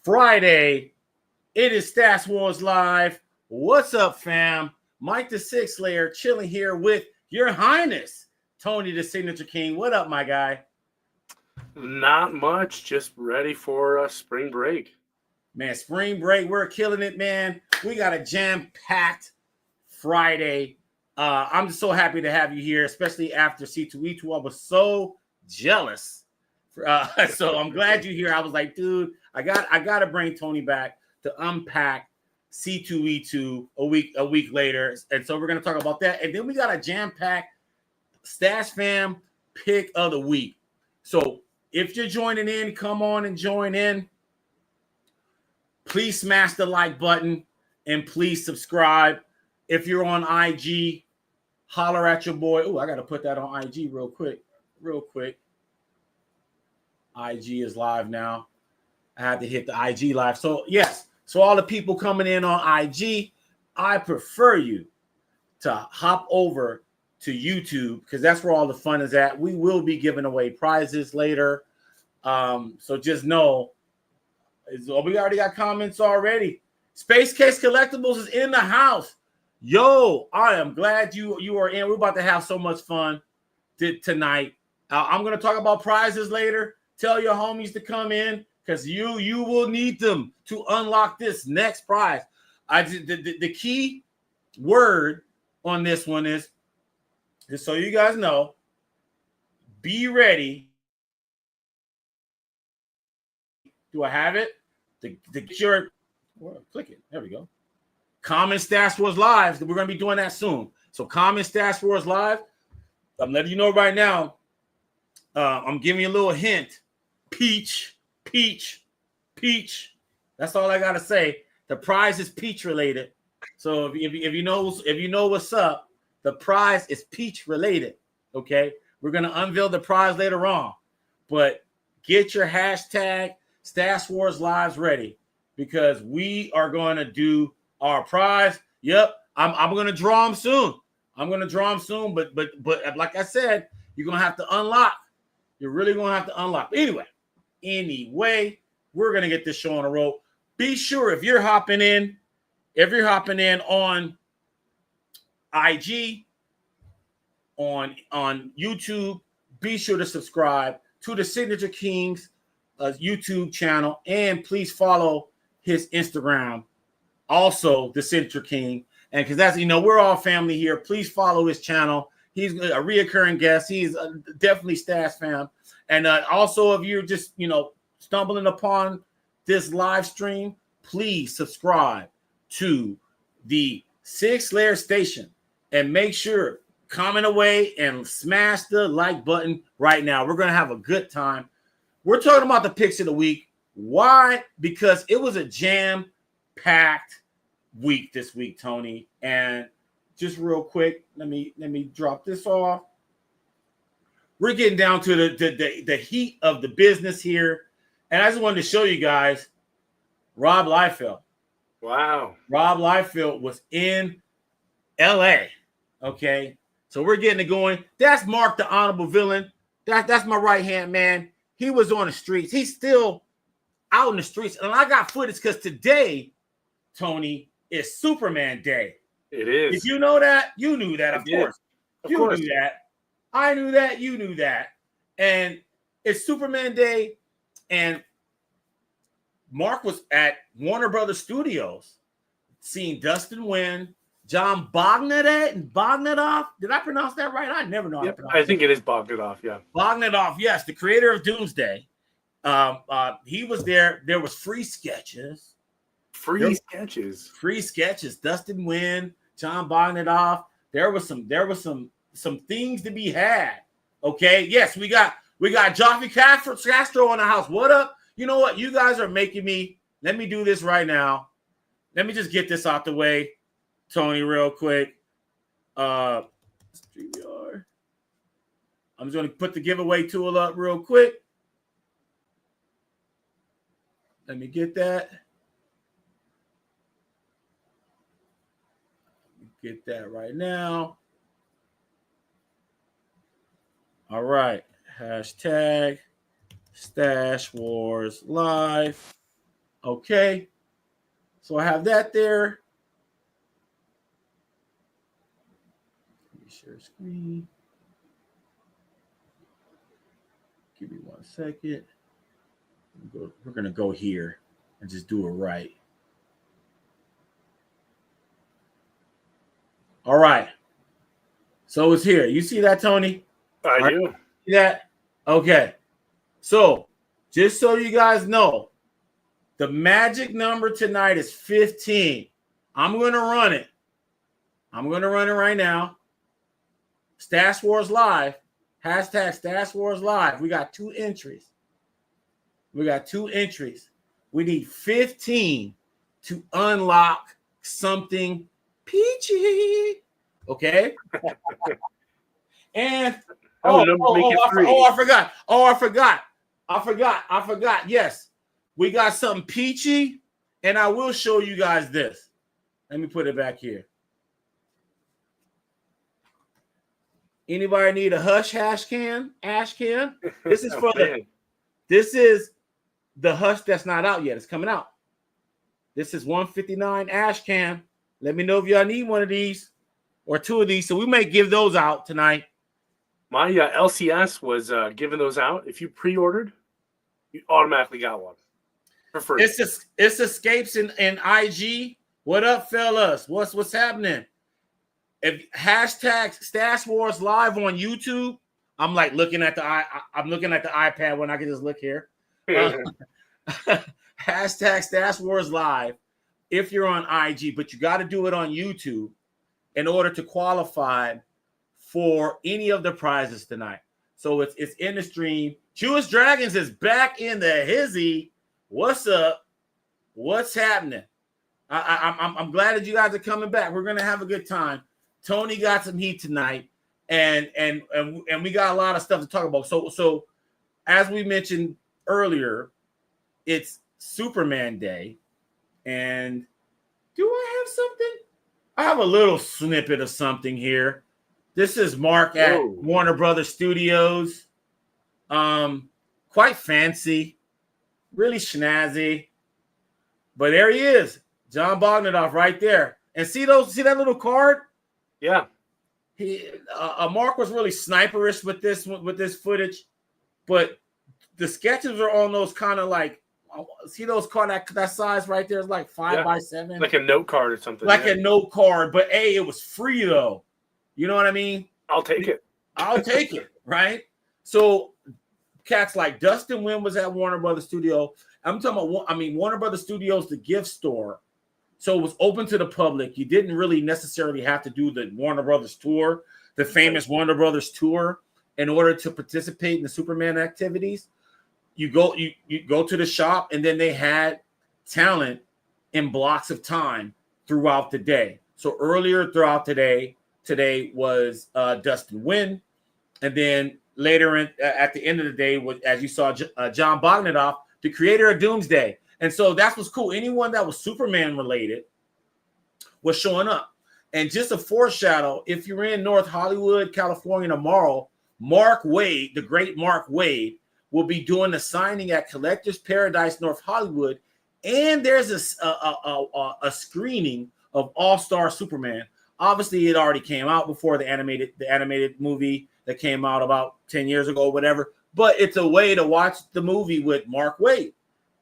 Friday. It is Stash Wars Live. What's up, fam? Mike the Sig Slayer chilling here with Your Highness, Tony the Signature King. What up, my guy? Not much. Just ready for spring break. Man, spring break, we're killing it, man. We got a jam-packed Friday. I'm just so happy to have you here, especially after C2E2. I was so jealous. So I'm glad you're here. I was like, dude, I got to bring Tony back to unpack C2E2 a week later. And so we're going to talk about that. And then we got a jam-packed Stash Fam pick of the week. So if you're joining in, come on and join in. Please smash the like button and please subscribe. If you're on IG, holler at your boy. Oh, I got to put that on IG real quick. IG is live now. I had to hit the IG live. So, yes. So, all the people coming in on IG, I prefer you to hop over to YouTube because that's where all the fun is at. We will be giving away prizes later. So, just know, we already got comments already. Space Case Collectibles is in the house. Yo, I am glad you are in. We're about to have so much fun tonight. I'm going to talk about prizes later. Tell your homies to come in because you will need them to unlock this next prize. The key word on this one is, just so you guys know, be ready. Do I have it? To get your click it. There we go. Common Stash Wars Live. We're going to be doing that soon. So Common Stash Wars Live. I'm letting you know right now. I'm giving you a little hint. Peach. That's all I got to say. The prize is peach related. So if you know what's up, the prize is peach related. Okay. We're going to unveil the prize later on. But get your hashtag Stash Wars Lives ready because we are going to do our prize. Yep, I'm going to draw them soon. But like I said, you're going to have to unlock. You're really going to have to unlock. Anyway, we're going to get this show on a roll. Be sure if you're hopping in on IG, on YouTube, be sure to subscribe to the Signature Kings YouTube channel, and please follow his Instagram, also the Signature King. And because that's, we're all family here. Please follow his channel. He's a reoccurring guest. He's definitely Stash Fam. And also, if you're just, stumbling upon this live stream, please subscribe to the Sig Slayers station and make sure, comment away and smash the like button right now. We're going to have a good time. We're talking about the picks of the week. Why? Because it was a jam-packed week this week, Tony. And just real quick, let me drop this off. We're getting down to the heat of the business here. And I just wanted to show you guys Ro Liefeld. Wow. Ro Liefeld was in LA. Okay. So we're getting it going. That's Mark the Honorable Villain. That's my right-hand man. He was on the streets. He's still out in the streets. And I got footage because today, Tony, is Superman Day. It is. Did you know that? You knew that, of course. Of course. Knew that. I knew that. You knew that. And it's Superman Day. And Mark was at Warner Brothers Studios seeing Dustin Nguyen, John Bogdanov. Did I pronounce that right? I never know how to pronounce it. I think it is Bogdanov, yeah. Bogdanov, yes, the creator of Doomsday. He was there. There was free sketches. Free sketches. Dustin Nguyen, John Bogdanov. There was some things to be had. Okay. Yes, we got Joffrey Castro in the house. What up? You know what? You guys are making me. Let me do this right now. Let me just get this out the way, Tony, real quick. StreamYard. I'm just going to put the giveaway tool up real quick. Let me get that. Get that right now. All right. Hashtag Stash Wars Live. Okay. So I have that there. Let me share screen. Give me 1 second. We're going to go here and just do it right. All right. So it's here. You see that, Tony? I do. See that? Okay. So just so you guys know, the magic number tonight is 15. I'm going to run it. I'm going to run it right now. Stash Wars Live. Hashtag Stash Wars Live. We got 2 entries. We need 15 to unlock something peachy. Okay? And I forgot. Yes. We got something peachy, and I will show you guys this. Let me put it back here. Anybody need a Hush ash can? This is for this is the Hush that's not out yet. It's coming out. This is 159 ash can. Let me know if y'all need one of these or 2 of these. So we may give those out tonight. My LCS was giving those out. If you pre-ordered, you automatically got one for free. It's Escapes in IG. What up, fellas? What's happening? If hashtag Stash Wars Live on YouTube, I'm like looking at the iPad when I can just look here. Hashtag Stash Wars Live if you're on IG, but you got to do it on YouTube in order to qualify for any of the prizes tonight. So it's in the stream. Jewish Dragons is back in the hizzy. What's up? What's happening? I'm glad that you guys are coming back. We're gonna have a good time. Tony got some heat tonight, and we got a lot of stuff to talk about. So as we mentioned earlier, it's Superman Day, and do I have something? I have a little snippet of something here. This is Mark at Warner Brothers Studios. Quite fancy, really snazzy. But there he is, John Bogdanoff right there. And see that little card? Yeah. Mark was really sniperish with this footage, but the sketches are on those kind of like, see those card that size right there is like 5x7, like a note card or something. Like a note card, but it was free though. You know what I mean? I'll take it. Right? So cats like Dustin Wynn was at Warner Brothers Studio. I'm talking about, Warner Brothers Studios, the gift store. So it was open to the public. You didn't really necessarily have to do the Warner Brothers tour, the famous Warner Brothers tour, in order to participate in the Superman activities. You go to the shop, and then they had talent in blocks of time throughout the day. So earlier throughout today was Dustin Wynn, and then later at the end of the day was, as you saw, John Bogdanoff, the creator of Doomsday. And so that's what's cool. Anyone that was Superman related was showing up. And just a foreshadow, if you're in North Hollywood, California tomorrow, Mark Waid, the great Mark Waid, will be doing the signing at Collectors Paradise North Hollywood. And there's a screening of All-Star Superman. Obviously, it already came out before the animated movie that came out about 10 years ago or whatever. But it's a way to watch the movie with Mark Waid,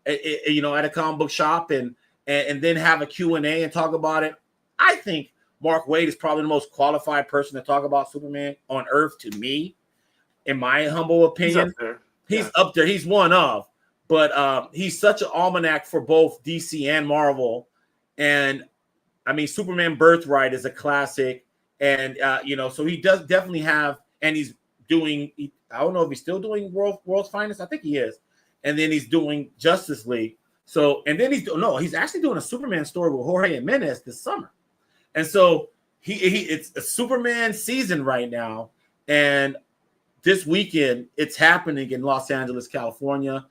at a comic book shop and then have a Q&A and talk about it. I think Mark Waid is probably the most qualified person to talk about Superman on Earth to me, in my humble opinion. He's up there. He's one of. But he's such an almanac for both DC and Marvel. And, Superman Birthright is a classic. And, so he does definitely have, and he's doing, I don't know if he's still doing World's Finest. I think he is. And then he's doing Justice League. So, and then he's actually doing a Superman story with Jorge Jimenez this summer. And so it's a Superman season right now. And this weekend, it's happening in Los Angeles, California,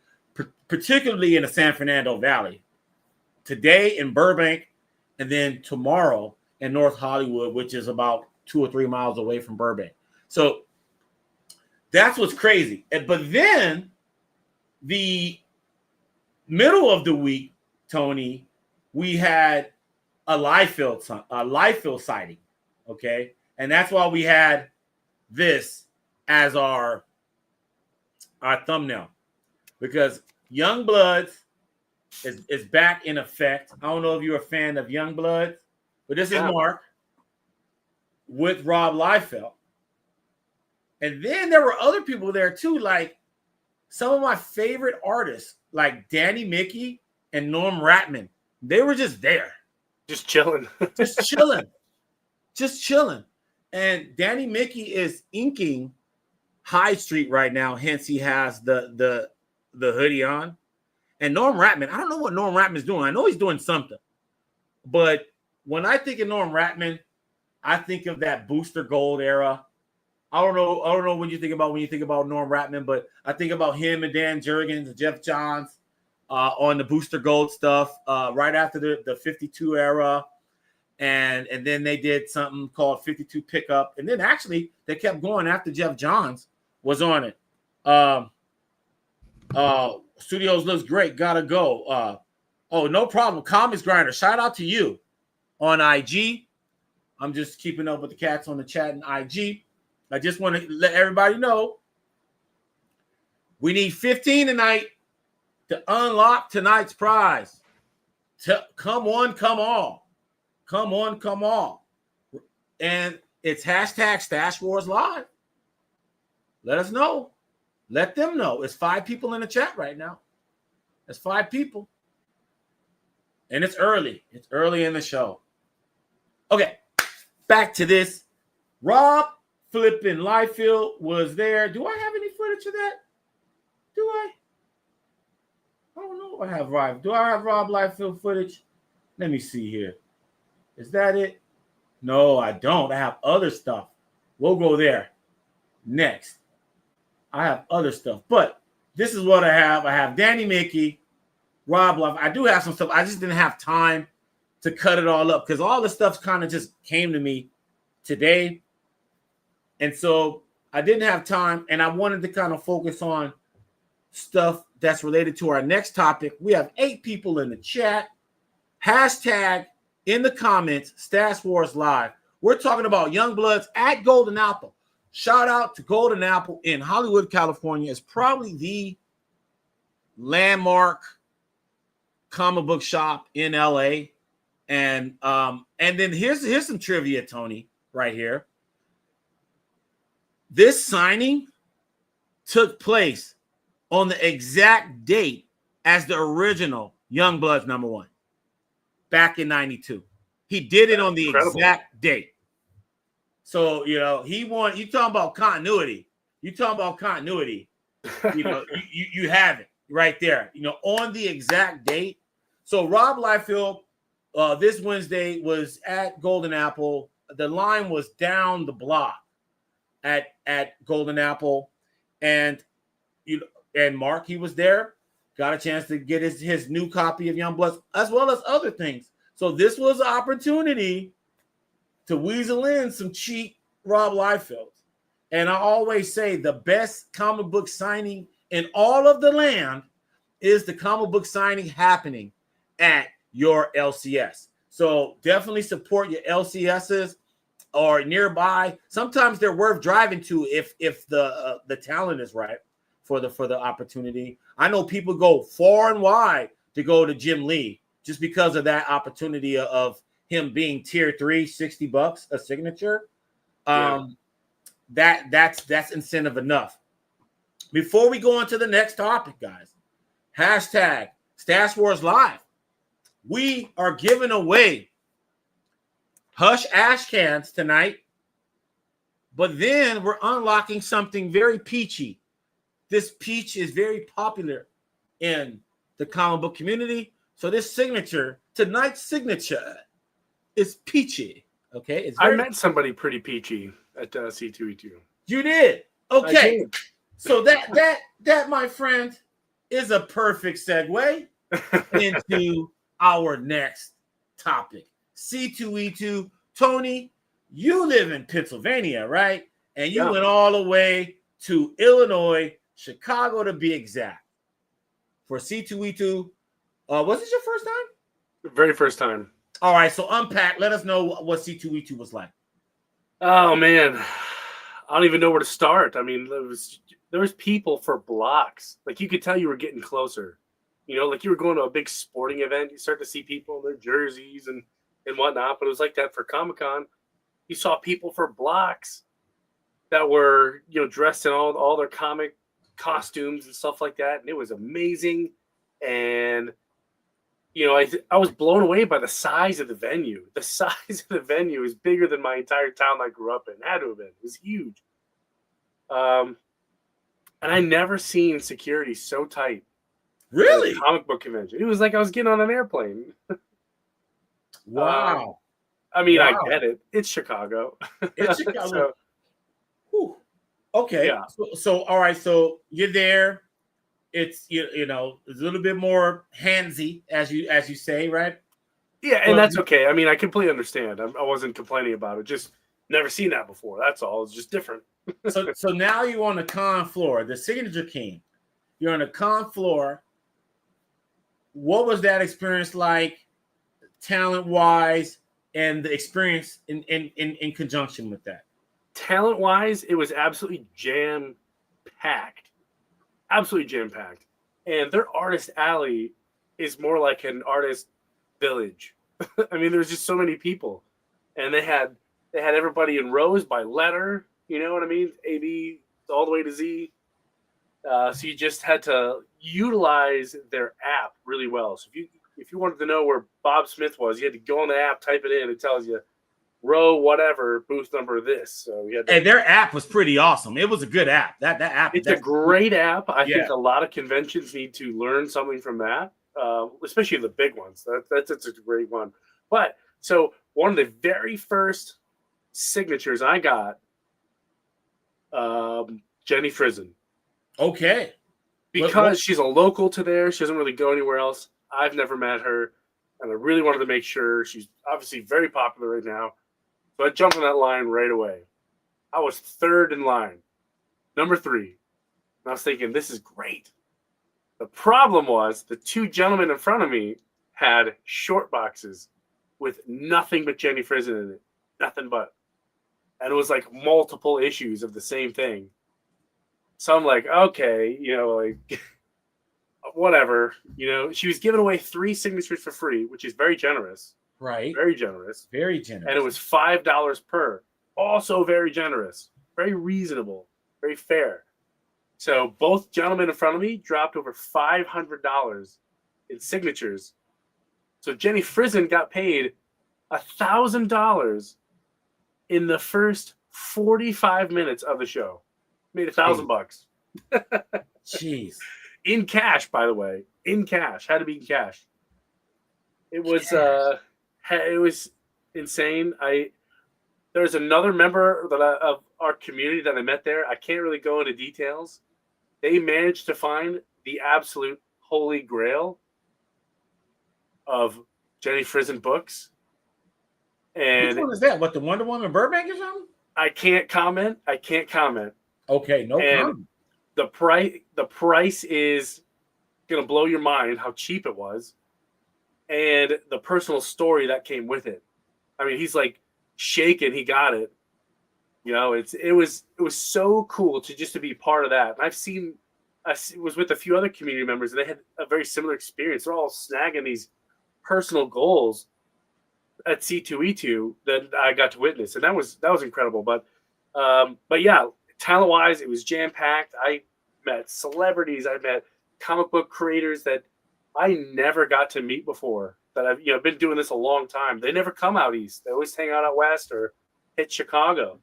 particularly in the San Fernando Valley. Today in Burbank, and then tomorrow in North Hollywood, which is about 2 or 3 miles away from Burbank. So that's what's crazy. But then the middle of the week, Tony, we had a Liefeld sighting, okay? And that's why we had this as our thumbnail, because Youngblood is back in effect. I don't know if you're a fan of Youngblood, but this is Mark with Ro Liefeld. And then there were other people there too, like some of my favorite artists, like Danny Mickey and Norm Ratman. They were just there. Just chilling. Just chilling. Just chilling. And Danny Mickey is inking High Street right now, hence he has the hoodie on. And Norm Ratman, I don't know what Norm Ratman's doing. I know he's doing something. But when I think of Norm Ratman, I think of that Booster Gold era. I don't know when you think about Norm Ratman, but I think about him and Dan Jurgens and Jeff Johns on the Booster Gold stuff right after the 52 era. And then they did something called 52 Pickup. And then actually they kept going after Jeff Johns was on it. Studios looks great. Gotta go. Oh, no problem. Comics Grinder. Shout out to you on IG. I'm just keeping up with the cats on the chat and IG. I just want to let everybody know we need 15 tonight to unlock tonight's prize. Come on, come all. Come on, come all. And it's hashtag Stash Wars Live. Let us know. Let them know. It's 5 people in the chat right now. It's 5 people. And it's early. It's early in the show. Okay, back to this. Rob flipping Liefeld was there. Do I have any footage of that? Do I? I don't know if I have Rob. Do I have Rob Liefeld footage? Let me see here. Is that it? No, I don't. I have other stuff. We'll go there next. I have other stuff, but this is what I have. I have Danny Mickey, Rob Liefeld. I do have some stuff. I just didn't have time to cut it all up because all the stuff kind of just came to me today. And so I didn't have time, and I wanted to kind of focus on stuff that's related to our next topic. We have 8 people in the chat. Hashtag in the comments, Stash Wars Live. We're talking about Youngbloods at Golden Apple. Shout out to Golden Apple in Hollywood, California. It's probably the landmark comic book shop in LA. And then here's some trivia, Tony, right here. This signing took place on the exact date as the original Youngbloods #1 back in 92. He did it on the exact date. So, you know, he won. You talking about continuity. You know, you have it right there, you know, on the exact date. So Rob Liefeld this Wednesday was at Golden Apple. The line was down the block at Golden Apple. And Mark, he was there, got a chance to get his new copy of Youngblood, as well as other things. So this was an opportunity to weasel in some cheap Rob Liefeld. And I always say the best comic book signing in all of the land is the comic book signing happening at your LCS. So definitely support your LCSs or nearby. Sometimes they're worth driving to if the talent is right for the opportunity. I know people go far and wide to go to Jim Lee just because of that opportunity of him being tier 3, $60 a signature. That's incentive enough. Before we go on to the next topic, guys, hashtag Stash Wars Live. We are giving away Hush Ash cans tonight, but then we're unlocking something very peachy. This peach is very popular in the comic book community. So this signature, tonight's signature, is peachy. Okay, I met somebody pretty peachy at C2E2. You did? Okay. So that, my friend, is a perfect segue into our next topic. C2E2. Tony, you live in Pennsylvania, right? And you went all the way to Illinois, Chicago to be exact, for C2E2 Was this your first time? Very first time. All right, so unpack. Let us know what C2E2 was like. Oh man, I don't even know where to start. I mean, there was people for blocks. Like you could tell you were getting closer. You know, like you were going to a big sporting event. You start to see people in their jerseys and whatnot. But it was like that for Comic-Con. You saw people for blocks that were, you know, dressed in all their comic costumes and stuff like that, and it was amazing. And you know, I was blown away by the size of the venue. The size of the venue is bigger than my entire town I grew up in. It had to have been. It was huge. And I never seen security so tight. Really? Comic book convention. It was like I was getting on an airplane. Wow. I mean, Wow. I get it. It's Chicago. It's Chicago. So, okay. Yeah. So all right. So you're there. It's you know, it's a little bit more handsy, as you say, right? Yeah, and that's okay. I mean, I completely understand. I wasn't complaining about it. Just never seen that before. That's all. It's just different. so now you're on the con floor, the Signature King. You're on the con floor. What was that experience like, talent-wise, and the experience in conjunction with that? Talent-wise, it was absolutely jam-packed. Absolutely jam-packed. And their artist alley is more like an artist village. I mean, there's just so many people. And they had everybody in rows by letter, you know what I mean? A, B, all the way to Z. So you just had to utilize their app really well. So if you wanted to know where Bob Smith was, you had to go on the app, type it in, it tells you row whatever, booth number this. So you had to, and their app was pretty awesome. It was a good app. That app. It's a great app. I think a lot of conventions need to learn something from that, especially the big ones. That's a great one. But so one of the very first signatures I got, Jenny Frizen. Okay. Because she's a local to there. She doesn't really go anywhere else. I've never met her. And I really wanted to make sure. She's obviously very popular right now. So I jumped on that line right away. I was third in line. Number 3. And I was thinking, this is great. The problem was the two gentlemen in front of me had short boxes with nothing but Jenny Frizen in it. Nothing but. And it was like multiple issues of the same thing. So I'm like, okay, you know, like, whatever. You know, she was giving away 3 signatures for free, which is very generous. Right. Very generous. Very generous. And it was $5 per. Also very generous. Very reasonable. Very fair. So both gentlemen in front of me dropped over $500 in signatures. So Jenny Frizen got paid $1,000 in the first 45 minutes of the show. Made $1,000. Jeez. In cash, by the way. In cash. Had to be in cash. It was insane. There's another member of our community that I met there. I can't really go into details. They managed to find the absolute holy grail of Jenny Frizen books. And which one is that? What, the Wonder Woman Burbank or something? I can't comment. Okay, no problem. The price is gonna blow your mind how cheap it was, and the personal story that came with it. I mean, he's like shaking. He got it. You know, it was so cool to be part of that. And I was with a few other community members, and they had a very similar experience. They're all snagging these personal goals at C2E2 that I got to witness, and that was incredible. But yeah, talent wise, it was jam packed. I met celebrities, I met comic book creators that I never got to meet before. That I've been doing this a long time. They never come out east. They always hang out west or hit Chicago.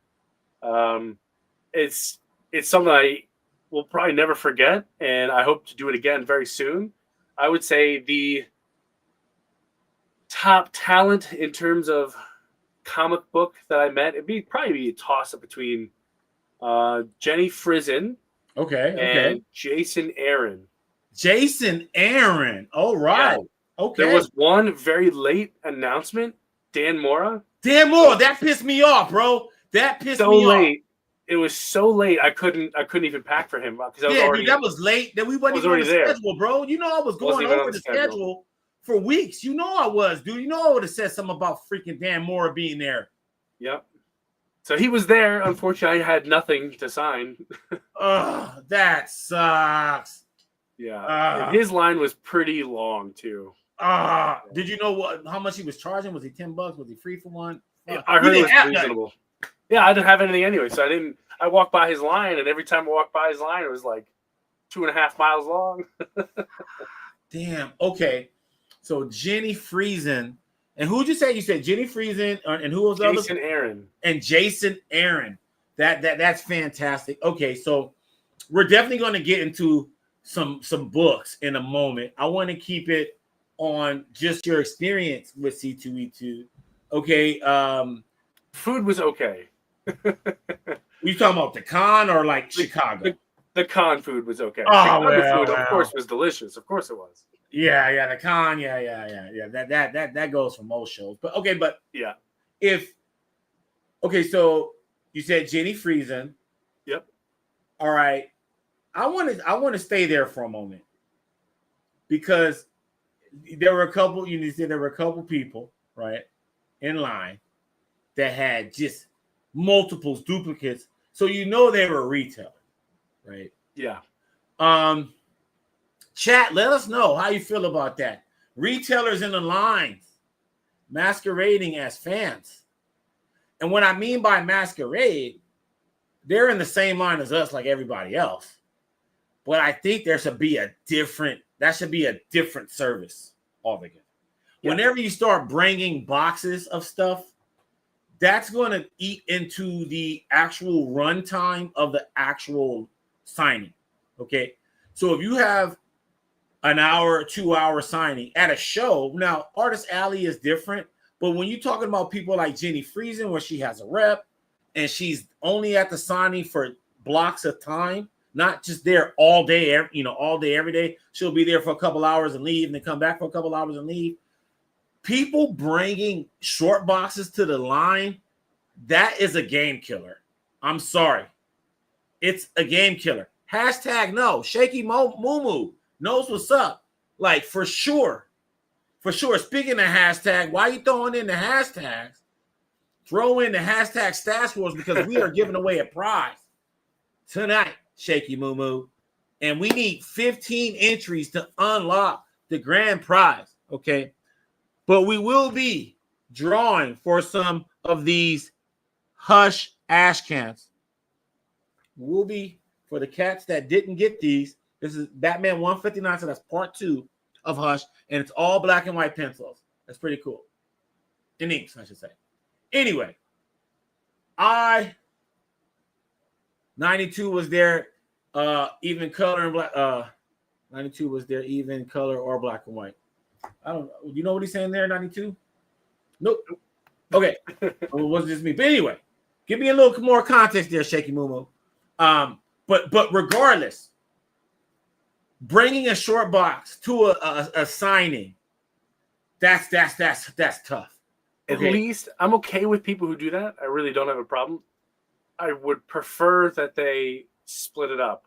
It's something I will probably never forget, and I hope to do it again very soon. I would say the top talent in terms of comic book that I met, it'd probably be a toss up between Jenny Frizen and Jason Aaron. Jason Aaron. All right. Yeah. Okay. There was one very late announcement. Dan Mora. That pissed me off, bro. That pissed me off. Late. It was so late. I couldn't even pack for him because I was already. Dude, that was late. That we wasn't even on the schedule, bro. You know, I was going over the schedule for weeks. You know I was, dude. You know I would have said something about freaking Dan Mora being there. Yep. So he was there. Unfortunately, I had nothing to sign. Ugh, that sucks. Yeah. And his line was pretty long too. Did you know how much he was charging? Was he $10? Was he free for one? I heard it was reasonable. Yeah, I didn't have anything anyway, so I didn't. I walked by his line, and every time I walked by his line, it was like 2.5 miles long. Damn. Okay. So Jenny Friesen, and who'd you say? You said Jenny Friesen, and who was the other? Jason Aaron. And Jason Aaron. That's fantastic. Okay, so we're definitely going to get into some books in a moment. I want to keep it on just your experience with C2E2. Okay. Food was okay. You talking about the con or like Chicago? The con food was okay. Oh, food, of course, was delicious. Of course, it was. Yeah, the con, yeah. That goes for most shows. But okay, yeah. So you said Jenny Friesen. Yep. All right. I want to stay there for a moment because there were a couple. You said there were a couple people, right, in line that had just multiples, duplicates. So you know they were retail, right? Yeah. Chat, let us know how you feel about that. Retailers in the lines masquerading as fans. And what I mean by masquerade, they're in the same line as us like everybody else. But I think that should be a different service altogether. Yeah. Whenever you start bringing boxes of stuff, that's going to eat into the actual runtime of the actual signing. Okay. So if you have an hour or 2 hour signing at a show, now Artist Alley is different, but when you're talking about people like Jenny Friesen, where she has a rep and she's only at the signing for blocks of time, not just there all day, all day, every day. She'll be there for a couple hours and leave and then come back for a couple hours and leave. People bringing short boxes to the line, that is a game killer. I'm sorry. It's a game killer. Hashtag no. Shaky Moo knows what's up. Like, for sure. For sure. Speaking of hashtag, why are you throwing in the hashtags? Throw in the hashtag Stash Wars because we are giving away a prize tonight, Shaky Moo. And we need 15 entries to unlock the grand prize. Okay. But we will be drawing for some of these Hush ash cans. Will be for the cats that didn't get these. This is Batman 159, so that's part 2 of Hush, and it's all black and white pencils. That's pretty cool. In inks, I should say. Anyway, 92 was there, even color and black. 92 was there, even color or black and white. I don't know. You know what he's saying there, 92? Nope. Okay. Well, it wasn't just me. But anyway, give me a little more context there, Shaky Moo. But regardless, bringing a short box to a signing, that's tough. Okay? At least I'm okay with people who do that. I really don't have a problem. I would prefer that they split it up.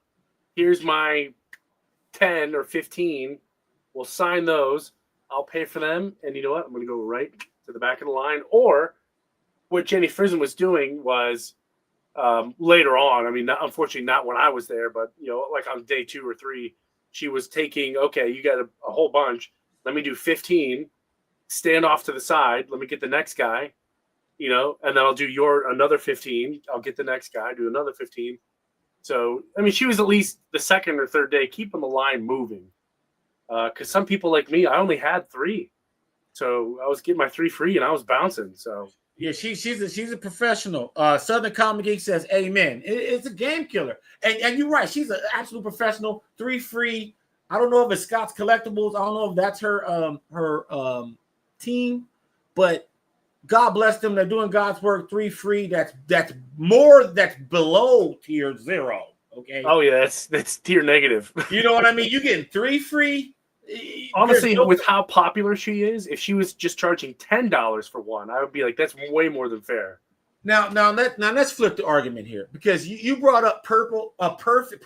Here's my 10 or 15. We'll sign those. I'll pay for them. And you know what? I'm going to go right to the back of the line. Or what Jenny Friesen was doing was later on, I mean, unfortunately not when I was there, but, like on day 2 or 3, she was taking, okay, you got a whole bunch. Let me do 15, stand off to the side. Let me get the next guy, and then I'll do another 15. I'll get the next guy, do another 15. So, I mean, she was at least the second or third day keeping the line moving. Because some people like me, I only had 3. So I was getting my 3 free and I was bouncing. So yeah, she's a professional. Southern Comic Geek says amen. It's a game killer. And you're right. She's an absolute professional. 3 free. I don't know if it's Scott's Collectibles. I don't know if that's her team, but God bless them. They're doing God's work. 3 free. That's below tier 0. Okay. Oh yeah, that's tier negative. You know what I mean? You getting 3 free. Honestly, with how popular she is, if she was just charging $10 for one, I would be like, that's way more than fair. Now let's flip the argument here because you brought up perfect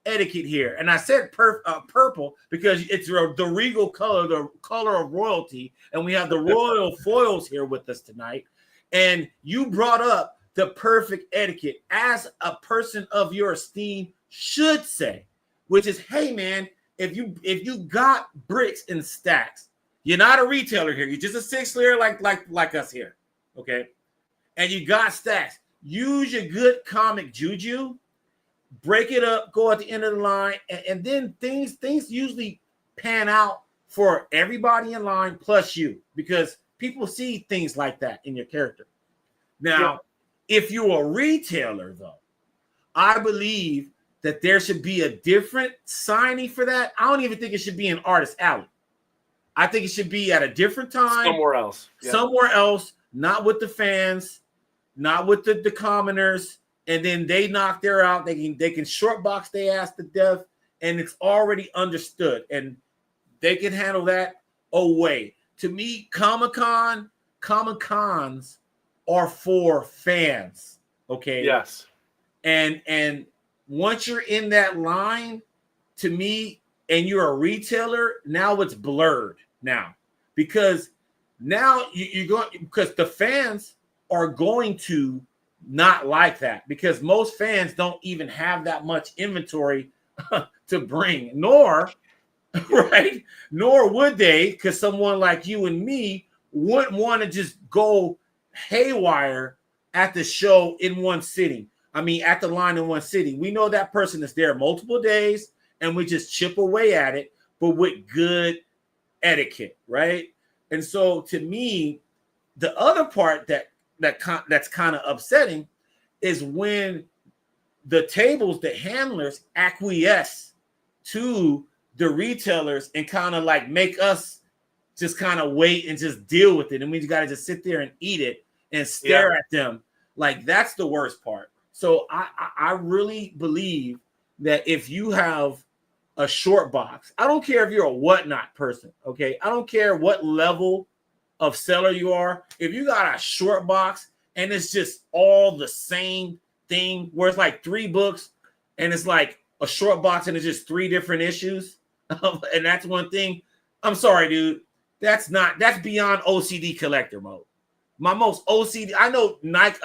etiquette here. And I said purple because it's the regal color, the color of royalty. And we have the royal foils here with us tonight. And you brought up the perfect etiquette as a person of your esteem should say, which is, hey man, if you got bricks in stacks, you're not a retailer here. You're just a Sig Slayer like us here, okay? And you got stacks. Use your good comic juju, break it up, go at the end of the line, and then things usually pan out for everybody in line plus you, because people see things like that in your character. Now, if you're a retailer, though, I believe that there should be a different signing for that. I don't even think it should be in Artist Alley. I think it should be at a different time. Somewhere else. Somewhere else, not with the fans, not with the commoners. And then they knock their out. They can short box their ass to death, and it's already understood. And they can handle that away. To me, Comic-Cons are for fans. Okay. Yes. And once you're in that line, to me, and you're a retailer, now it's blurred now. Because now you're going, because the fans are going to not like that, because most fans don't even have that much inventory to bring, nor would they, because someone like you and me wouldn't want to just go haywire at the show in one sitting. I mean, at the line in one sitting. We know that person is there multiple days, and we just chip away at it, but with good etiquette, right? And so to me, the other part that's kind of upsetting is when the tables, the handlers acquiesce to the retailers and kind of like make us just kind of wait and just deal with it. And we got to just sit there and eat it and stare at them. Like, that's the worst part. So I really believe that if you have a short box, I don't care if you're a whatnot person, okay? I don't care what level of seller you are. If you got a short box and it's just all the same thing, where it's like 3 books and it's like a short box and it's just 3 different issues, and that's one thing, I'm sorry, dude. That's beyond OCD collector mode. My most OCD, I know Nike,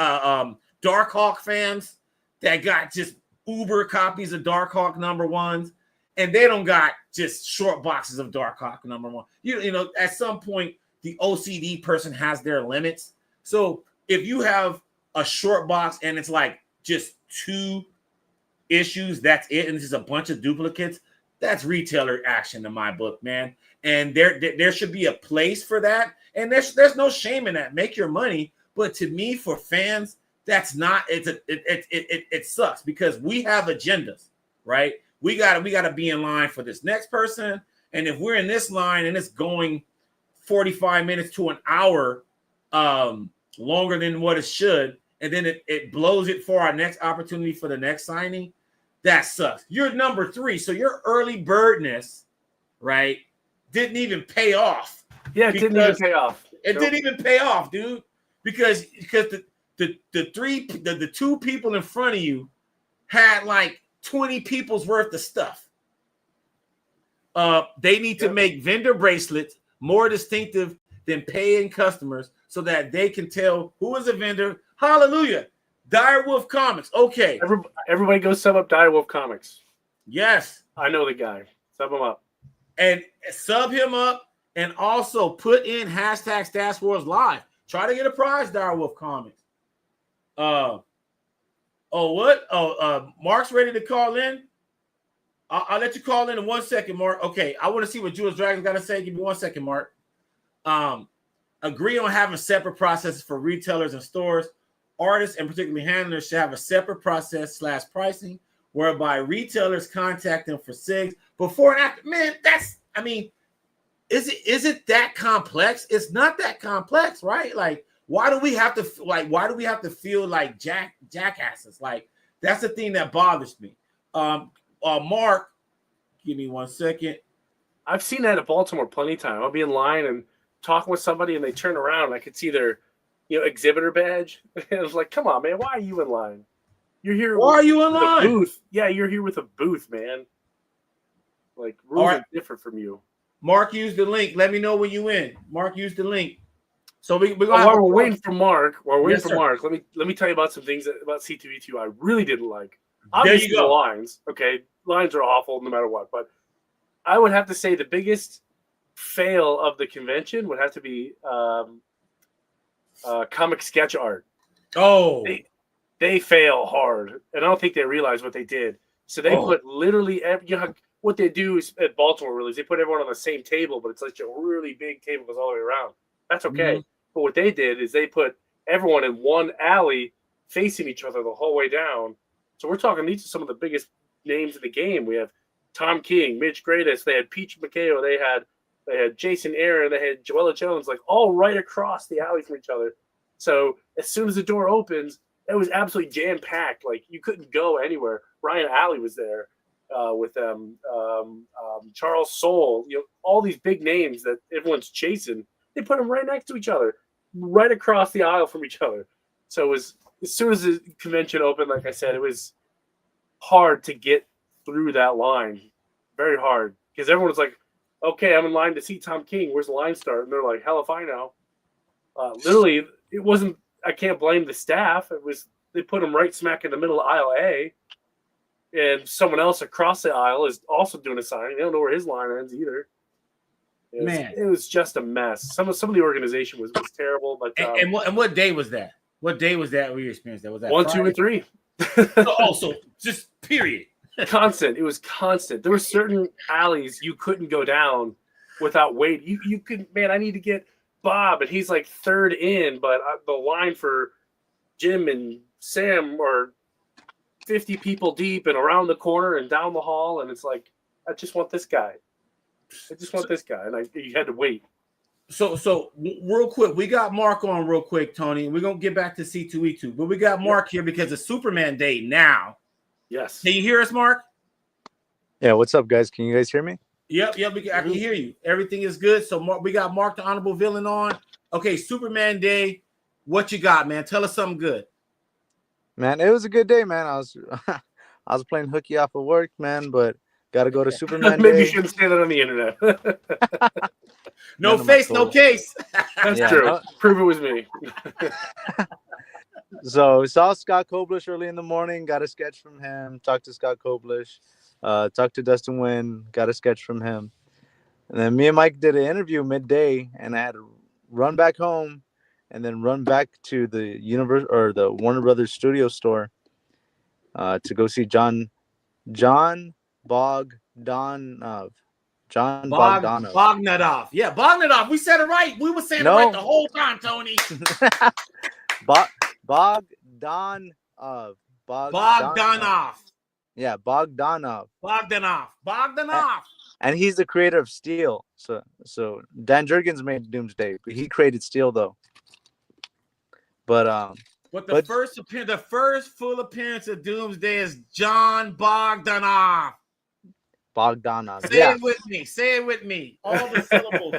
Darkhawk fans that got just uber copies of Darkhawk #1s, and they don't got just short boxes of Darkhawk #1. You know, at some point, the OCD person has their limits. So if you have a short box and it's like just 2 issues, that's it, and it's just a bunch of duplicates, that's retailer action in my book, man. And there should be a place for that. And there's no shame in that. Make your money. But to me, for fans, that's not, it sucks, because we have agendas, right? We gotta be in line for this next person. And if we're in this line and it's going 45 minutes to an hour longer than what it should, and then it blows it for our next opportunity for the next signing, that sucks. You're number 3, so your early birdness, right, didn't even pay off. Yeah, it didn't even pay off. It didn't even pay off, dude, because the 2 people in front of you had like 20 people's worth of stuff. They need to make vendor bracelets more distinctive than paying customers so that they can tell who is a vendor. Hallelujah. Direwolf Comics. Okay. Everybody go sub up Direwolf Comics. Yes. I know the guy. Sub him up. And sub him up, and also put in hashtag Stash Wars Live. Try to get a prize, Direwolf Comics. Mark's ready to call in. I'll let you call in 1 second, Mark. Okay, I want to see what Jules Dragon's got to say. Give me 1 second, Mark. Agree on having separate processes for retailers and stores. Artists and particularly handlers should have a separate process / pricing whereby retailers contact them for SIGs before and after. Man, is it that complex? It's not that complex, right? Like, why do we have to feel like jackasses? Like, that's the thing that bothers me. Mark, give me 1 second. I've seen that at Baltimore plenty of time. I'll be in line and talking with somebody, and they turn around and I could see their exhibitor badge. And I was like, come on, man, why are you in line? You're here. Why are you in with a line? booth? Yeah, you're here with a booth, man. Like rules are different from you. Mark, use the link. Let me know when you in. Mark, use the link. So we're gonna while we're waiting for Mark, Mark, let me tell you about some things about C2E2 I really didn't like. There Obviously, you go. the lines. Okay, lines are awful no matter what. But I would have to say the biggest fail of the convention would have to be comic sketch art. Oh, they fail hard, and I don't think they realize what they did. So they put literally what they do is at Baltimore release, they put everyone on the same table, but it's like a really big table goes all the way around. That's okay. Mm-hmm. But what they did is they put everyone in one alley facing each other the whole way down. So we're talking, these are some of the biggest names in the game. We have Tom King, Mitch Gradis, they had Peach McHale, they had Jason Aaron, they had Joella Jones, like all right across the alley from each other. So as soon as the door opens, it was absolutely jam packed. Like you couldn't go anywhere. Ryan Alley was there with them, Charles Soule, all these big names that everyone's chasing. They put them right next to each other, right across the aisle from each other. So it was, as soon as the convention opened, like I said, it was hard to get through that line. Very hard. Because everyone was like, okay, I'm in line to see Tom King. Where's the line start? And they're like, hell if I know. Literally, it wasn't, I can't blame the staff. It was, they put him right smack in the middle of aisle A. And someone else across the aisle is also doing a signing. They don't know where his line ends either. It was just a mess. Some of the organization was terrible. But and what day was that? What day was that we experienced that? Was that 1, Friday? 2, and 3? So just period. Constant. It was constant. There were certain alleys you couldn't go down without waiting. You could, man, I need to get Bob, and he's like third in, but the line for Jim and Sam are 50 people deep and around the corner and down the hall, and it's like, I just want this guy. And you had to wait. So real quick, we got Mark on real quick, Tony, and we're gonna get back to C2E2, but we got Mark here because it's Superman Day now. Yes. Can you hear us, Mark? Yeah, what's up, guys? Can you guys hear me? Yep, I can hear you. Everything is good. So Mark, we got Mark the Honorable Villain on. Okay, Superman Day. What you got, man? Tell us something good. Man, it was a good day, man. I was playing hooky off of work, man, but gotta go to Superman Maybe Day. you shouldn't say that on the internet. No face, no case. That's true. No. Prove it was me. So saw Scott Koblish early in the morning, got a sketch from him, talked to Scott Koblish, talked to Dustin Wynn, got a sketch from him. And then me and Mike did an interview midday, and I had to run back home and then run back to the the Warner Brothers studio store to go see John Bogdanov. Bogdanov. Yeah, Bogdanov. We said it right. We were saying it right the whole time, Tony. Bogdanov. Yeah, Bogdanov. And he's the creator of Steel. So Dan Jurgens made Doomsday, but he created Steel though. But the first full appearance of Doomsday is John Bogdanov. Say it with me. All the syllables.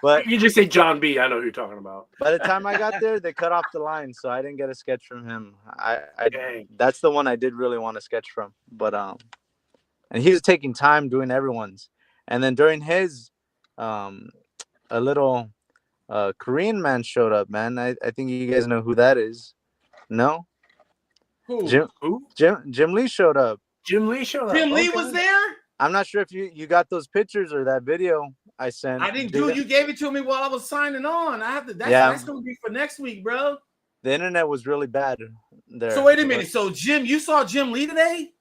But you just say John B. I know who you're talking about. By the time I got there, they cut off the line, so I didn't get a sketch from him. That's the one I did really want to sketch from. But and he was taking time doing everyone's. And then during his a little Korean man showed up, man. I think you guys know who that is. No? Who? Jim Lee showed up. Jim Lee was there? I'm not sure if you got those pictures or that video I sent. I didn't do it. You gave it to me while I was signing on. That's gonna be for next week, bro. The internet was really bad there. So wait a minute. So you saw Jim Lee today?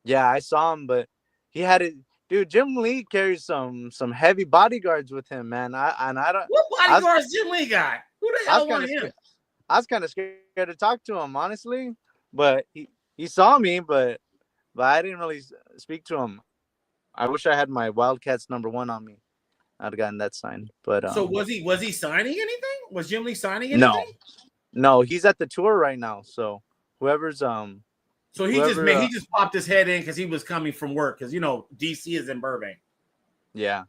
Yeah, I saw him, but he had it. Dude, Jim Lee carries some heavy bodyguards with him, man. I don't. What bodyguards Jim Lee got? Who the hell wanted him? I was kind of scared to talk to him, honestly. But he saw me, but I didn't really speak to him. I wish I had my Wildcats #1 on me. I'd have gotten that signed. But so was he signing anything? Was Jim Lee signing anything? No, he's at the tour right now. So whoever's So he just popped his head in because he was coming from work because DC is in Burbank. Yeah,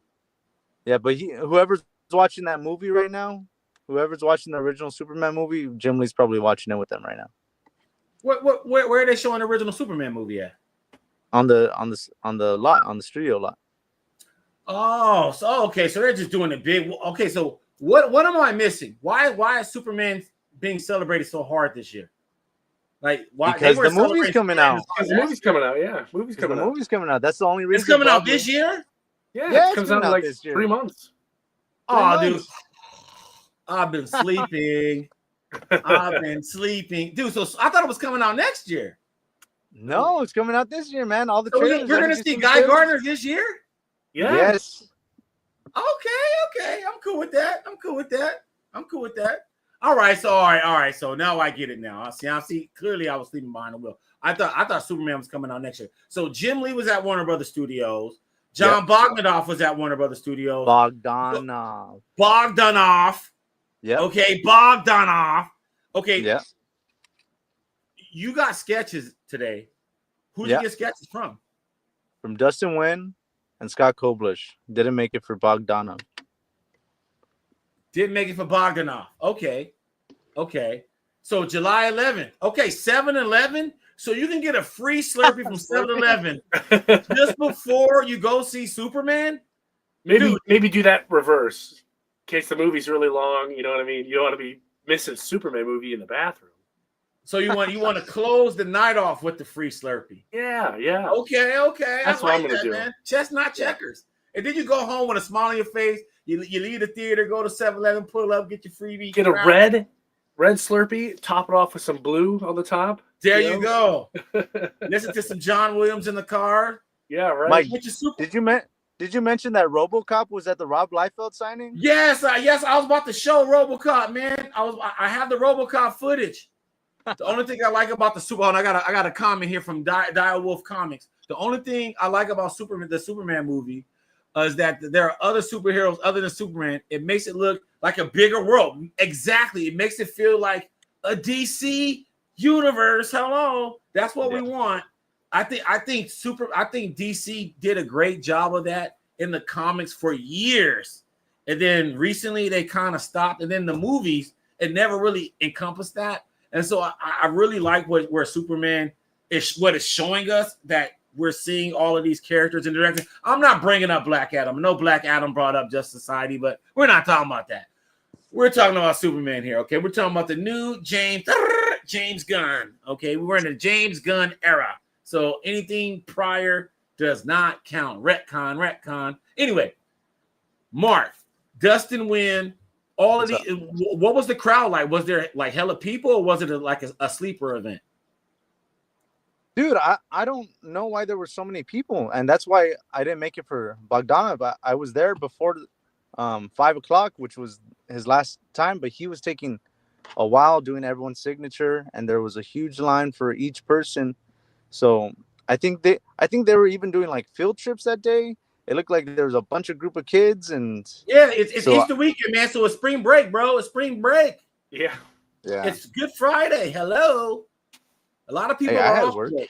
but whoever's watching that movie right now, whoever's watching the original Superman movie, Jim Lee's probably watching it with them right now. Where are they showing the original Superman movie at? On the studio lot. Oh, so okay, so they're just doing it big. Okay, so what am I missing? Why is Superman being celebrated so hard this year? Like why? Because the movie's coming out. Because the movie's coming out. Yeah, movie's coming out. Movie's coming out. That's the only reason. It's coming out probably. this year. Yeah, it comes out in like this year. 3 months. Oh, dude, I've been sleeping. Dude. So I thought it was coming out next year. No, it's coming out this year, man. All the So trailers. we're gonna see Guy Gardner this year. Yeah. Yes. Okay. I'm cool with that. All right. So now I get it now. I see. Clearly, I was sleeping behind the wheel. I thought Superman was coming out next year. So Jim Lee was at Warner Brothers Studios. John Bogdanoff was at Warner Brothers Studios. Bogdanoff. Yeah. Okay, Bogdanoff. Okay. Yeah. You got sketches today. Who did you get sketches from? From Dustin Nguyen and Scott Koblish. Didn't make it for Bogdanoff. Didn't make it for Bogdanoff. Okay. So July 11th. Okay, 7-Eleven. So you can get a free Slurpee from 7-Eleven just before you go see Superman. Maybe do that reverse. In case the movie's really long, you know what I mean? You don't want to be missing Superman movie in the bathroom. So you want to close the night off with the free Slurpee. Yeah. Okay. That's what I'm gonna do, man. Chestnut checkers. And then you go home with a smile on your face. You leave the theater, go to 7-Eleven, pull up, get your freebie. Get a red Slurpee, top it off with some blue on the top. There you go. Listen to some John Williams in the car. Yeah, right. Mike, did you mention that RoboCop was at the Ro Liefeld signing? Yes. I was about to show RoboCop, man. I have the RoboCop footage. The only thing I like about the Super, and I got a comment here from Dire Wolf Comics. The only thing I like about the Superman movie is that there are other superheroes other than Superman. It makes it look like a bigger world. Exactly. It makes it feel like a DC universe. Hello. That's what we want. I think DC did a great job of that in the comics for years. And then recently they kind of stopped. And then the movies, it never really encompassed that. And so I really like where Superman is, what it's showing us, that we're seeing all of these characters in direction. I'm not bringing up Black Adam. No, Black Adam brought up Justice Society, but we're not talking about that. We're talking about Superman here, okay? We're talking about the new James Gunn, okay? We're in the James Gunn era. So anything prior does not count. Retcon. Anyway, Mark, Dustin Nguyen, all of these. What was the crowd like? Was there like hella people, or was it like a sleeper event? Dude, I don't know why there were so many people, and that's why I didn't make it for Bogdanov. I was there before 5 o'clock, which was his last time, but he was taking a while doing everyone's signature, and there was a huge line for each person. So I think they were even doing like field trips that day. It looked like there was a bunch of group of kids, and it's Easter weekend, man. So it's spring break, bro. It's spring break. Yeah. It's Good Friday. Hello. A lot of people are off today.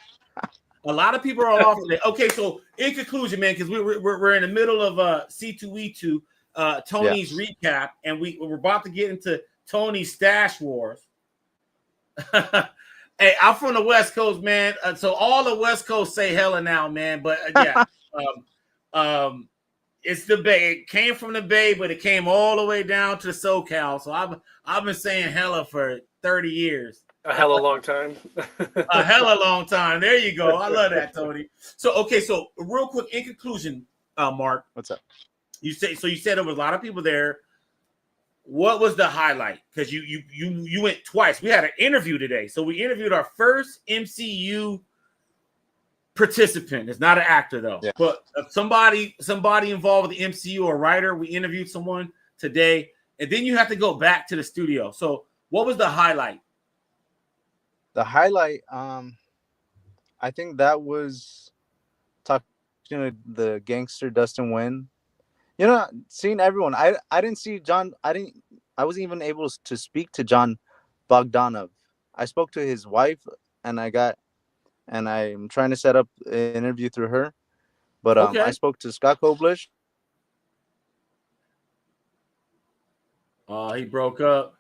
A lot of people are off today. Okay, so in conclusion, man, because we're in the middle of C2E2 Tony's recap, and we're about to get into Tony's stash wars. Hey, I'm from the West Coast, man. So all the West Coast say hella now, man. But it's the Bay. It came from the Bay, but it came all the way down to the SoCal. So I've been saying hella for 30 years. A hella long time. A hella long time. There you go. I love that, Tony. So real quick, in conclusion, Mark. What's up? You said there was a lot of people there. What was the highlight? Because you went twice. We had an interview today. So we interviewed our first MCU participant. It's not an actor though, but somebody involved with the MCU, or writer. We interviewed someone today, and then you have to go back to the studio. So what was the highlight? The highlight, I think that was talking to the gangster Dustin Nguyen. You know, seeing everyone. I didn't see John. I wasn't even able to speak to John Bogdanov. I spoke to his wife, and I'm trying to set up an interview through her. But I spoke to Scott Koblish. Oh, he broke up.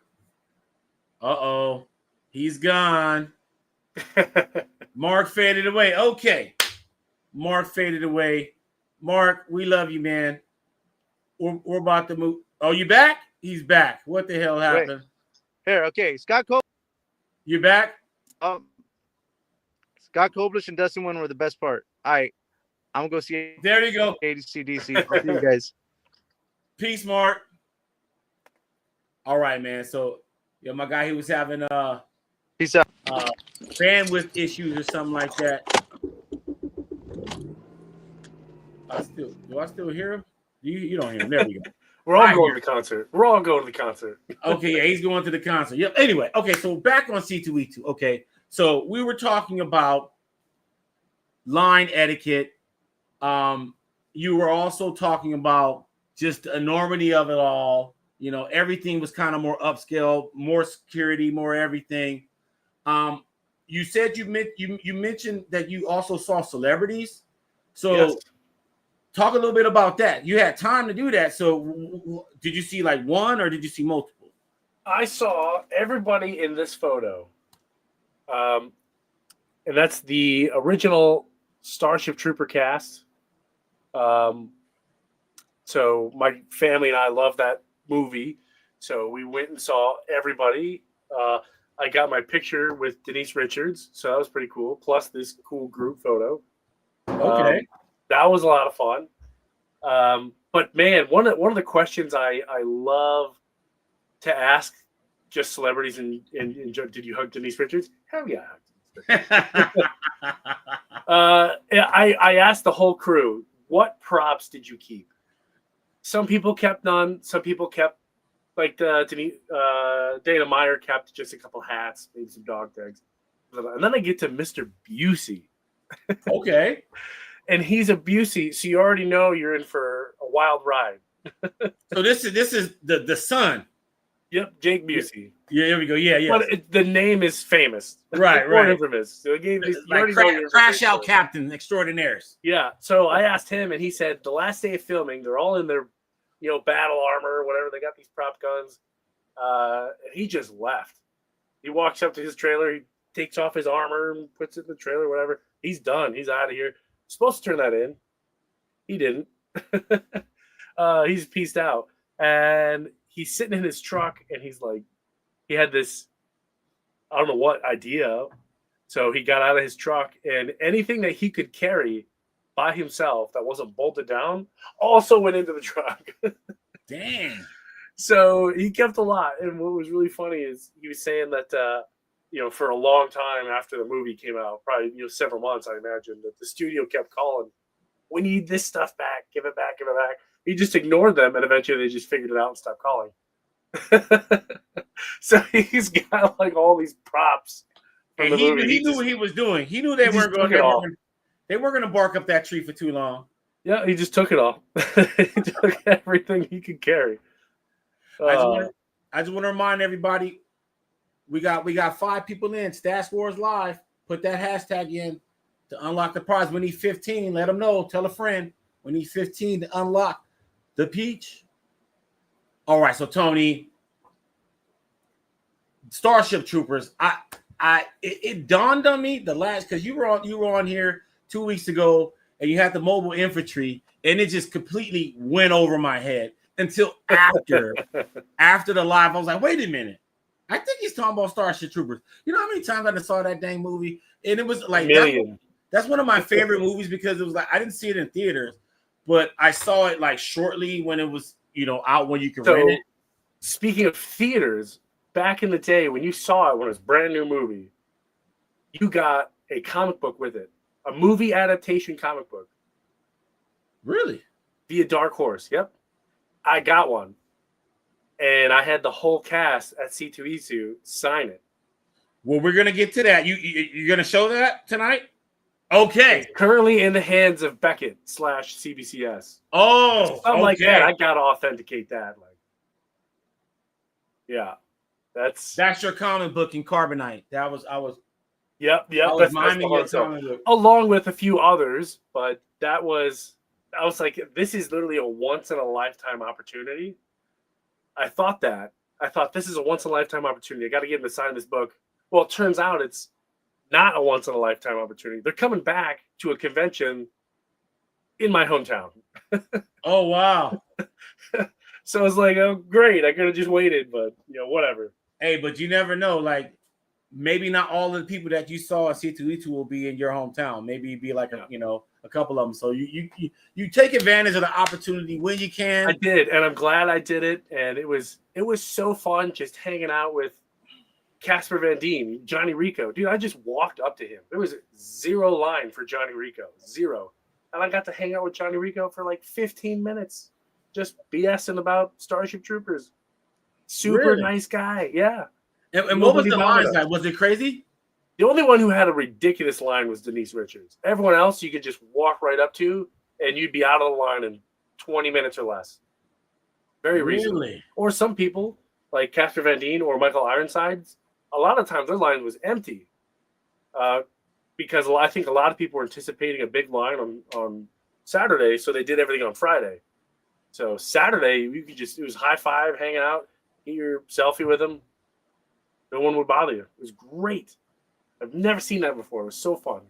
He's gone. Mark faded away. Okay. Mark faded away. Mark, we love you, man. We're about to move. Oh, you back? He's back. What the hell happened? Here, okay. Scott Coblish. You back? Scott Coblish and Dustin Wynn were the best part. All right. I'm going to go see There you go. ACDC. I'll see you guys. Peace, Mark. All right, man. So, my guy, he was having Peace out. bandwidth issues or something like that. Do I still hear him? You don't hear him. There we go. We're all going to the concert. We're all going to the concert. Okay, yeah, he's going to the concert. Yep. Anyway, okay, so back on C2E2. Okay, so we were talking about line etiquette. You were also talking about just the enormity of it all. Everything was kind of more upscale, more security, more everything. You said you mentioned that you also saw celebrities. So Yes. Talk a little bit about that. You had time to do that. So did you see like one or did you see multiple? I saw everybody in this photo. And that's the original Starship Trooper cast. So my family and I love that movie. So we went and saw everybody. I got my picture with Denise Richards. So that was pretty cool. Plus this cool group photo. Okay. That was a lot of fun. But man, one of the questions I love to ask just celebrities and did you hug Denise Richards? Hell yeah. I asked the whole crew, what props did you keep? Some people kept none. Some people kept like Dana Meyer kept just a couple hats, maybe some dog tags. And then I get to Mr. Busey. Okay. And he's a Busey, so you already know you're in for a wild ride. So this is the son. Yep, Jake Busey. Yeah, there we go. Yeah, yeah. But the name is famous. Right. Infamous. So again, Like Crash Out Captain Extraordinaires. Yeah. So I asked him, and he said the last day of filming, they're all in their, battle armor, whatever. They got these prop guns. He just left. He walks up to his trailer. He takes off his armor and puts it in the trailer, whatever. He's done. He's out of here. Supposed to turn that in. He didn't. He's pieced out. And he's sitting in his truck, and he's like, he had this, I don't know what idea. So he got out of his truck, and anything that he could carry by himself that wasn't bolted down also went into the truck. Dang. So he kept a lot. And what was really funny is he was saying that, for a long time after the movie came out, probably several months, I imagine, that the studio kept calling, we need this stuff back, give it back, give it back. He just ignored them, and eventually they just figured it out and stopped calling. So he's got like all these props. And he knew what he was doing. He knew they weren't going to bark up that tree for too long. Yeah, he just took it all. He took everything he could carry. I just want to remind everybody, we got 5 people in. Stash Wars Live. Put that hashtag in to unlock the prize. We need 15. Let them know. Tell a friend. We need 15 to unlock the peach. All right, so Tony, Starship Troopers. It dawned on me because you were on here 2 weeks ago, and you had the mobile infantry, and it just completely went over my head until after the live. I was like, wait a minute. I think he's talking about Starship Troopers. You know how many times I saw that dang movie? And it was like that's one of my favorite movies because it was like I didn't see it in theaters, but I saw it like shortly when it was out when you could rent it. Speaking of theaters, back in the day when you saw it when it was a brand new movie, you got a comic book with it, a movie adaptation comic book. Really? Via Dark Horse. Yep, I got one. And I had the whole cast at C2E2 sign it. Well, we're gonna get to that. You're gonna show that tonight? Okay. It's currently in the hands of Beckett / CBCS. Oh, something like that. I gotta authenticate that. Yeah, that's your comic book in Carbonite. That was I was. Yep. That's your comic book. Along with a few others, but I was like, this is literally a once in a lifetime opportunity. I thought this is a once in a lifetime opportunity. I got to get him to sign this book. Well, it turns out it's not a once in a lifetime opportunity. They're coming back to a convention in my hometown. Oh wow. So I was like, oh great, I could have just waited, but whatever. Hey, but you never know. Like maybe not all of the people that you saw at C2E2 will be in your hometown. Maybe it'd be like a couple of them. So you take advantage of the opportunity when you can. I did, and I'm glad I did it. And it was so fun just hanging out with Casper Van Dien, Johnny Rico. Dude, I just walked up to him. There was 0 line for Johnny Rico. 0. And I got to hang out with Johnny Rico for like 15 minutes. Just BSing about Starship Troopers. Super nice guy. Yeah. And what was the line like? Was it crazy? The only one who had a ridiculous line was Denise Richards. Everyone else you could just walk right up to, and you'd be out of the line in 20 minutes or less. Very reasonable. Or some people, like Casper Van Dien or Michael Ironsides, a lot of times their line was empty. Because I think a lot of people were anticipating a big line on Saturday, so they did everything on Friday. So Saturday, you could it was high five, hanging out, get your selfie with them. No one would bother you. It was great. I've never seen that before. It was so fun.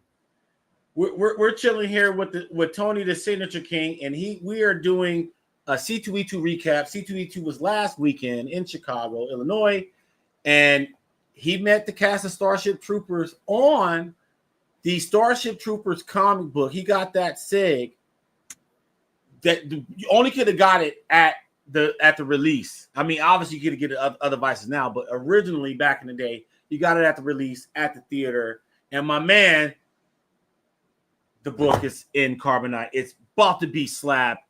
We're chilling here with Tony, the Signature King, and we are doing a C2E2 recap. C2E2 was last weekend in Chicago, Illinois, and he met the cast of Starship Troopers on the Starship Troopers comic book. He got that Sig that you only could have got it at the release. I mean, obviously you could get it at other devices now, but originally back in the day, you got it at the release at the theater. And my man, the book is in carbonite. It's about to be slapped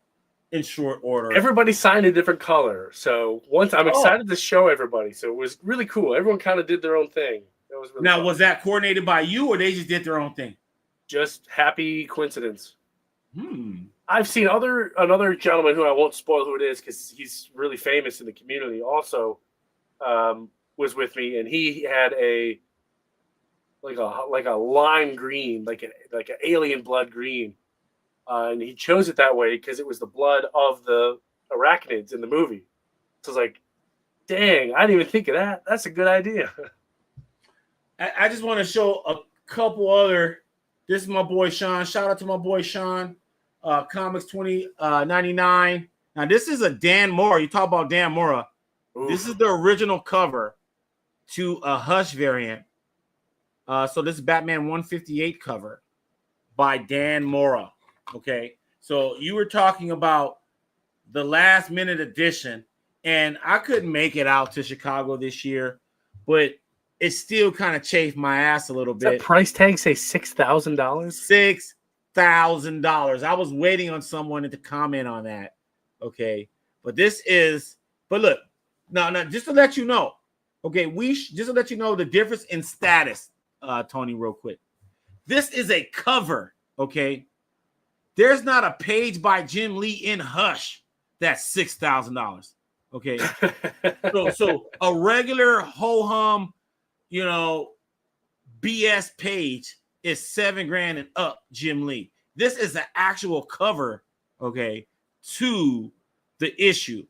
in short order. Everybody signed a different color. So I'm excited to show everybody. So it was really cool. Everyone kind of did their own thing. It was really fun. Was that coordinated by you or they just did their own thing? Just happy coincidence. I've seen another gentleman who I won't spoil who it is because he's really famous in the community also was with me, and he had a lime green, like an alien blood green, and he chose it that way because it was the blood of the arachnids in the movie. So I was like, dang, I didn't even think of that. That's a good idea. I just want to show a couple other. This is my boy Sean. Shout out to my boy Sean. Comics 2099. Now this is a Dan Mora. You talk about Dan Mora. Oof. This is the original cover to a Hush variant. So this is Batman 158 cover by Dan Mora. Okay, so you were talking about the last minute edition, and I couldn't make it out to Chicago this year, but it still kind of chafed my ass a little bit. Does that price tag say $6,000? $6,000. I was waiting on someone to comment on that. Okay, but look, now just to let you know, okay, just to let you know the difference in status, Tony, real quick. This is a cover, okay? There's not a page by Jim Lee in Hush that's $6,000, okay? so a regular ho-hum, BS page is $7,000 and up, Jim Lee. This is an actual cover, okay, to the issue.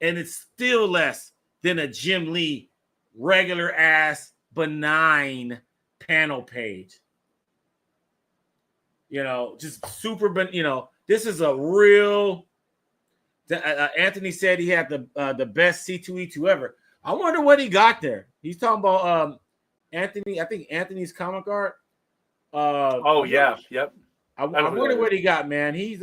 And it's still less than a Jim Lee regular ass benign panel page. Just super, this is a real, Anthony said he had the best C2E2 ever. I wonder what he got there. He's talking about Anthony, I think Anthony's comic art. Yep. I wonder what he got, man. He's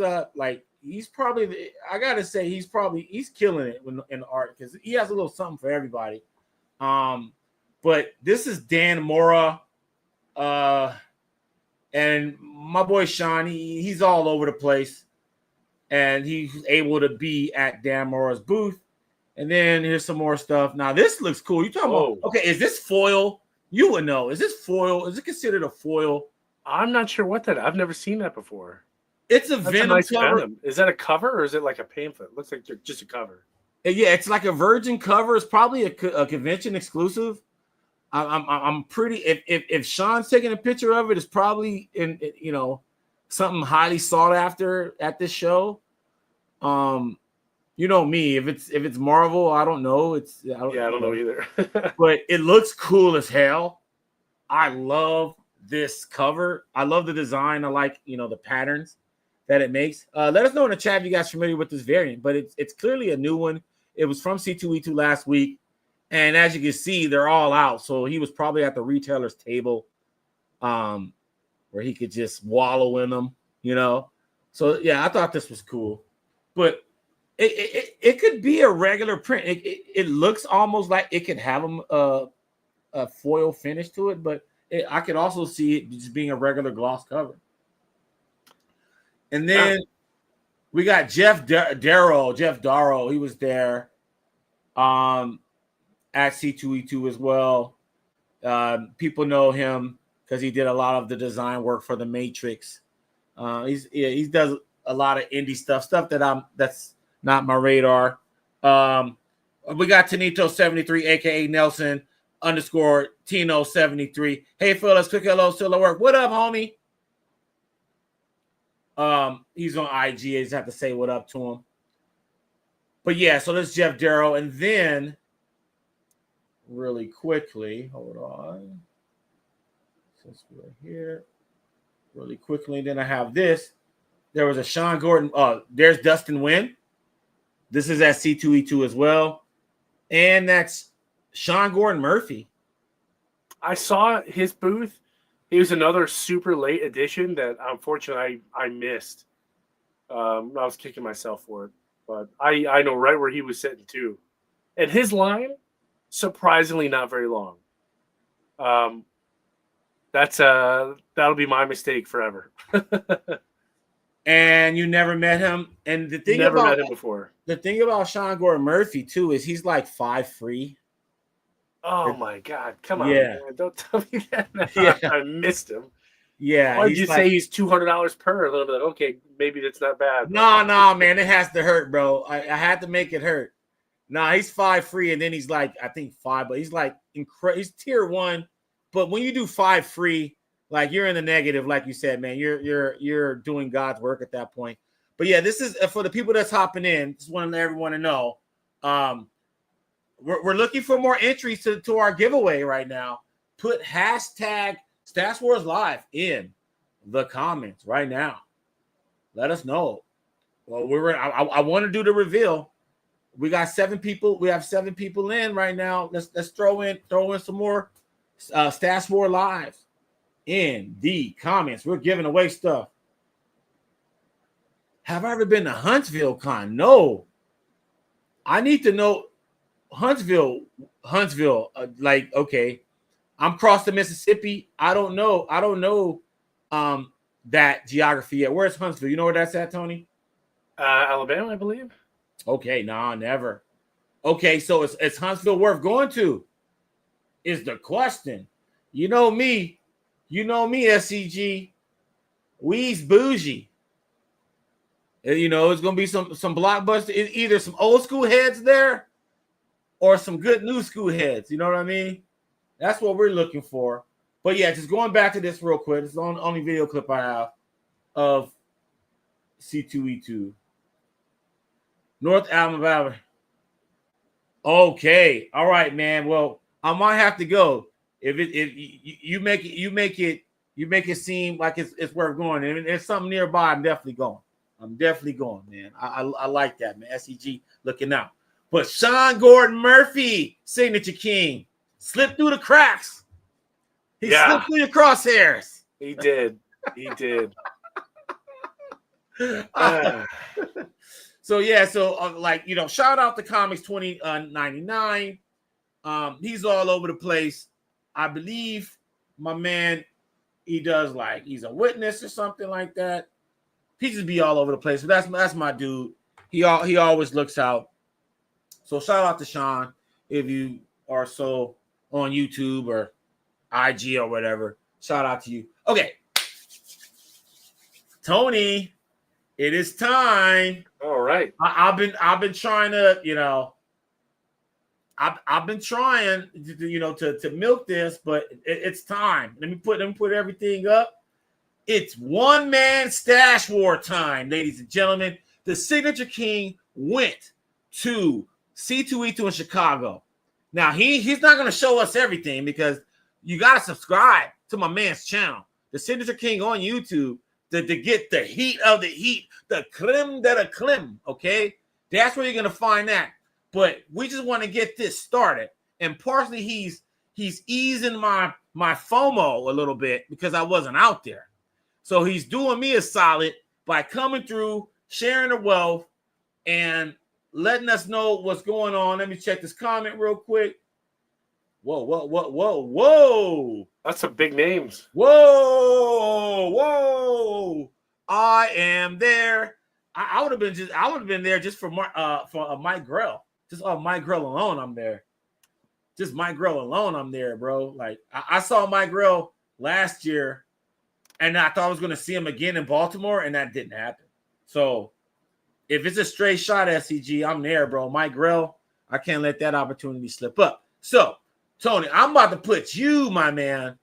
he's probably I gotta say he's killing it in art because he has a little something for everybody. But this is Dan Mora, and my boy Sean. He's all over the place, and he's able to be at Dan Mora's booth. And then here's some more stuff. Now this looks cool. You talking about? Okay, is this foil? You would know. Is this foil? Is it considered a foil? I'm not sure what that. I've never seen that before. It's a Venom cover. Venom. Is that a cover or is it like a pamphlet? Looks like just a cover. Yeah, it's like a Virgin cover. It's probably a convention exclusive. I'm pretty. If Sean's taking a picture of it, it's probably in something highly sought after at this show. You know me. If it's Marvel, I don't know. I don't know either. But it looks cool as hell. I love this cover. I love the design. I like, the patterns that it makes. Let us know in the chat if you guys are familiar with this variant, but it's clearly a new one. It was from C2E2 last week, and as you can see, they're all out. So he was probably at the retailer's table, where he could just wallow in them, So yeah, I thought this was cool, but it could be a regular print. It looks almost like it could have a foil finish to it, but I could also see it just being a regular gloss cover. And then we got Jeff Darrow. He was there at C2E2 as well. People know him because he did a lot of the design work for the Matrix. He does a lot of indie stuff that's not my radar. We got Tanito73, aka Nelson _ Tino73. Hey fellas, quick hello, still at work. What up, homie? He's on IG. I just have to say what up to him. But yeah, so that's Jeff Darrow. And then really quickly, hold on. Since we're here, really quickly, then I have this. There was a Sean Gordon. There's Dustin Wynn. This is at C2E2 as well. And that's Sean Gordon Murphy. I saw his booth. He was another super late addition that unfortunately I missed. I was kicking myself for it. But I know right where he was sitting too. And his line, surprisingly not very long. That'll be my mistake forever. And you never met him. And the thing never about met him before. The thing about Sean Gordon Murphy too is he's like 5'3". Oh my God! Come on, yeah. man. Don't tell me that. Yeah. I missed him. Yeah. Why did you say he's $200 per? A little bit. Okay, maybe that's not bad. No, man, it has to hurt, bro. I had to make it hurt. Nah, he's 5'3", and then he's like, I think 5, but he's like he's tier 1. But when you do 5'3", like you're in the negative, like you said, man. You're doing God's work at that point. But yeah, this is for the people that's hopping in. Just want everyone to know. We're looking for more entries to our giveaway right now. Put hashtag Stash Wars Live in the comments right now. Let us know. Well, I want to do the reveal. We got 7 people. We have 7 people in right now. Let's throw in some more Stash Wars Live in the comments. We're giving away stuff. Have I ever been to Huntsville Con? No. I need to know Huntsville. Okay. I'm across the Mississippi. I don't know that geography yet. Where's Huntsville? You know where that's at, Tony? Alabama, I believe. Okay, nah, never. Okay, so it's Huntsville worth going to? Is the question. You know me, SCG. We's bougie. It's gonna be some blockbuster. Either some old school heads there, or some good new school heads. You know what I mean? That's what we're looking for. But yeah, just going back to this real quick. It's the only video clip I have of C2E2. North Alabama. Okay, all right, man. Well, I might have to go. If you make it seem like it's worth going. And if there's something nearby, I'm definitely going. Man. I like that, man. SEG looking out. But Sean Gordon Murphy, signature king, slipped through the cracks. He slipped through your crosshairs. He did. So yeah, shout out to Comics 2099. He's all over the place. I believe my man, he does he's a witness or something like that. He just be all over the place. But that's my dude. He always looks out. So shout out to Sean if you are so on YouTube or IG or whatever. Shout out to you. Okay, Tony, it is time. All right. I've been trying to, I've been trying to milk this, but it's time. Let me put everything up. It's one man stash war time, ladies and gentlemen. The signature king went to C2E2 in Chicago. Now he's not going to show us everything because you got to subscribe to my man's channel, the Signature King on YouTube, to get the heat of the heat, the creme de la creme, okay? That's where you're going to find that. But we just want to get this started. And partially he's easing my FOMO a little bit because I wasn't out there. So he's doing me a solid by coming through, sharing the wealth, and letting us know what's going on. Let me check this comment real quick. Whoa. That's some big names. Whoa. I am there. I would have been there just for Mike Grell. Just Mike Grell alone, I'm there. Just Mike Grell alone, I'm there, bro. Like I saw Mike Grell last year, and I thought I was going to see him again in Baltimore, and that didn't happen. So if it's a straight shot, SCG, I'm there, bro. Mike Grell, I can't let that opportunity slip up. So, Tony, I'm about to put you, my man.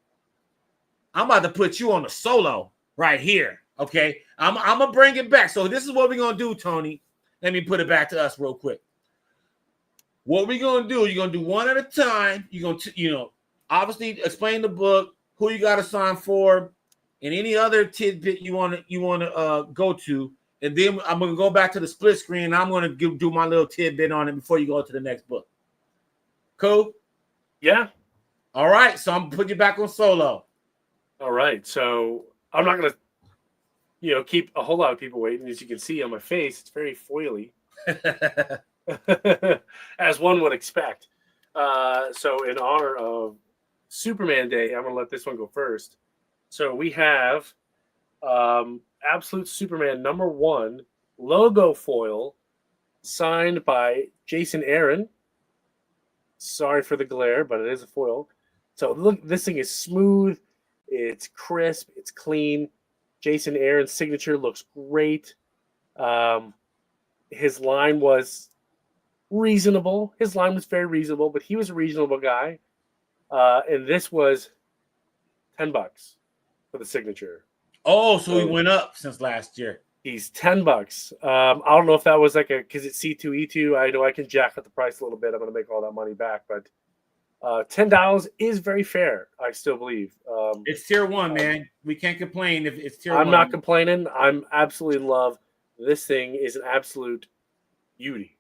I'm about to put you on the solo right here. Okay, I'm gonna bring it back. So this is what we're gonna do, Tony. Let me put it back to us real quick. What we're gonna do? You're gonna do one at a time. You're gonna, obviously explain the book, who you got to sign for, and any other tidbit you want to go to, and then I'm gonna go back to the split screen. And I'm gonna do my little tidbit on it before you go to the next book. Cool. Yeah. All right. So I'm putting you back on solo. All right. So I'm not gonna, keep a whole lot of people waiting. As you can see on my face, it's very foily, as one would expect. So in honor of Superman Day, I'm gonna let this one go first. So we have Absolute Superman #1 logo foil signed by Jason Aaron. Sorry for the glare, but it is a foil. So look, this thing is smooth. It's crisp. It's clean. Jason Aaron's signature looks great. His line was reasonable. His line was very reasonable, but he was a reasonable guy. And this was $10 for the signature. Oh, so he went up since last year. He's $10. I don't know if that was because it's C2E2. I know I can jack up the price a little bit. I'm going to make all that money back, but $10 is very fair. I still believe it's tier 1, man. We can't complain if it's tier 1. I'm not complaining. I'm absolutely in love. This thing is an absolute beauty.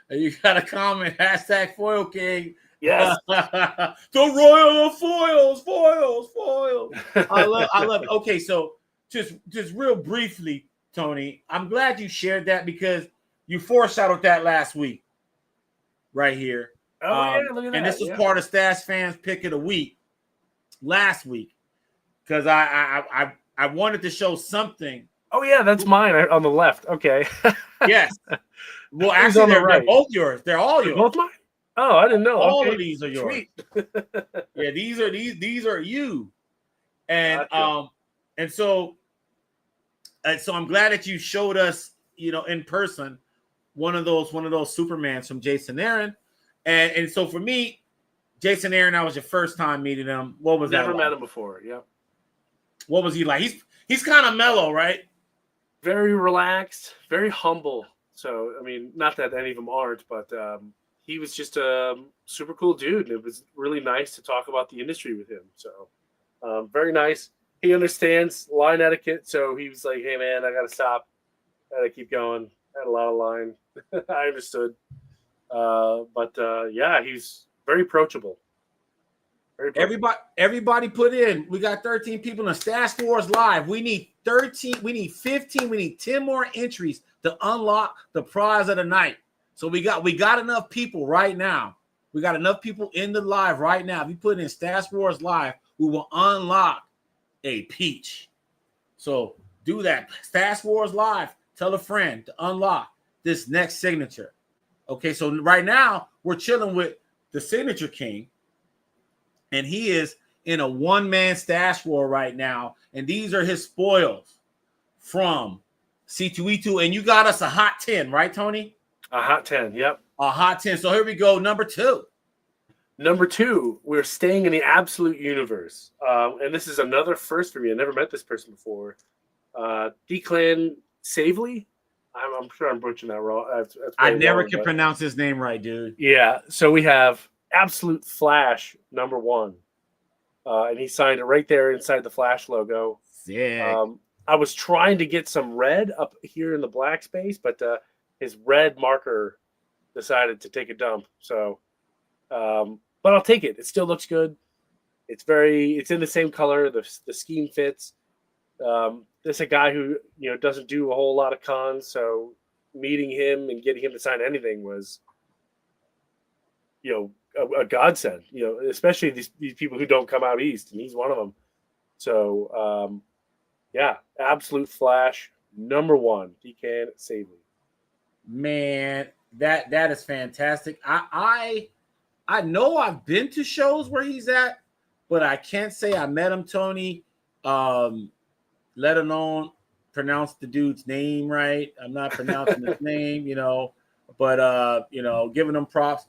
You got a comment, #Foil King. Yes. The royal foils. I love it. Okay, so just real briefly, Tony, I'm glad you shared that because you foreshadowed that last week right here. Yeah, look at that. And this is part of Stash Fans Pick of the Week last week because I wanted to show something. Oh, yeah, that's mine on the left. Okay. Yes. Well, actually, they're both yours. They're all yours. Both mine? Oh, I didn't know. All of these are yours. Sweet. Yeah, these are you. And Gotcha. and so I'm glad that you showed us, in person, one of those Supermans from Jason Aaron. And so for me, Jason Aaron, that was your first time meeting him. What was that? Never met like? him before. Yeah. What was he like? He's kind of mellow, right? Very relaxed, very humble. So, I mean, not that any of them aren't, but he was just a super cool dude. It was really nice to talk about the industry with him. So, very nice. He understands line etiquette. So he was like, hey, man, I got to stop. I got to keep going. I had a lot of line. I understood. Yeah, he's very approachable. Everybody put in. We got 13 people in Stash Wars Live. We need 13. We need 15. We need 10 more entries to unlock the prize of the night. So we got enough people right now. We got enough people in the live right now. If you put in Stash Wars Live, we will unlock a peach. So do that. Stash Wars Live. Tell a friend to unlock this next signature. Okay, so right now we're chilling with the Signature King. And he is in a one-man stash war right now. And these are his spoils from C2E2. And you got us a hot 10, right, Tony? A hot 10, yep. A hot 10. So here we go, number 2. Number 2, we're staying in the Absolute universe. And this is another first for me. I never met this person before. Declan Savely. I'm sure I'm butchering that wrong. That's I never can pronounce his name right, dude. Yeah. So we have Absolute Flash #1. And he signed it right there inside the Flash logo. Sick. I was trying to get some red up here in the black space, but his red marker decided to take a dump. So, but I'll take it. It still looks good. It's in the same color. The scheme fits. This is a guy who doesn't do a whole lot of cons, so meeting him and getting him to sign anything was a godsend. Especially these people who don't come out east, and he's one of them. So yeah, Absolute Flash #1. He can save me. Man, that is fantastic. I know I've been to shows where he's at, but I can't say I met him, Tony. Let alone pronounce the dude's name right. I'm not pronouncing his name, but giving him props.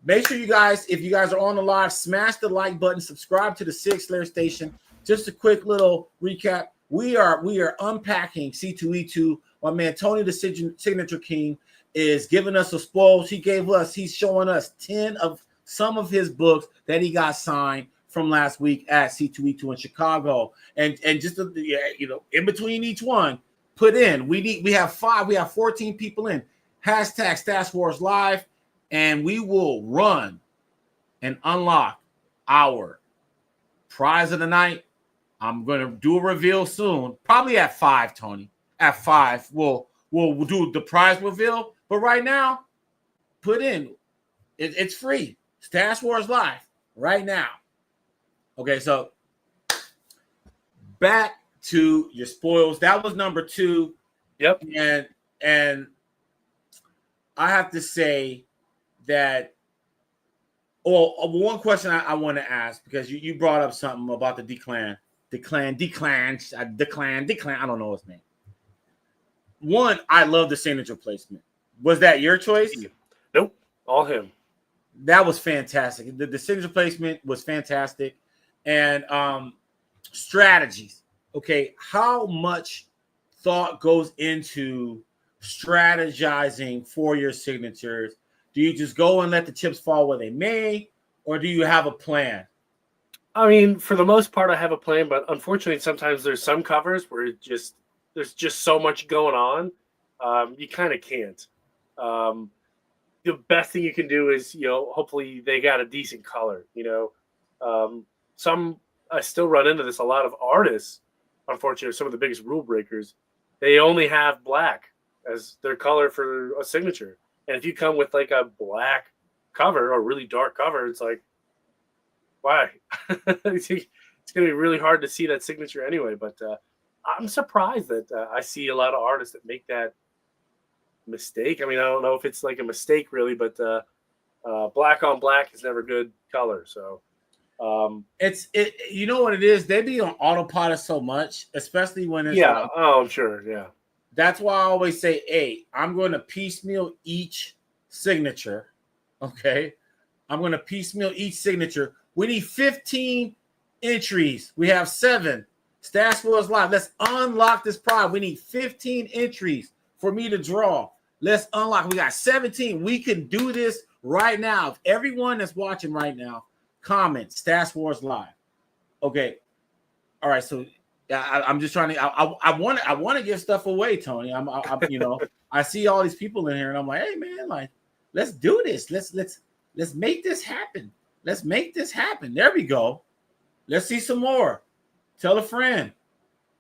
Make sure you guys, if you guys are on the live, smash the like button, subscribe to the Sig Slayers Station. Just a quick little recap. We are unpacking C2E2. My man Tony, the Signature King, is giving us a spoils. He's showing us 10 of some of his books that he got signed from last week at C2E2 in Chicago, and just in between each one, put in. We have 14 people in. Hashtag Stash Wars Live, and we will run and unlock our prize of the night. I'm gonna do a reveal soon, probably at 5, Tony. At 5, we'll do the prize reveal. But right now, put in. It's free. Stash Wars Live right now. Okay, so back to your spoils. That was #2. Yep. And I have to say that, one question I want to ask, because you brought up something about the declan. I don't know his name. One, I love the signature placement. Was that your choice? Nope, all him. That was fantastic. The signature placement was fantastic. And strategies. Okay, how much thought goes into strategizing for your signatures? Do you just go and let the chips fall where they may, or do you have a plan? I mean, for the most part, I have a plan, but unfortunately, sometimes there's some covers where there's just so much going on, you kind of can't. The best thing you can do is, hopefully they got a decent color. I still run into this. A lot of artists, unfortunately, some of the biggest rule breakers, they only have black as their color for a signature. And if you come with like a black cover or really dark cover, it's like, why? It's going to be really hard to see that signature anyway. But I'm surprised that I see a lot of artists that make that mistake. I mean, I don't know if it's like a mistake really, but black on black is never good color. So you know what it is? They be on autopilot so much, especially when it's I'm sure. Yeah. That's why I always say, hey, I'm going to piecemeal each signature. Okay. I'm going to piecemeal each signature. We need 15 entries. We have 7. Stash Wars Live. Let's unlock this prize. We need 15 entries for me to draw. Let's unlock. We got 17. We can do this right now. If everyone that's watching right now, comment Stash Wars Live. Okay. All right. So I'm just trying to. I want to give stuff away, Tony. I see all these people in here, and I'm like, hey man, like, let's do this. Let's make this happen. Let's make this happen. There we go. Let's see some more. Tell a friend.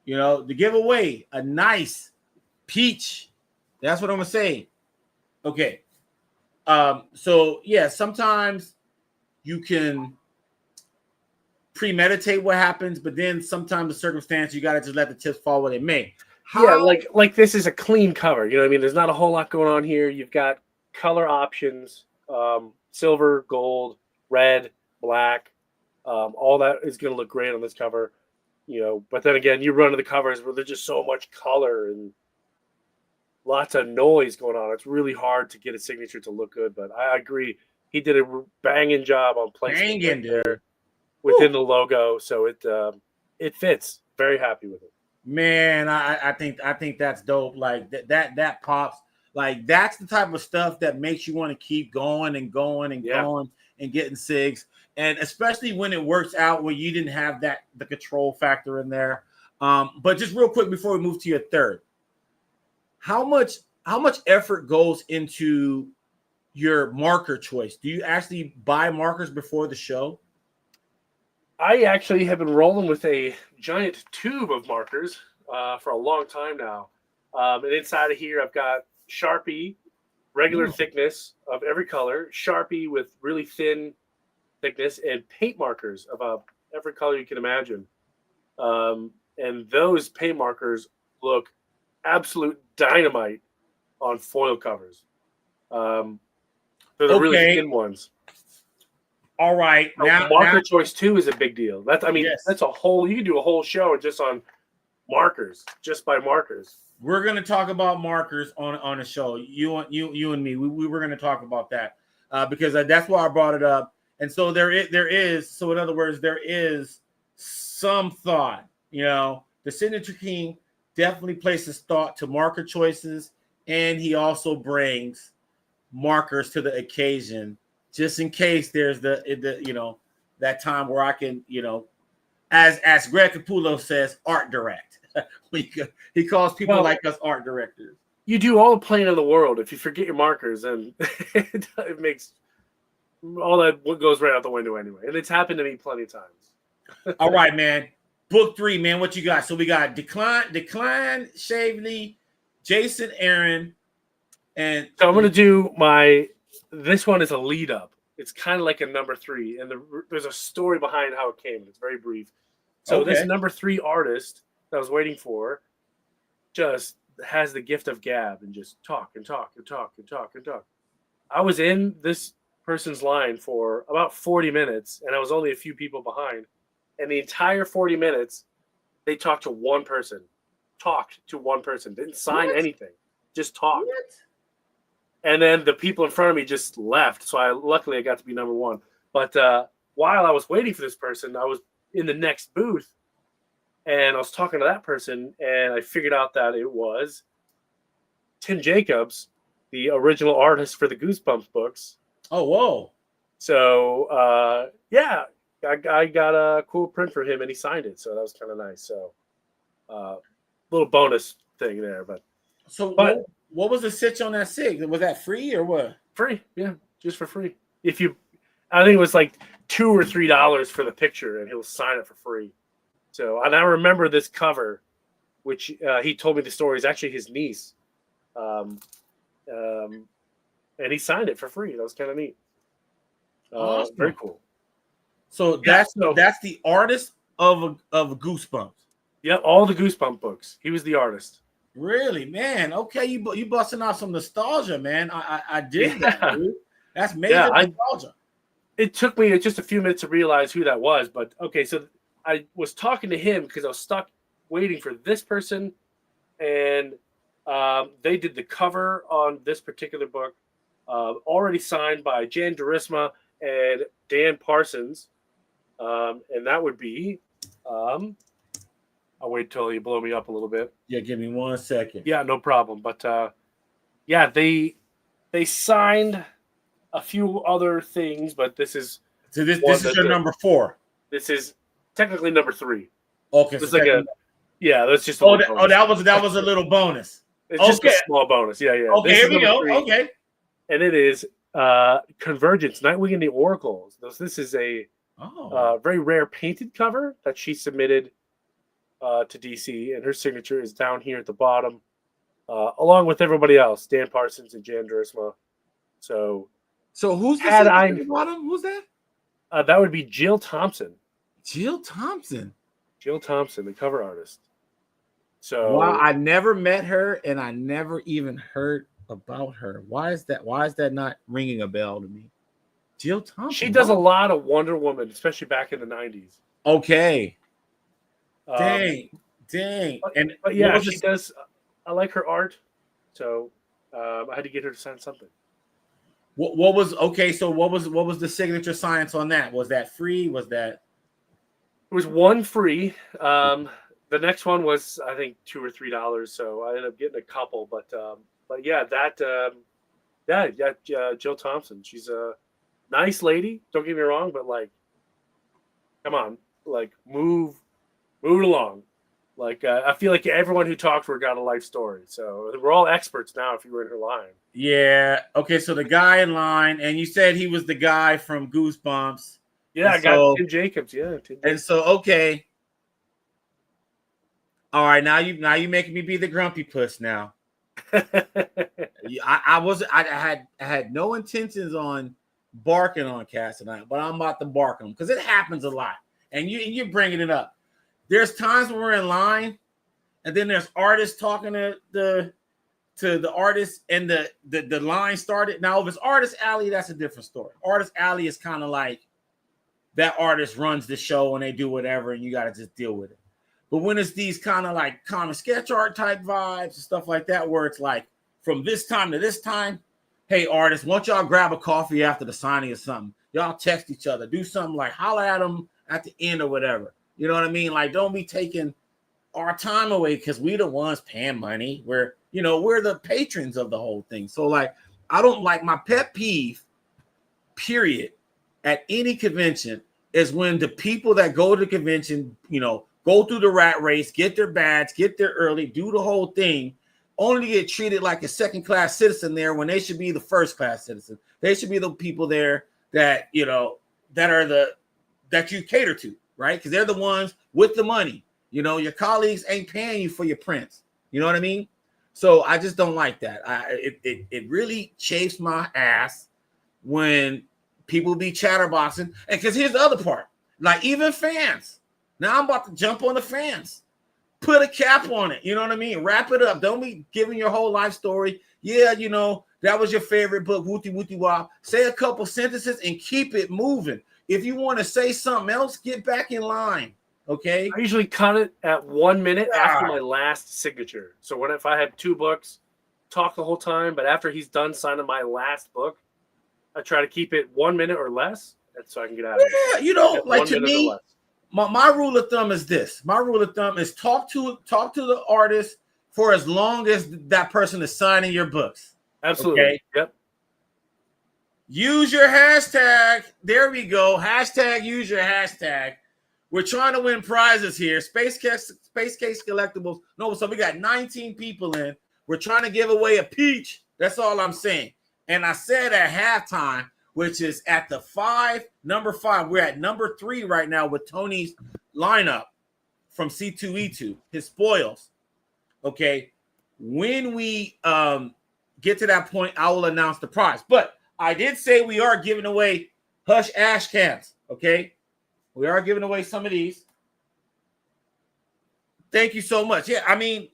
To give away a nice peach. That's what I'm gonna say. Okay. So yeah, sometimes you can premeditate what happens, but then sometimes the circumstance, you gotta just let the chips fall where they may. Yeah, like this is a clean cover. You know what I mean? There's not a whole lot going on here. You've got color options, silver, gold, red, black. All that is going to look great on this cover. But then again, you run to the covers where there's just so much color and lots of noise going on. It's really hard to get a signature to look good. But I agree, he did a banging job on placement there within the logo, so it fits. Very happy with it. Man, I think that's dope. Like that pops. Like that's the type of stuff that makes you want to keep going and going and going and getting SIGs, and especially when it works out where you didn't have the control factor in there. But just real quick before we move to your third, how much effort goes into your marker choice? Do you actually buy markers before the show? I actually have been rolling with a giant tube of markers for a long time now. And inside of here, I've got Sharpie, regular thickness of every color, Sharpie with really thin thickness, and paint markers of every color you can imagine. And those paint markers look absolute dynamite on foil covers. They're the really thin ones. All right. Now, marker choice too is a big deal. That's a whole. You can do a whole show just on markers, just by markers. We're gonna talk about markers on a show. You and me. We were gonna talk about that because that's why I brought it up. And so there is. So in other words, there is some thought. The Signature King definitely places thought to marker choices, and he also brings markers to the occasion, just in case there's that time where I can, as Greg Capullo says, art direct. He calls people like us art directors. You do all the playing in the world. If you forget your markers, and it makes all that goes right out the window anyway. And it's happened to me plenty of times. All right, man. Book 3, man. What you got? So we got Decline, Shavely, Jason Aaron, and so I'm gonna do this one is a lead up. It's kind of like a number 3, and there's a story behind how it came. It's very brief. So this number 3 artist that I was waiting for just has the gift of gab and just talk and talk and talk and talk and talk. I was in this person's line for about 40 minutes, and I was only a few people behind. And the entire 40 minutes, they talked to one person. Didn't sign anything. Just talked. What? And then the people in front of me just left. So luckily I got to be number 1. But while I was waiting for this person, I was in the next booth, and I was talking to that person, and I figured out that it was Tim Jacobs, the original artist for the Goosebumps books. Oh, whoa. So, I got a cool print for him, and he signed it. So that was kind of nice. So, little bonus thing there. But what was the sitch on that SIG? Was that free or what? Free, yeah, just for free. I think it was like $2 or $3 for the picture, and he'll sign it for free. So, and I remember this cover, which he told me the story is actually his niece, and he signed it for free. That was kind of neat. Awesome. Very cool. So that's the artist of Goosebumps. Yep, all the Goosebump books. He was the artist. Really, man. Okay, you busting out some nostalgia, man. I did that, dude. That's major nostalgia. It took me just a few minutes to realize who that was, but okay, so I was talking to him because I was stuck waiting for this person, and they did the cover on this particular book, already signed by Jan Durisma and Dan Parsons, and that would be I'll wait till you blow me up a little bit. Yeah, give me 1 second. Yeah, no problem. But they signed a few other things, but this is this is your number 4. This is technically number 3. Okay, it's so like that's just that was a little bonus. It's just a small bonus. Yeah. Okay, here we go. 3. Okay, and it is Convergence, Nightwing and the Oracles. This is a very rare painted cover that she submitted to DC, and her signature is down here at the bottom, along with everybody else, Dan Parsons and Jan Durisma. So who's at the bottom? Who's that? That would be Jill Thompson. Jill Thompson, the cover artist. So wow, I never met her, and I never even heard about her. Why is that not ringing a bell to me? Jill Thompson. She does a lot of Wonder Woman, especially back in the 90s. Okay. Dang. But yeah, she does. I like her art, so I had to get her to sign something. What was the signature science on that? Was that free? Was that? It was one free. The next one was I think $2 or $3, so I ended up getting a couple. But yeah, Jill Thompson. She's Nice lady, don't get me wrong, but like, come on, like move it along. Like I feel like everyone who talked to her got a life story, so we're all experts now. If you were in her line, Yeah. Okay. So the guy in line, and you said he was the guy from Goosebumps. yeah, And I got so, Tim Jacobs. Yeah, Tim Jacobs. okay. All right. Now you making me be the grumpy puss now. I had no intentions on barking on cats tonight, but I'm about to bark them because it happens a lot. And you're bringing it up. There's times when we're in line, and then there's artists talking to the artist, and the line started. Now, if it's Artist Alley, that's a different story. Artist Alley is kind of like that artist runs the show and they do whatever, and you got to just deal with it. But when it's these kind of like common sketch art type vibes and stuff like that, where it's like from this time to this time, hey, artists, why don't y'all grab a coffee after the signing or something? Y'all text each other, do something like holler at them at the end or whatever. You know what I mean? Like, don't be taking our time away because we the ones paying money. We're the patrons of the whole thing. So like, I don't like my pet peeve, period, at any convention is when the people that go to the convention, go through the rat race, get their badge, get there early, do the whole thing, only to get treated like a second-class citizen there when they should be the first-class citizen. They should be the people there that that you cater to, right? Because they're the ones with the money. Your colleagues ain't paying you for your prints. You know what I mean? So I just don't like that. It really chafes my ass when people be chatterboxing. And because here's the other part, like even fans. Now I'm about to jump on the fans. Put a cap on it. You know what I mean? Wrap it up. Don't be giving your whole life story. Yeah, that was your favorite book. Wooty wooty wop. Say a couple sentences and keep it moving. If you want to say something else, get back in line. Okay. I usually cut it at 1 minute after my last signature. So if I had 2 books, talk the whole time, but after he's done signing my last book, I try to keep it 1 minute or less, so I can get out of it. Yeah, like to me, my rule of thumb is this. My rule of thumb is talk to the artist for as long as that person is signing your books. Absolutely. Okay? Yep. Use your hashtag. There we go. Hashtag use your hashtag. We're trying to win prizes here. Space Case Collectibles. No, so we got 19 people in. We're trying to give away a peach. That's all I'm saying. And I said at halftime, which is at the number 5. We're at number 3 right now with Tony's lineup from C2E2, his spoils. Okay. When we get to that point, I will announce the prize. But I did say we are giving away Hush Ash cans. Okay. We are giving away some of these. Thank you so much. Yeah, I mean,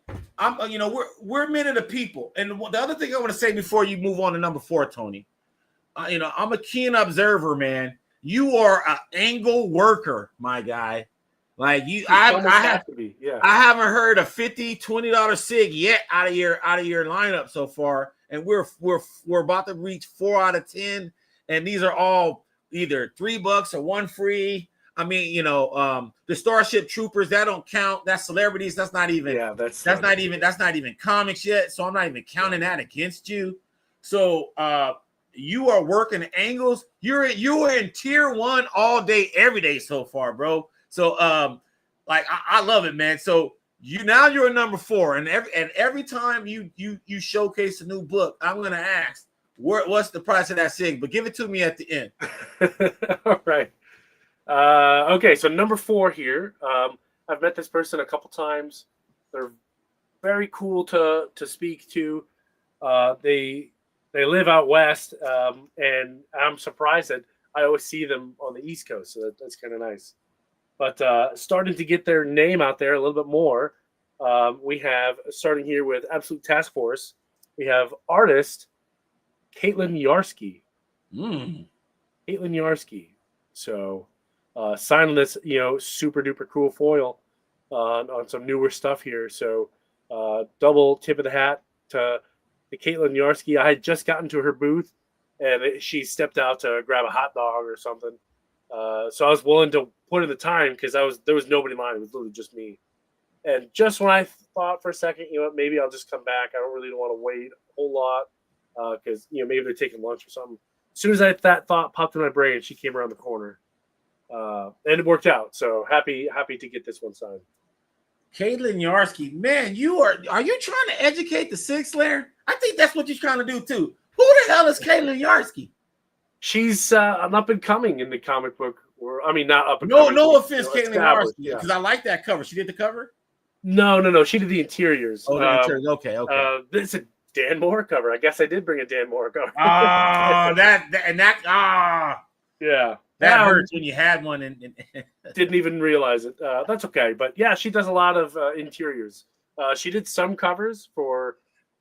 we're men of the people. And the other thing I want to say before you move on to number 4, Tony, I'm a keen observer, man. You are an angle worker, my guy. Like I haven't heard a $50, $20 Sig yet out of your lineup so far, and we're about to reach 4 out of 10, and these are all either $3 or 1 free. I mean, the Starship Troopers, that don't count. That's celebrities. That's not even. Yeah, that's not even comics yet. So I'm not even counting that against you. So you are working angles. You are in tier 1 all day, every day so far, bro. So I love it, man. So you're a number 4, and every time you showcase a new book, I'm gonna ask what's the price of that Sig, but give it to me at the end. All right. Okay, so number 4 here. I've met this person a couple times. They're very cool to speak to. They live out west, and I'm surprised that I always see them on the East Coast. So that's kind of nice. But starting to get their name out there a little bit more. We have, starting here with Absolute Task Force, we have artist Caitlin Yarsky. Caitlin Yarsky. So signing this, super duper cool foil on some newer stuff here. So double tip of the hat to Caitlin Yarsky. I had just gotten to her booth, and she stepped out to grab a hot dog or something. So I was willing to put in the time because there was nobody in line. It was literally just me. And just when I thought for a second, maybe I'll just come back. I don't really want to wait a whole lot because maybe they're taking lunch or something. as soon as that thought popped in my brain, she came around the corner, and it worked out. So happy to get this one signed. Caitlin Yarsky, man, are you trying to educate the Sig Slayer? I think that's what you're trying to do too. Who the hell is Caitlin Yarsky? She's an up and coming in the comic book, or I mean, not up and No, coming. no offense, Caitlin Yarsky, yeah. because I like that cover. She did the cover. No. She did the interiors. Oh, the interiors. Okay. This is a Dan Moore cover. I guess I did bring a Dan Moore cover. Oh, that yeah. That hurts when you had one and didn't even realize it. That's okay. But yeah, she does a lot of interiors. She did some covers for,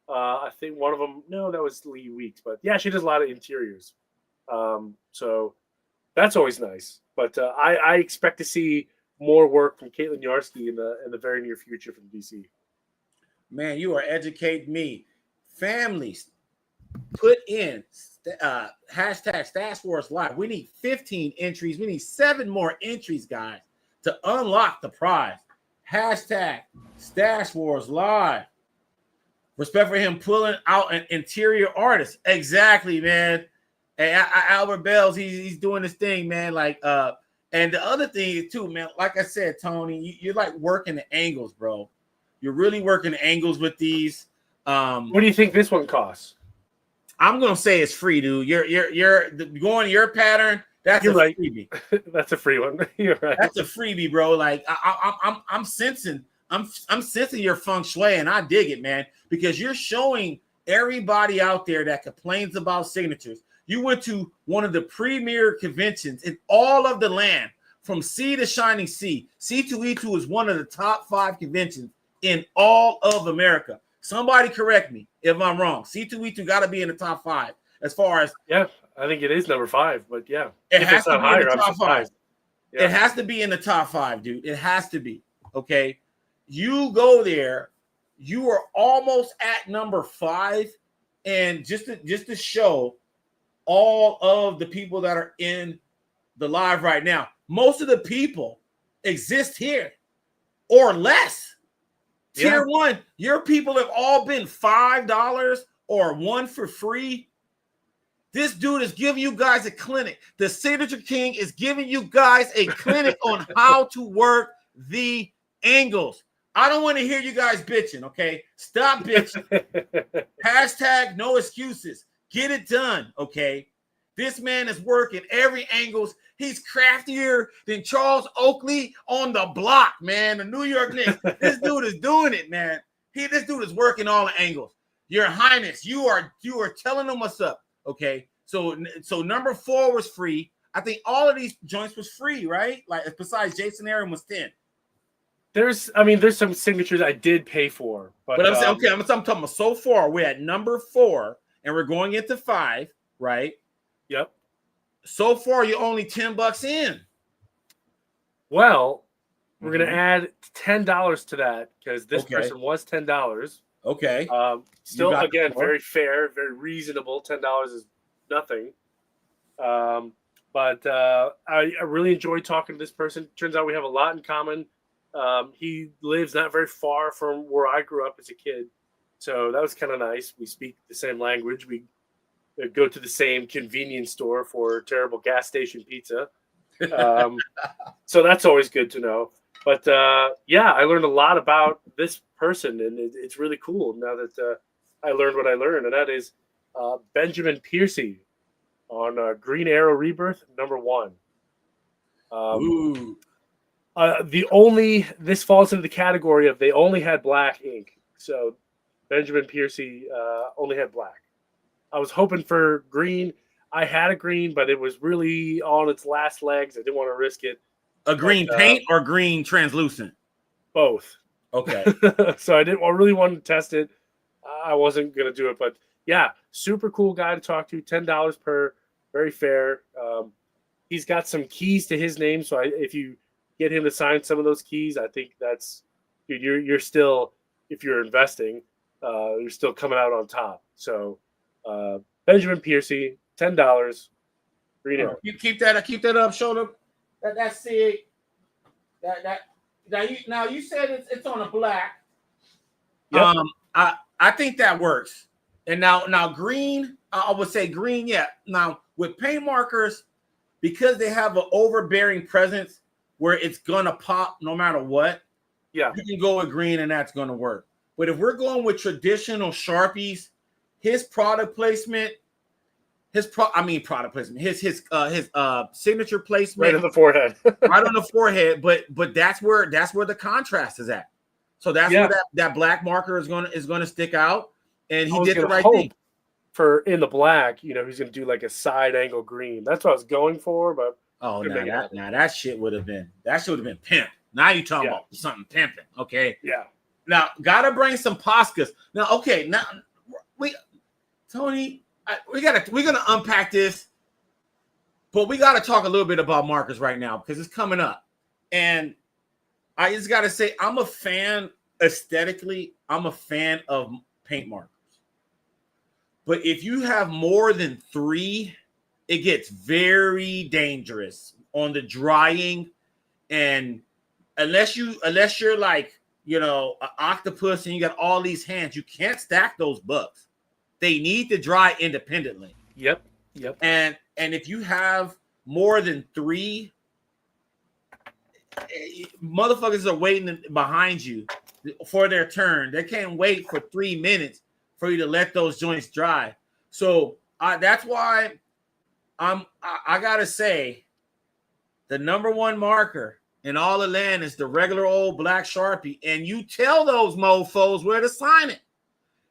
I think one of them. No, that was Lee Weeks. But yeah, she does a lot of interiors. So that's always nice. But I expect to see more work from Caitlin Yarsky in the very near future from DC. Man, you are educating me. Families, put in hashtag Stash Wars Live. We need 15 entries. We need 7 more entries, guys, to unlock the prize. Hashtag Stash Wars Live. Respect for him pulling out an interior artist. Exactly, man. Hey, Albert Bells, he's doing this thing, man. Like, and the other thing is too, man. Like I said, Tony, you're like working the angles, bro. You're really working the angles with these. What do you think this one costs? I'm gonna say it's free, dude. You're going your pattern. That's You're a right. freebie. That's a free one. You're right. That's a freebie, bro. Like I'm sensing your feng shui, and I dig it, man, because you're showing everybody out there that complains about signatures. You went to one of the premier conventions in all of the land, from sea to shining sea. C2E2 is one of the top 5 conventions in all of America. Somebody correct me if I'm wrong. C2E2 got to be in the top 5 as far as. Yeah, I think it is number 5, but yeah. It has to be in the top 5. Yeah. It has to be in the top 5, dude. It has to be. Okay. You go there, you are almost at number 5. And just to show all of the people that are in the live right now, most of the people exist here or less. Tier 1, your people have all been $5 or 1 for free. This dude is giving you guys a clinic. The Signature King is giving you guys a clinic on how to work the angles. I don't want to hear you guys bitching, okay? Stop bitching. Hashtag no excuses. Get it done, okay? This man is working every angles. He's craftier than Charles Oakley on the block, man. The New York Knicks. This dude is doing it, man. This dude is working all the angles. Your Highness, you are telling them what's up, okay? So number 4 was free. I think all of these joints was free, right? Like besides Jason Aaron was 10. There's some signatures I did pay for, but I'm saying, okay, I'm talking about so far. We're at number 4, and we're going into 5, right? Yep. So far, you're only $10 in. Well, we're gonna add $10 to that because this person was $10. Okay. Still, again, very fair, very reasonable. $10 is nothing. But I really enjoyed talking to this person. Turns out we have a lot in common. He lives not very far from where I grew up as a kid, so that was kind of nice. We speak the same language. We go to the same convenience store for terrible gas station pizza. So that's always good to know. But yeah, I learned a lot about this person, and it's really cool now that I learned what I learned, and that is Benjamin Piercy on Green Arrow Rebirth #1. This falls into the category of they only had black ink. So Benjamin Piercy only had black. I was hoping for green. I had a green, but it was really on its last legs. I didn't want to risk it. A green paint or green translucent? Both. Okay. So I really wanted to test it. I wasn't going to do it, but yeah, super cool guy to talk to. $10 per, very fair. He's got some keys to his name, so if you get him to sign some of those keys, I think that's you're still, if you're investing, you're still coming out on top. So Benjamin Piercy, $10. Green Arrow. You keep that up, shoulder. That's Sig. Now you said it's on a black. Yep. I think that works. And now green, I would say green, yeah. Now with paint markers, because they have an overbearing presence where it's gonna pop no matter what, Yeah. you can go with green and that's gonna work. But if we're going with traditional Sharpies, his product placement, his signature placement Right on the forehead. right on the forehead, but that's where the contrast is at. So that's where that black marker is gonna stick out. And he did the right thing. For in the black, you know, he's gonna do like a side angle green. That's what I was going for, but that shit would have been pimp. Now you talking about something pimping, okay? Yeah. Now gotta bring some Poscas. Now, okay, now we're gonna unpack this, but we gotta talk a little bit about markers right now because it's coming up. And I just gotta say, I'm a fan aesthetically. I'm a fan of paint markers. But if you have more than 3, it gets very dangerous on the drying. And unless you're like, you know, an octopus and you got all these hands, you can't stack those books. They need to dry independently. Yep. And if you have more than 3, motherfuckers are waiting behind you for their turn. They can't wait for 3 minutes for you to let those joints dry. So that's why I gotta say the number 1 marker in all the land is the regular old black Sharpie. And you tell those mofos where to sign it.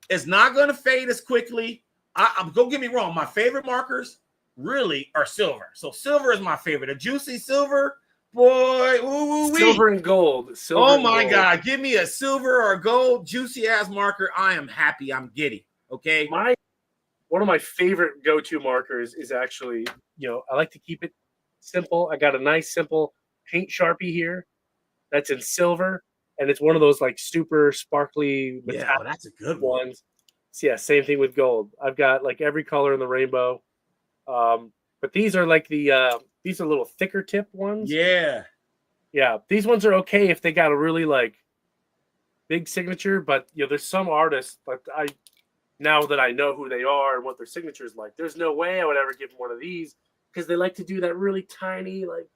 It's not gonna fade as quickly. Don't get me wrong, my favorite markers really are silver. So silver is my favorite. A juicy silver, boy, silver and gold. Oh my God, give me a silver or gold juicy ass marker. I am happy. I'm giddy. Okay. One of my favorite go-to markers is actually, you know, I like to keep it simple. I got a nice simple paint Sharpie here that's in silver, and it's one of those like super sparkly metallic that's a good ones. So yeah, same thing with gold. I've got like every color in the rainbow. But these are like these are little thicker tip ones. Yeah. These ones are okay if they got a really like big signature, but you know, there's some artists, but now that I know who they are and what their signature is like, there's no way I would ever give them one of these because they like to do that really tiny like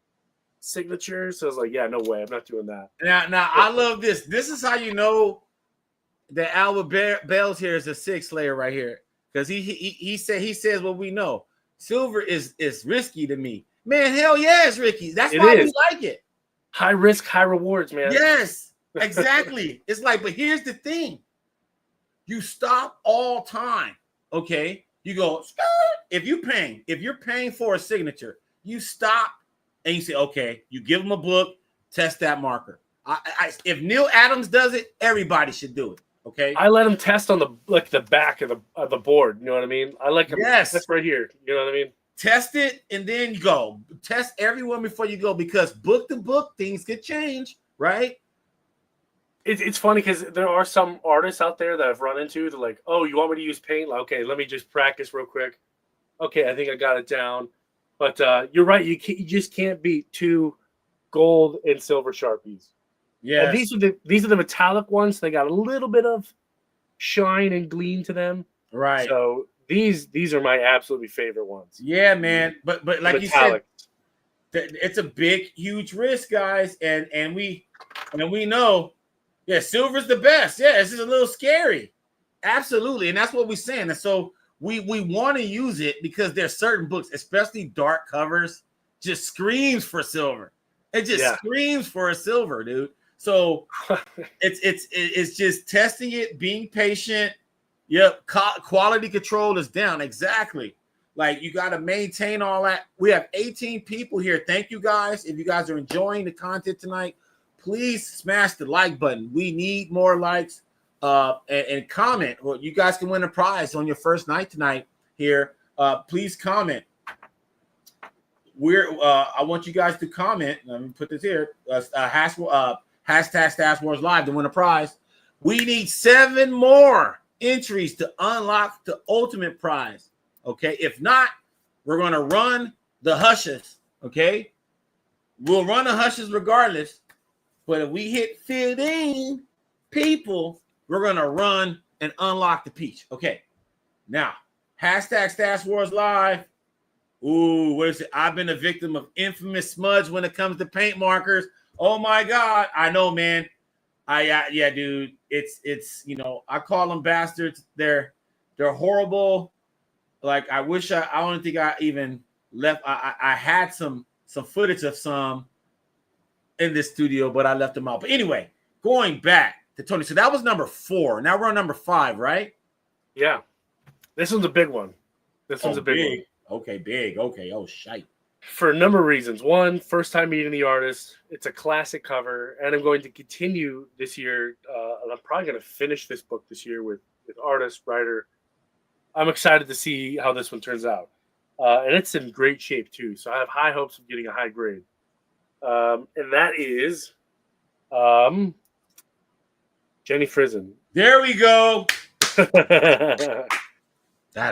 signature. So I was like, yeah, no way, I'm not doing that. Now I love this. This is how you know that Albert Bell's here is a Sig Slayer right here, because he says what we know. Silver is risky to me, man. Hell yeah, it's risky. That's why we like it. High risk, high rewards, man. Yes, exactly. It's like, but here's the thing: you stop all time. Okay, you go. If you're paying for a signature, you stop and you say, okay, you give them a book, test that marker. If Neil Adams does it, everybody should do it. Okay, I let them test on the back of the board. You know what I mean? I like them. Yes, that's right here. You know what I mean? Test it and then you go. Test everyone before you go, because book to book things could change, right? It's funny because there are some artists out there that I've run into. They're like, "Oh, you want me to use paint? Okay, let me just practice real quick." Okay, I think I got it down. But you're right. You just can't beat 2 gold and silver Sharpies. Yeah, these are the metallic ones. They got a little bit of shine and gleam to them. Right. So these are my absolutely favorite ones. Yeah, man. But like metallic. You said, it's a big, huge risk, guys, and we know, yeah, silver's the best. Yeah, this is a little scary. Absolutely, and that's what we're saying. And so we want to use it because there's certain books, especially dark covers, just screams for silver. It just screams for a silver, dude. So it's just testing it, being patient. Yep, quality control is down. Exactly. Like, you got to maintain all that. We have 18 people here. Thank you, guys. If you guys are enjoying the content tonight, please smash the like button. We need more likes and comment. Well, you guys can win a prize on your first night tonight here. Please comment. I want you guys to comment. Let me put this here. Hashtag Stash Wars Live to win a prize. We need 7 more entries to unlock the ultimate prize. Okay, if not, we're gonna run the hushes. Okay, we'll run the hushes regardless. But if we hit 15 people, we're gonna run and unlock the peach. Okay, Now, hashtag Stash Wars Live. Ooh, what is it? I've been a victim of infamous smudge when it comes to paint markers. Oh my God. I know, man. Yeah, dude. It's I call them bastards. They're horrible. Like, I wish I don't think I even left. I had some footage of some in this studio, but I left them out. But anyway, going back to Tony. So that was number 4. Now we're on number 5, right? Yeah. This one's a big one. This one's a big one. Okay, big. Okay. Oh, shite. For a number of reasons. One, first time meeting the artist. It's a classic cover, and I'm going to continue this year. And I'm probably going to finish this book this year with artist, writer. I'm excited to see how this one turns out. And it's in great shape, too. So I have high hopes of getting a high grade. And that is Jenny Frison. There we go. That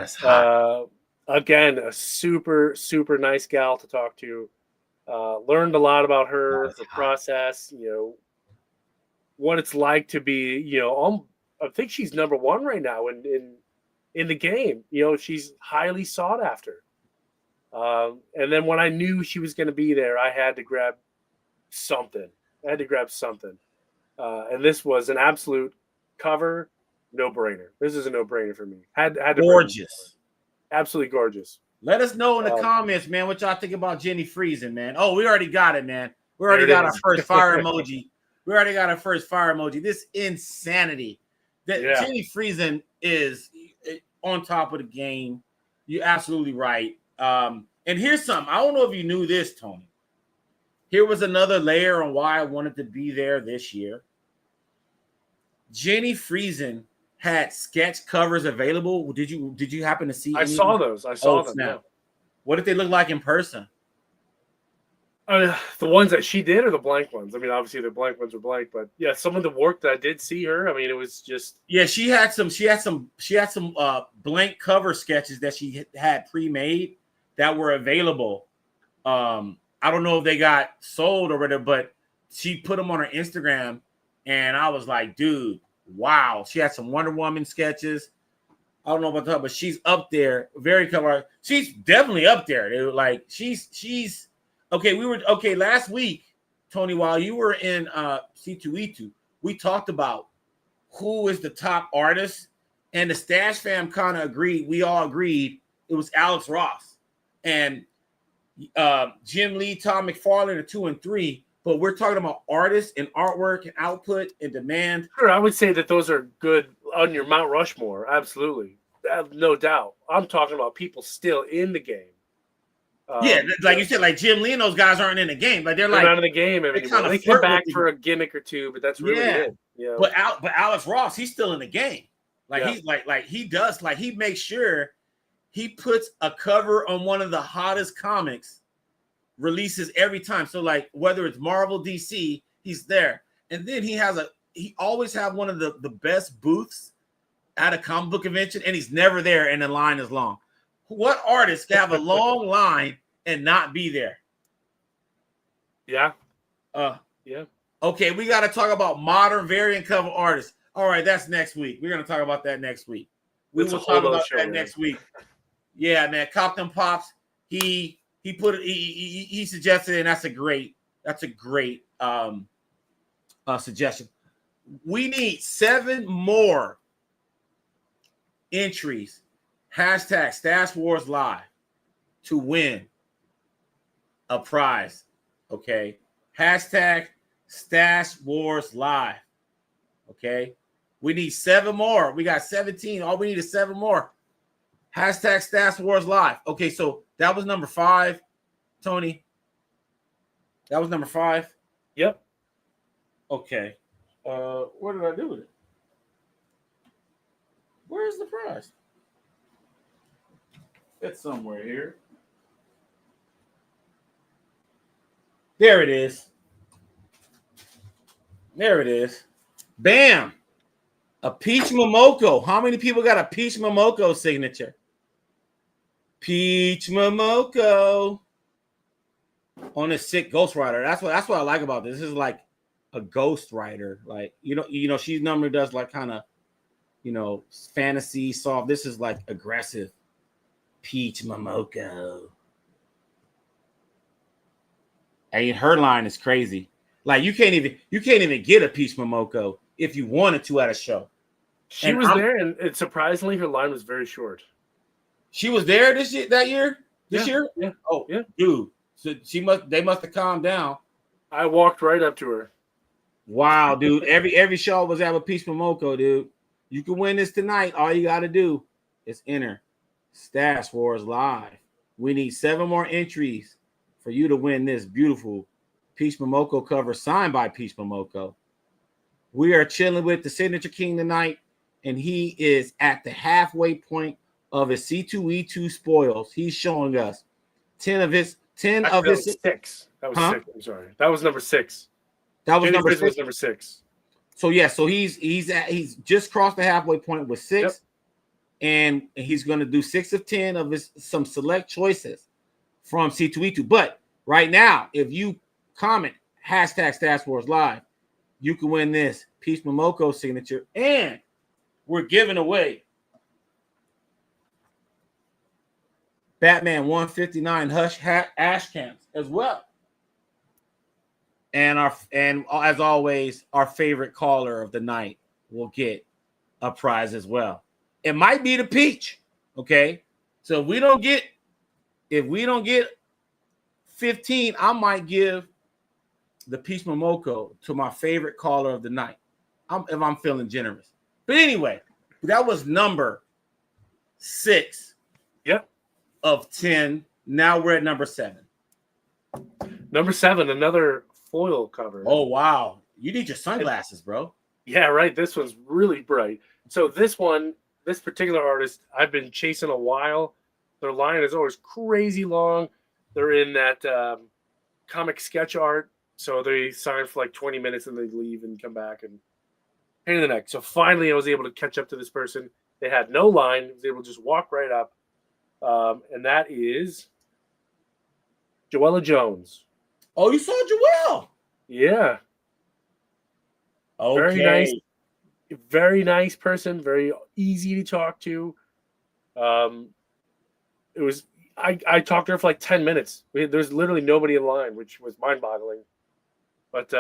is hot. Again, a super, super nice gal to talk to. Learned a lot about her, the process, what it's like to be, I think she's number 1 right now in the game. She's highly sought after. And then when I knew she was going to be there, I had to grab something. And this was an absolute cover, no-brainer. This is a no-brainer for me. Had to gorgeous. Absolutely gorgeous. Let us know in the comments, man, what y'all think about Jenny Frison, man. Oh, we already got it, man. We already got our first fire emoji. This insanity. Jenny Frison is on top of the game. You're absolutely right. And here's something. I don't know if you knew this, Tony. Here was another layer on why I wanted to be there this year. Jenny Frison had sketch covers available. Did you happen to see? I saw those. I saw them. Yeah. What did they look like in person? The ones that she did, or the blank ones? I mean, obviously the blank ones were blank, but yeah, some of the work that I did see her. I mean, it was just she had some blank cover sketches that she had pre-made that were available. I don't know if they got sold or whatever, but she put them on her Instagram, and I was like, dude. Wow, she had some Wonder Woman sketches. I don't know about that, but she's up there. Very cover. She's definitely up there. They were like she's okay. We were okay last week, Tony. While you were in C2E2, we talked about who is the top artist, and the Stash fam kind of agreed. We all agreed it was Alex Ross and Jim Lee, Tom McFarlane are 2 and 3. But we're talking about artists and artwork and output and demand. Sure, I would say that those are good on your Mount Rushmore. Absolutely. No doubt. I'm talking about people still in the game. Like you said, like Jim Lee and those guys aren't in the game. Like they're not in the game anymore. They come back for a gimmick or two, but that's really it. Yeah. But Alex Ross, he's still in the game. He's like he does. Like he makes sure he puts a cover on one of the hottest comics. Releases every time. So like whether it's Marvel, DC, he's there. And then he always have one of the best booths at a comic book convention, and he's never there and the line is long. What artist can have a long line and not be there? Yeah. Okay, we got to talk about modern variant cover artists. All right, that's next week. We're going to talk about that next week. We will talk about that next week. Yeah, man. Compton Pops, he suggested it, and that's a great suggestion. We need 7 more entries. Hashtag Stash Wars Live to win a prize. Okay. Hashtag Stash Wars Live. Okay. We need 7 more. We got 17. All we need is 7 more. Hashtag Stash Wars Live. Okay, so that was number 5, Tony. That was number 5. Yep. Okay. What did I do with it? Where's the prize? It's somewhere here. There it is. There it is. Bam. A Peach Momoko. How many people got a Peach Momoko signature? Peach Momoko on a sick ghostwriter. That's what I like about this. This is like a ghostwriter. Like, you know, she normally does like kind of fantasy soft. This is like aggressive peach momoko. And her line is crazy. Like you can't even get a peach momoko if you wanted to at a show. She was there, and surprisingly, her line was very short. She was there this year. This year? Yeah. Oh, yeah, dude. So they must have calmed down. I walked right up to her. Wow, dude. Every show was have a peach momoko, dude. You can win this tonight. All you got to do is enter Stash Wars Live. We need 7 more entries for you to win this beautiful Peach Momoko cover signed by Peach Momoko. We are chilling with the Signature King tonight, and he is at the halfway point of his C2E2 spoils. He's showing us 10 of his 6. That was 6. I'm sorry. That was number 6. That was number 6. Was number 6. So yeah, so he's just crossed the halfway point with 6, yep. and he's going to do 6 of 10 of some select choices from C2E2. But right now, if you comment #Stash Wars Live, you can win this Peach Momoko signature, and we're giving away Batman 159 Hush Ash Cans as well. And as always, our favorite caller of the night will get a prize as well. It might be the peach, okay? So if we don't get 15, I might give the Peach Momoko to my favorite caller of the night. If I'm feeling generous. But anyway, that was number 6. Yep. Of 10. Now we're at number 7. Number 7, another foil cover. Oh wow. You need your sunglasses, bro. Yeah, right. This one's really bright. So this particular artist, I've been chasing a while. Their line is always crazy long. They're in that comic sketch art. So they sign for like 20 minutes and they leave and come back and pain in the neck. So finally I was able to catch up to this person. They had no line. I was able to just walk right up. And that is Joella Jones. Oh, you saw Joelle? Yeah. Okay. Very nice. Very nice person. Very easy to talk to. It was. I talked to her for like 10 minutes. There's literally nobody in line, which was mind-boggling. But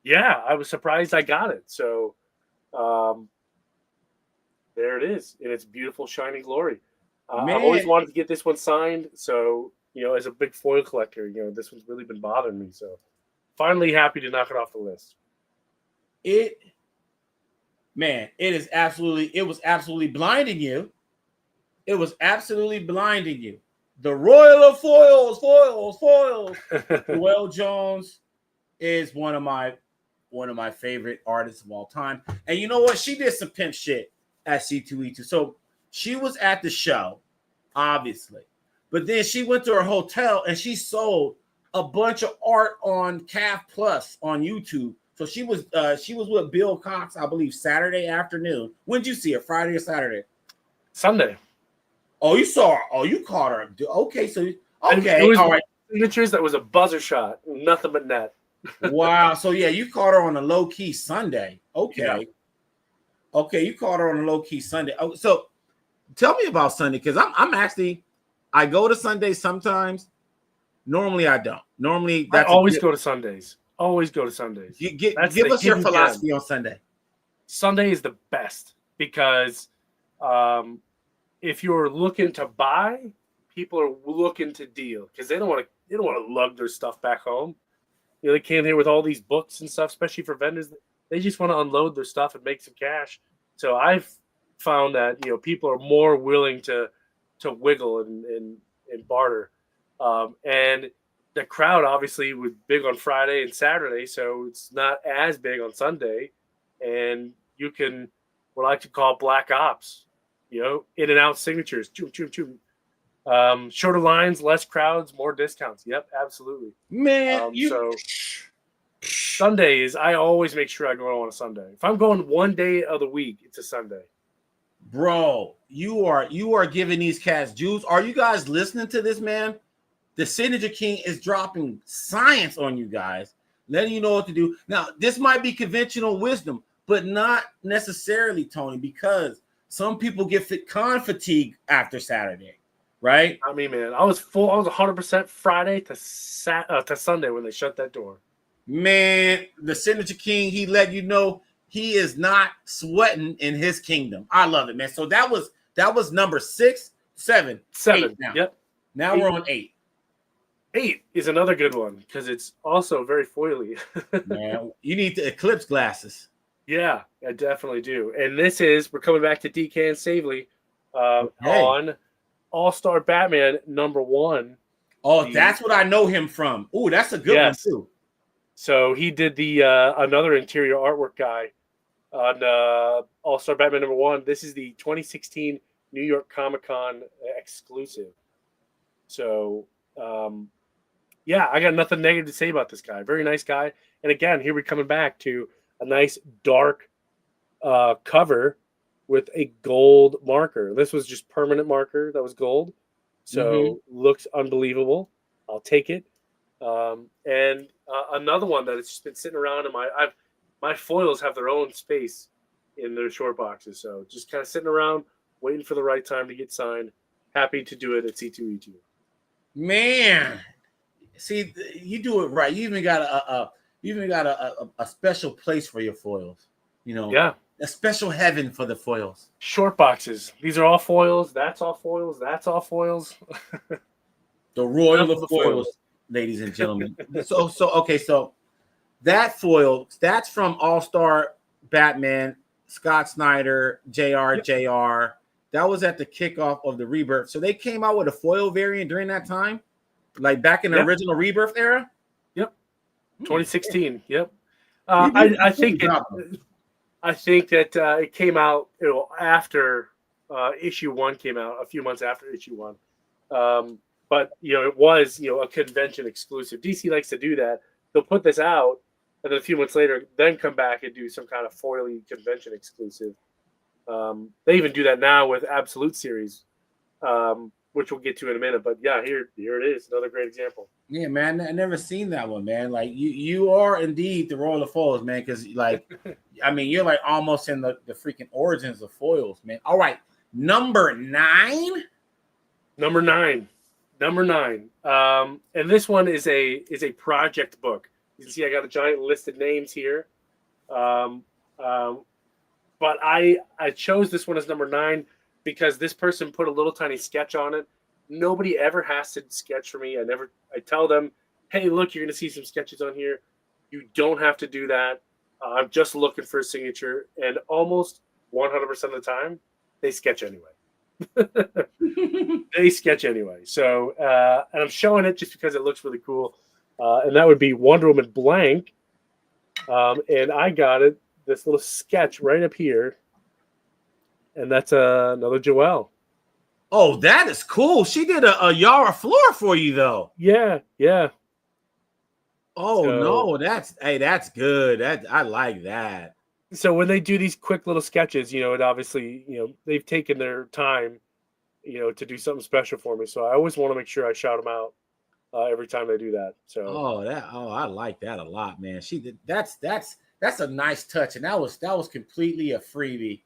yeah, I was surprised I got it. So there it is in its beautiful, shiny glory. I've always wanted to get this one signed. So as a big foil collector, this one's really been bothering me. So finally happy to knock it off the list. It was absolutely blinding you. It was absolutely blinding you. The Royal of Foils. Joelle Jones is one of my favorite artists of all time. And you know what? She did some pimp shit at C2E2. So she was at the show, obviously. But then she went to her hotel and she sold a bunch of art on Calf Plus on YouTube. So she was with Bill Cox, I believe, Saturday afternoon. When'd you see her? Friday or Saturday? Sunday. Oh, you saw her. Oh, you caught her. Okay, so it was all right. Signatures that was a buzzer shot, nothing but net. Wow. So yeah, you caught her on a low key Sunday. Okay. Yeah. Okay, you caught her on a low key Sunday. Oh, so tell me about Sunday, because I'm actually, I go to Sundays sometimes. Normally I don't. Normally I always go to Sundays. Always go to Sundays. Give us your philosophy on Sunday. Sunday is the best because if you're looking to buy, people are looking to deal because they don't want to lug their stuff back home. They came here with all these books and stuff, especially for vendors. They just want to unload their stuff and make some cash. So I've found that people are more willing to wiggle and barter. And the crowd obviously was big on Friday and Saturday, so it's not as big on Sunday. And you can what I like to call black ops, in and out signatures. Shorter lines, less crowds, more discounts. Yep, absolutely. Man, so Sundays, I always make sure I go on a Sunday. If I'm going one day of the week, it's a Sunday. Bro, you are giving these cats juice. Are you guys listening to this, man? The Signature King is dropping science on you guys, letting you know what to do. Now, this might be conventional wisdom, but not necessarily, Tony, because some people get con fatigue after Saturday, right? I mean, man, I was 100% Friday to Sunday when they shut that door. Man, the Signature King, he let you know he is not sweating in his kingdom. I love it, man. So that was number 6, 7, 8 now. Yep. Now 8. we're on 8. 8 is another good one because it's also very foily. Man, you need the eclipse glasses. Yeah, I definitely do. And we're coming back to DK and Savely on All-Star Batman #1. Oh, that's what I know him from. Oh, that's a good one too. So he did the another interior artwork guy on All-Star Batman #1. This is the 2016 New York Comic-Con exclusive. So, yeah, I got nothing negative to say about this guy. Very nice guy. And again, here we're coming back to a nice dark cover with a gold marker. This was just permanent marker that was gold. So looks unbelievable. I'll take it. And another one that has just been sitting around in my foils have their own space in their short boxes. So just kind of sitting around, waiting for the right time to get signed. Happy to do it at C2E2. Man, see, you do it right. You even got a special place for your foils. You know, yeah, a special heaven for the foils. Short boxes. These are all foils. That's all foils. That's all foils. The royal of foils, ladies and gentlemen. So that foil, that's from All-Star Batman, Scott Snyder, JR. That was at the kickoff of the Rebirth. So they came out with a foil variant during that time, like back in the original Rebirth era. Yep, 2016. Yep. I think that it came out, after issue 1 came out, a few months after issue 1. But it was a convention exclusive. DC likes to do that. They'll put this out, and then a few months later, then come back and do some kind of foily convention exclusive. They even do that now with Absolute series, which we'll get to in a minute. But yeah, here it is, another great example. Yeah, man, I never seen that one, man. Like you are indeed the royal of foils, man. Because I mean, you're like almost in the freaking origins of foils, man. All right, number 9. Number 9. And this one is a project book. You can see I got a giant list of names here. But I chose this one as number 9 because this person put a little tiny sketch on it. Nobody ever has to sketch for me. I tell them, hey, look, you're going to see some sketches on here. You don't have to do that. I'm just looking for a signature. And almost 100% of the time, they sketch anyway. They sketch anyway. So, and I'm showing it just because it looks really cool. And that would be Wonder Woman blank. And I got it. This little sketch right up here, and that's another Joelle. Oh, that is cool. She did a Yara floor for you, though. Yeah. Oh, no, that's good. I like that. So when they do these quick little sketches, it obviously, they've taken their time, to do something special for me. So I always want to make sure I shout them out every time they do that. So I like that a lot, man. She did that's a nice touch, and that was completely a freebie.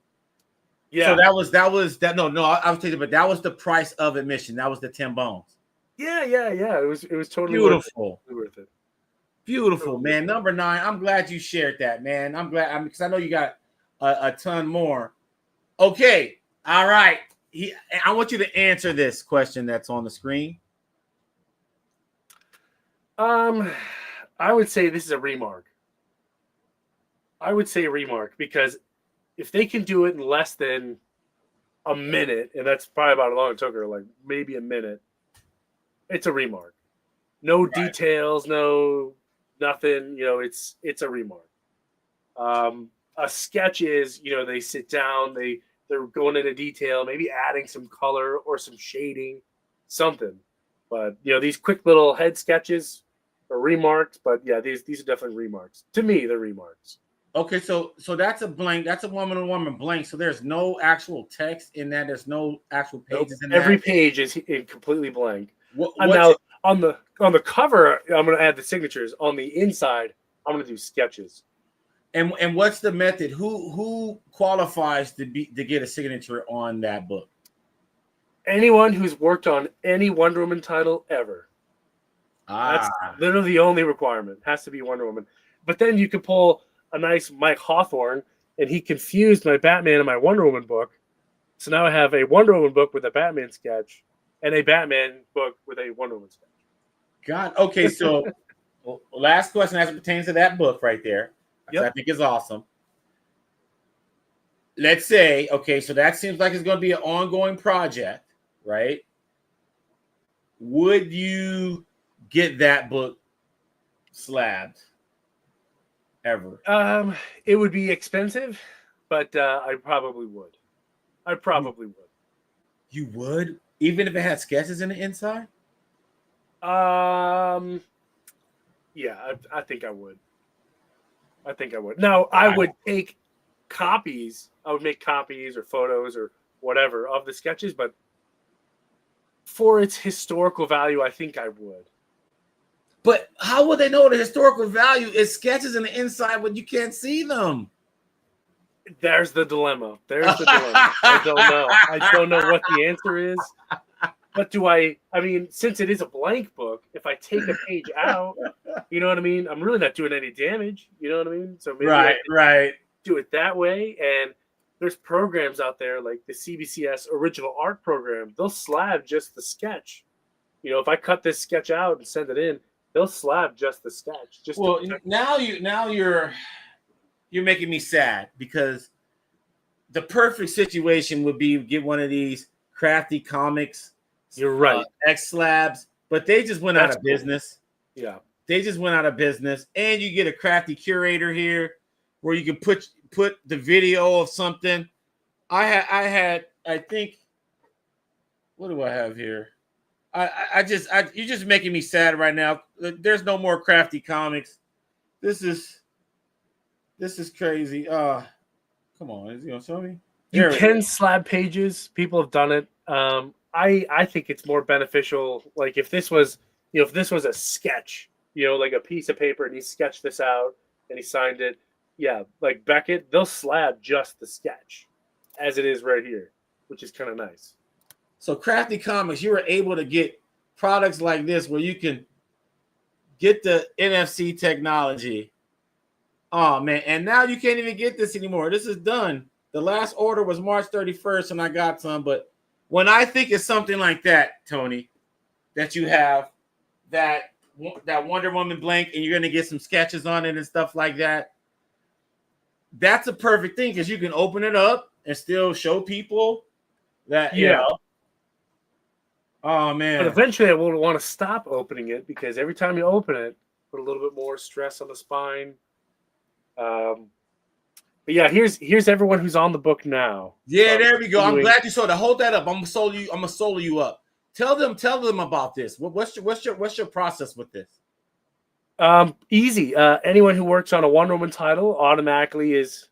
Yeah. So that was I was thinking, but that was the price of admission. That was the 10 bones. Yeah. It was totally beautiful. Worth it. Beautiful, man. Number 9. I'm glad you shared that, man. I'm glad because I know you got a ton more. Okay. All right. I want you to answer this question that's on the screen. I would say this is a remark. Because if they can do it in less than a minute, and that's probably about how long it took her, like maybe a minute, it's a remark. No details, no nothing. It's a remark. A sketch is, they sit down, they're going into detail, maybe adding some color or some shading, something. But these quick little head sketches are remarks. But yeah, these are definitely remarks. To me, they're remarks. Okay, so that's a blank. That's a woman blank. So there's no actual text in that. There's no actual pages in that. Every page is completely blank. Now on the cover, I'm going to add the signatures. On the inside, I'm going to do sketches. And what's the method? Who qualifies to get a signature on that book? Anyone who's worked on any Wonder Woman title ever. That's literally the only requirement. Has to be Wonder Woman. But then you could pull a nice Mike Hawthorne, and he confused my Batman and my Wonder Woman book. So now I have a Wonder Woman book with a Batman sketch and a Batman book with a Wonder Woman sketch. God. Okay, so last question as it pertains to that book right there. Yep. I think is awesome. Let's say, okay, so that seems like it's going to be an ongoing project, right? Would you get that book slabbed ever? It would be expensive, but I probably would. I probably would. You would, even if it had sketches in the inside? Yeah, I think I would. I think I would. Now, I would take copies. I would make copies or photos or whatever of the sketches, but for its historical value, I think I would. But how would they know the historical value is sketches in the inside when you can't see them? There's the dilemma. I don't know. I don't know what the answer is. But I mean, since it is a blank book, if I take a page out, you know what I mean? I'm really not doing any damage. You know what I mean? So maybe right. Do it that way. And there's programs out there like the CBCS original art program. They'll slab just the sketch. You know, if I cut this sketch out and send it in, they'll slab just the sketch. Now you're making me sad because the perfect situation would be get one of these Crafty Comics. You're right. X slabs, but they just went out of business. Yeah, they just went out of business, and you get a Crafty Curator here where you can put the video of something. I think. What do I have here? You're just making me sad right now. There's no more Crafty Comics. This is crazy. Come on, is he gonna show me? You can slab pages. People have done it. I think it's more beneficial. Like if this was a sketch, like a piece of paper, and he sketched this out and he signed it. Yeah, like Beckett, they'll slab just the sketch as it is right here, which is kind of nice. So Crafty Comics, you were able to get products like this where you can get the NFC technology. Oh man, and now you can't even get this anymore. This is done. The last order was March 31st, and I got some. But when I think of something like that, Tony, that you have that Wonder Woman blank, and you're gonna get some sketches on it and stuff like that, that's a perfect thing because you can open it up and still show people that. Oh man! But eventually, I will want to stop opening it because every time you open it, put a little bit more stress on the spine. But yeah, here's everyone who's on the book now. Yeah, so there we go. I'm glad you saw that. Hold that up. I'm gonna solo you up. Tell them about this. What's your process with this? Easy. Anyone who works on a Wonder Woman title automatically is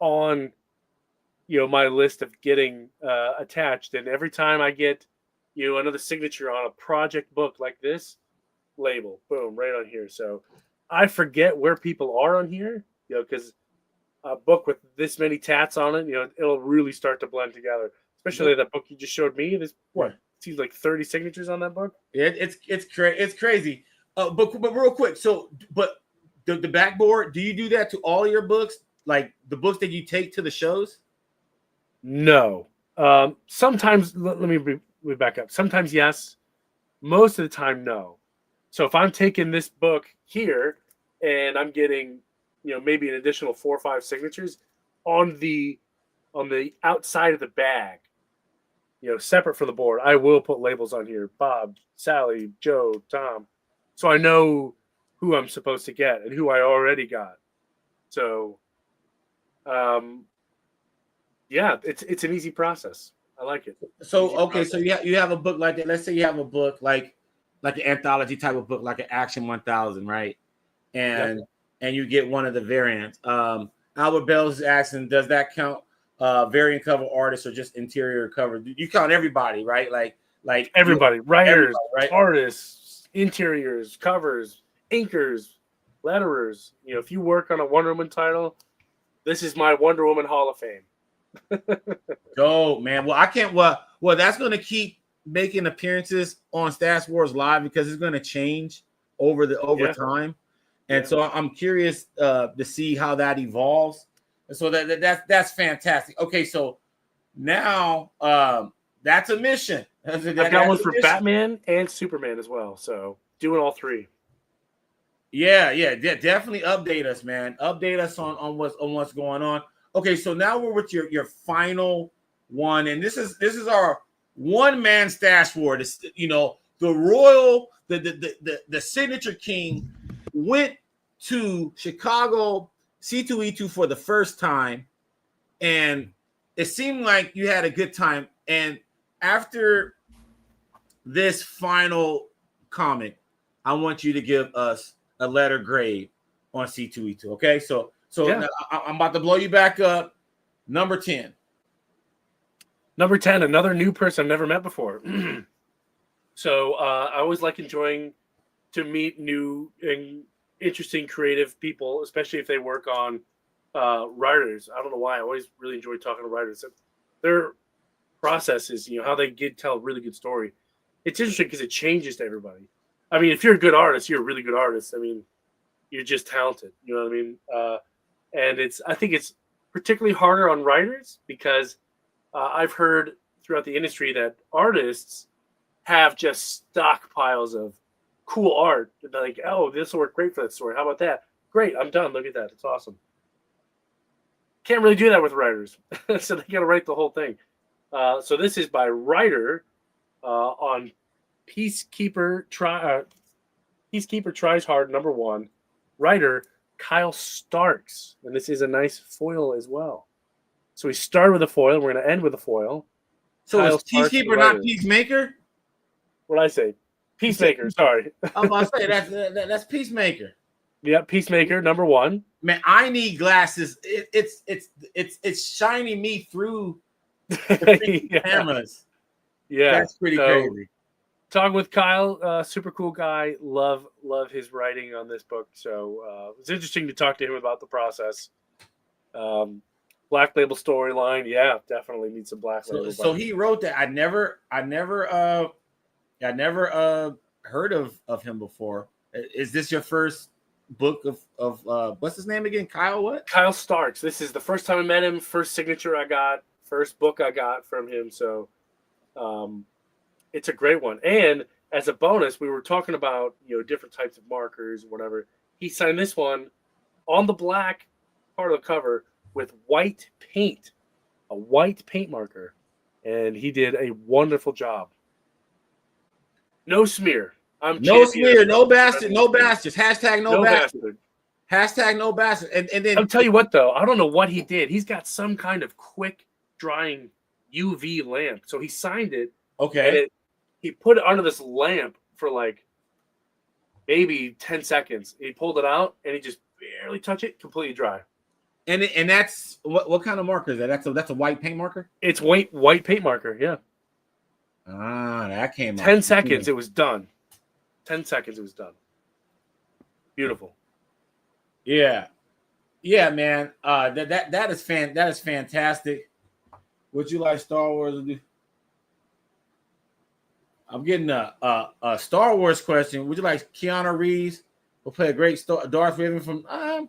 on my list of getting attached. And every time I get another signature on a project book like this, label, boom, right on here. So I forget where people are on here, because a book with this many tats on it, it'll really start to blend together. Especially that book you just showed me. This seems like 30 signatures on that book. Yeah, it's crazy. But real quick, so but the backboard, do you do that to all your books, like the books that you take to the shows? No. Sometimes let me back up. Sometimes yes. Most of the time, no. So if I'm taking this book here and I'm getting, maybe an additional 4 or 5 signatures on the outside of the bag, separate from the board, I will put labels on here: Bob, Sally, Joe, Tom, so I know who I'm supposed to get and who I already got. So, yeah, it's an easy process. I like it. So okay, so you have a book like that. Let's say you have a book like an anthology type of book, like an Action 1000, right? And you get one of the variants. Albert Bell's is asking, does that count variant cover artists or just interior cover? You count everybody, right? Like everybody, writers, right? artists, interiors, covers, inkers, letterers. If you work on a Wonder Woman title, this is my Wonder Woman Hall of Fame. Dope, man. Well, I can't. Well, that's going to keep making appearances on Stash Wars Live because it's going to change over time, and so I'm curious to see how that evolves. And so that's fantastic. Okay, so now that's a mission. I've got one for Batman and Superman as well. So doing all three. Yeah, definitely update us, man. Update us on what's going on. Okay, so now we're with your final one, and this is our one-man Stash War. The royal, the signature king went to Chicago C2E2 for the first time, and it seemed like you had a good time. And after this final comment, I want you to give us a letter grade on C2E2. Okay, so I'm about to blow you back up. Number 10. Number 10, another new person I've never met before. So I always like enjoying to meet new and interesting creative people, especially if they work on writers. I don't know why. I always really enjoy talking to writers. Their processes, how they tell a really good story. It's interesting because it changes to everybody. I mean, if you're a good artist, you're a really good artist. I mean, you're just talented. You know what I mean? And I think it's particularly harder on writers because I've heard throughout the industry that artists have just stockpiles of cool art. They're like, oh, this will work great for that story. How about that? Great, I'm done. Look at that. It's awesome. Can't really do that with writers. So they got to write the whole thing. So this is by writer on Peacekeeper Tries Hard, number 1. Writer Kyle Starks. And this is a nice foil as well. So we started with a foil. We're going to end with a foil. So Kyle, is Peacekeeper not Peacemaker? What did I say? Peacemaker. Sorry. I'm about to say that's Peacemaker. Yeah, Peacemaker, number 1. Man, I need glasses. It's shining me through the cameras. Yeah, that's pretty crazy. Talking with Kyle, super cool guy. Love his writing on this book. So it's interesting to talk to him about the process. Black Label storyline, yeah, definitely need some Black Label. So he wrote that. I never heard of him before. Is this your first book of what's his name again? Kyle what? Kyle Starks. This is the first time I met him. First signature I got. First book I got from him. So it's a great one. And as a bonus, we were talking about different types of markers, whatever. He signed this one on the black part of the cover with white paint, a white paint marker, and he did a wonderful job. No smear. No smear, no bastard, no bastards. Hashtag no bastard. Hashtag no bastard. And then I'll tell you what though, I don't know what he did. He's got some kind of quick drying UV lamp. So he signed it. Okay. And he put it under this lamp for like maybe 10 seconds. He pulled it out and he just barely touched it, completely dry. And that's what kind of marker is that? That's a white paint marker? It's white paint marker, yeah. That came 10 seconds, it was done. 10 seconds, it was done. Beautiful. Yeah, man. That is fantastic. Would you like Star Wars to do? I'm getting a Star Wars question. Would you like Keanu Reeves? Will play a great Darth Vader from Keanu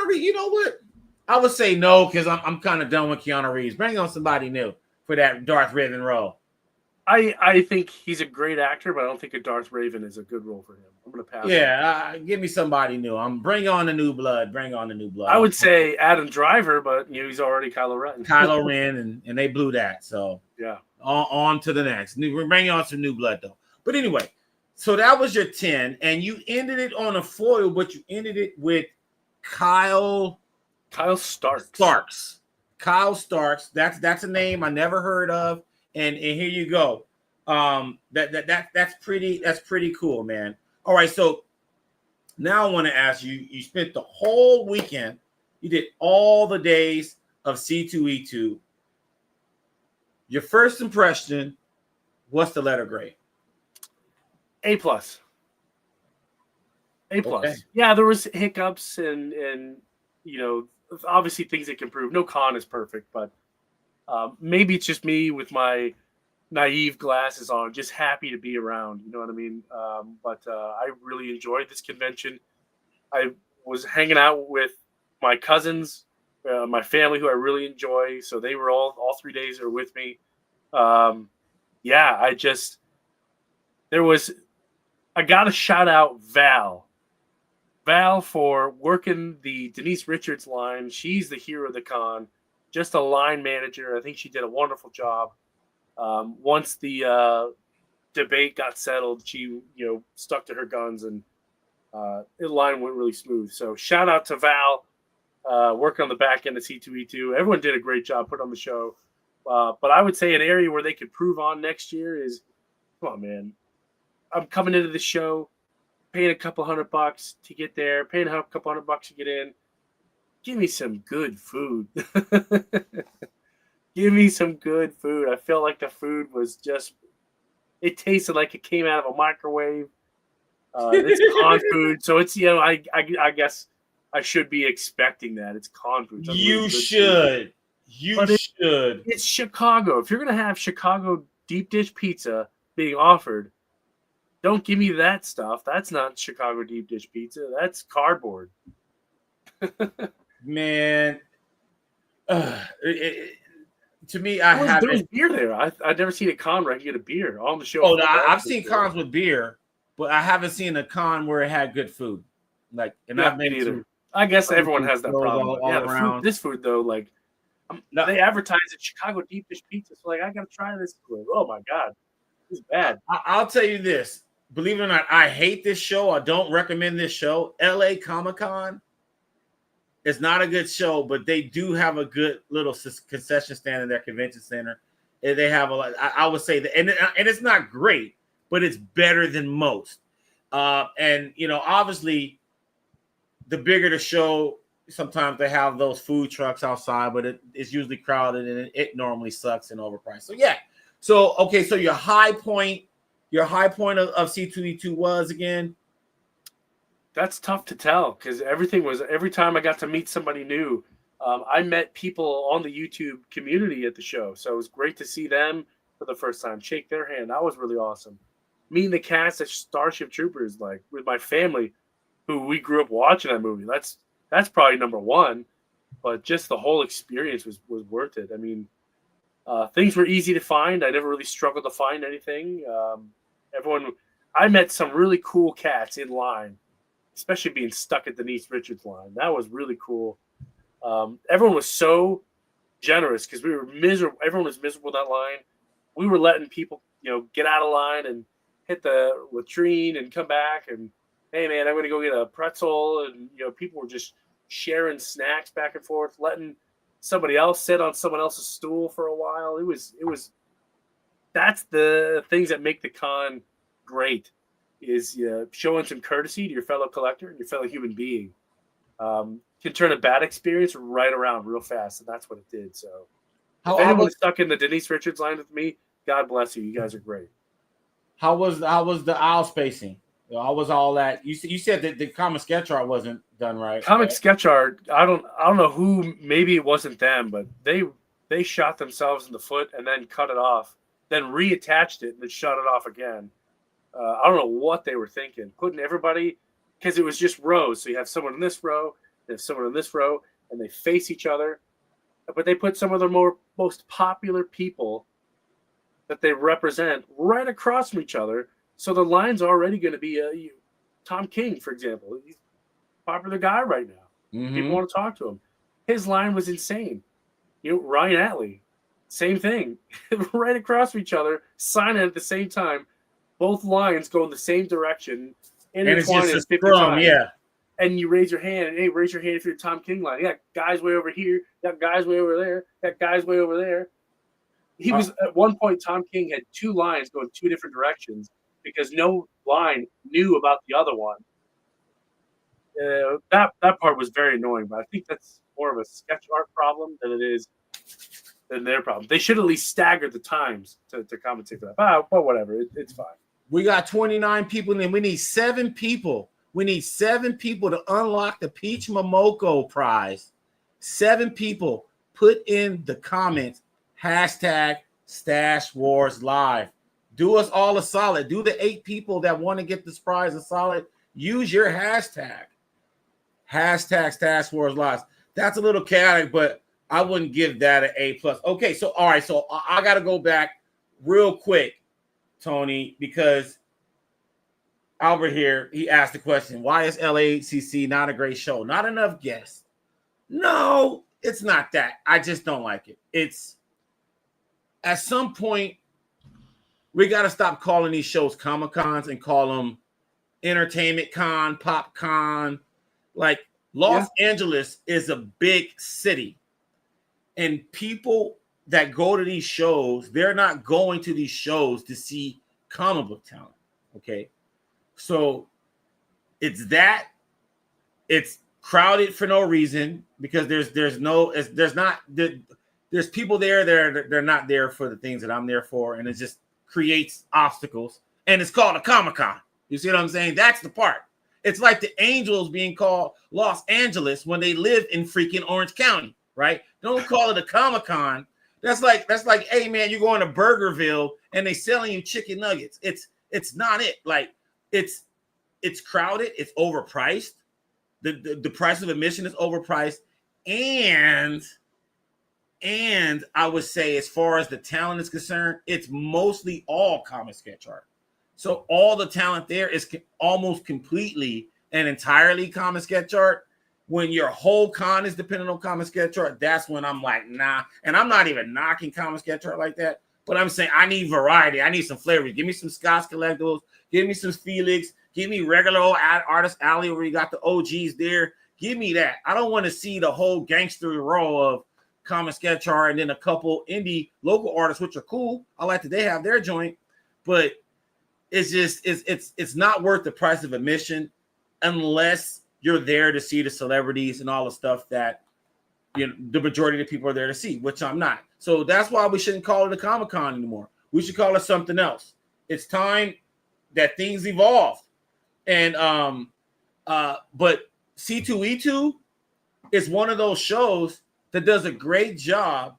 Reeves. You know what? I would say no because I'm kind of done with Keanu Reeves. Bring on somebody new for that Darth Raven role. I think he's a great actor, but I don't think a Darth Raven is a good role for him. I'm going to pass. Yeah, give me somebody new. Bring on the new blood. I would say Adam Driver, but he's already Kylo Ren. Kylo Ren, and they blew that. So yeah, on to the next. We're bringing on some new blood though. But anyway, so that was your 10, and you ended it on a foil, but you ended it with Kyle Starks. Kyle Starks. That's a name I never heard of. And here you go. That's pretty cool, man. All right, so now I want to ask you. You spent the whole weekend. You did all the days of C2E2. Your first impression. What's the letter grade? A+. A+. Okay. Yeah, there was hiccups and obviously things that can improve. No con is perfect, but maybe it's just me with my naive glasses on, just happy to be around. You know what I mean? But I really enjoyed this convention. I was hanging out with my cousins, my family, who I really enjoy. So they were all 3 days are with me. Yeah, I got to shout out Val for working the Denise Richards line. She's the hero of the con, just a line manager. I think she did a wonderful job. Once the debate got settled, she stuck to her guns, and the line went really smooth. So shout out to Val, working on the back end of C2E2. Everyone did a great job putting on the show. But I would say an area where they could prove on next year is, come on, man. I'm coming into the show, paying a couple $100 to get there, paying a couple $100 to get in. Give me some good food. Give me some good food. I felt like the food was it tasted like it came out of a microwave. It's con food, so it's I guess I should be expecting that. It's con food. It's You really should. food. You should. It's Chicago. If you're gonna have Chicago deep dish pizza being offered, don't give me that stuff. That's not Chicago deep dish pizza. That's cardboard. Man, to me, There was beer there. I've never seen a con where I can get a beer on the show. Oh, I've seen cons with beer, but I haven't seen a con where it had good food. Like, and I've been either. to. I guess everyone has that problem. All around. This food though, like they advertise it Chicago deep dish pizza. So like, I gotta try this food. Oh my god, this is bad. I'll tell you this. Believe it or not, I hate this show. I don't recommend this show. LA Comic-Con is not a good show, but they do have a good little concession stand in their convention center. And they have a lot. I would say that, and it's not great, but it's better than most. And obviously, the bigger the show, sometimes they have those food trucks outside, but it's usually crowded and it normally sucks and overpriced. So yeah. So okay. So your high point of C2E2 was again. That's tough to tell because every time I got to meet somebody new, I met people on the YouTube community at the show. So it was great to see them for the first time, shake their hand. That was really awesome. Meeting the cast of Starship Troopers, like with my family, who we grew up watching that movie. That's probably number one, but just the whole experience was worth it. I mean, things were easy to find. I never really struggled to find anything. I met some really cool cats in line, especially being stuck at Denise Richards' line. That was really cool. Everyone was so generous because we were miserable. Everyone was miserable in that line. We were letting people, get out of line and hit the latrine and come back. And hey, man, I'm going to go get a pretzel. And people were just sharing snacks back and forth, letting somebody else sit on someone else's stool for a while. It was. That's the things that make the con great. Is showing some courtesy to your fellow collector and your fellow human being. Can turn a bad experience right around real fast, and that's what it did. So, if anyone stuck in the Denise Richards line with me, God bless you. You guys are great. How was the aisle spacing? How was all that? You said that the comic sketch art wasn't done right. Comic sketch art. I don't know who. Maybe it wasn't them, but they shot themselves in the foot and then cut it off, then reattached it and then shot it off again. I don't know what they were thinking, putting everybody, because it was just rows. So you have someone in this row, they have someone in this row, and they face each other. But they put some of the most popular people that they represent right across from each other. So the line's already going to be Tom King, for example. He's a popular guy right now. Mm-hmm. People want to talk to him. His line was insane. Ryan Atlee, same thing. Right across from each other, signing at the same time. Both lines go in the same direction. And it's just a scrum, yeah. And you raise your hand. Hey, raise your hand if you're Tom King line. Yeah, guys way over here. Got guys way over there. Got guys way over there. He was at one point. Tom King had two lines going two different directions because no line knew about the other one. That part was very annoying, but I think that's more of a sketch art problem than their problem. They should at least stagger the times to compensate for that. But whatever, it's fine. We got 29 people, and we need 7 people We need 7 people to unlock the Peach Momoko prize. 7 people. Put in the comments, hashtag Stash Wars Live. Do us all a solid. Do the 8 people that want to get this prize a solid. Use your hashtag. Hashtag Stash Wars Live. That's a little chaotic, but I wouldn't give that an A+. Okay, so all right, so I got to go back real quick, Tony, because Albert here, he asked the question, why is LACC not a great show? Not enough guests. No, it's not that. I just don't like it. It's at some point, we got to stop calling these shows Comic-Cons and call them Entertainment Con, Pop Con. Like Los Angeles is a big city. And people that go to these shows, they're not going to these shows to see comic book talent. Okay. So it's crowded for no reason because there's people there they're not there for the things that I'm there for, and it just creates obstacles. And it's called a Comic-Con. You see what I'm saying? That's the part. It's like the Angels being called Los Angeles when they live in freaking Orange County, right? Don't call it a Comic-Con. That's like, hey man, you're going to Burgerville and they selling you chicken nuggets. It's not it. Like it's crowded, it's overpriced. The price of admission is overpriced, and I would say as far as the talent is concerned, it's mostly all comic sketch art. So all the talent there is almost completely and entirely comic sketch art. When your whole con is dependent on comic sketch art, that's when I'm like, nah. And I'm not even knocking comic sketch art like that, but I'm saying I need variety. I need some flavor. Give me some Scott's Collectibles. Give me some Felix. Give me regular old Artist Alley where you got the OGs there. Give me that. I don't want to see the whole gangster row of comic sketch art and then a couple indie local artists, which are cool. I like that they have their joint, but it's just it's not worth the price of admission unless you're there to see the celebrities and all the stuff that the majority of the people are there to see, which I'm not. So that's why we shouldn't call it a Comic-Con anymore. We should call it something else. It's time that things evolve. And but C2E2 is one of those shows that does a great job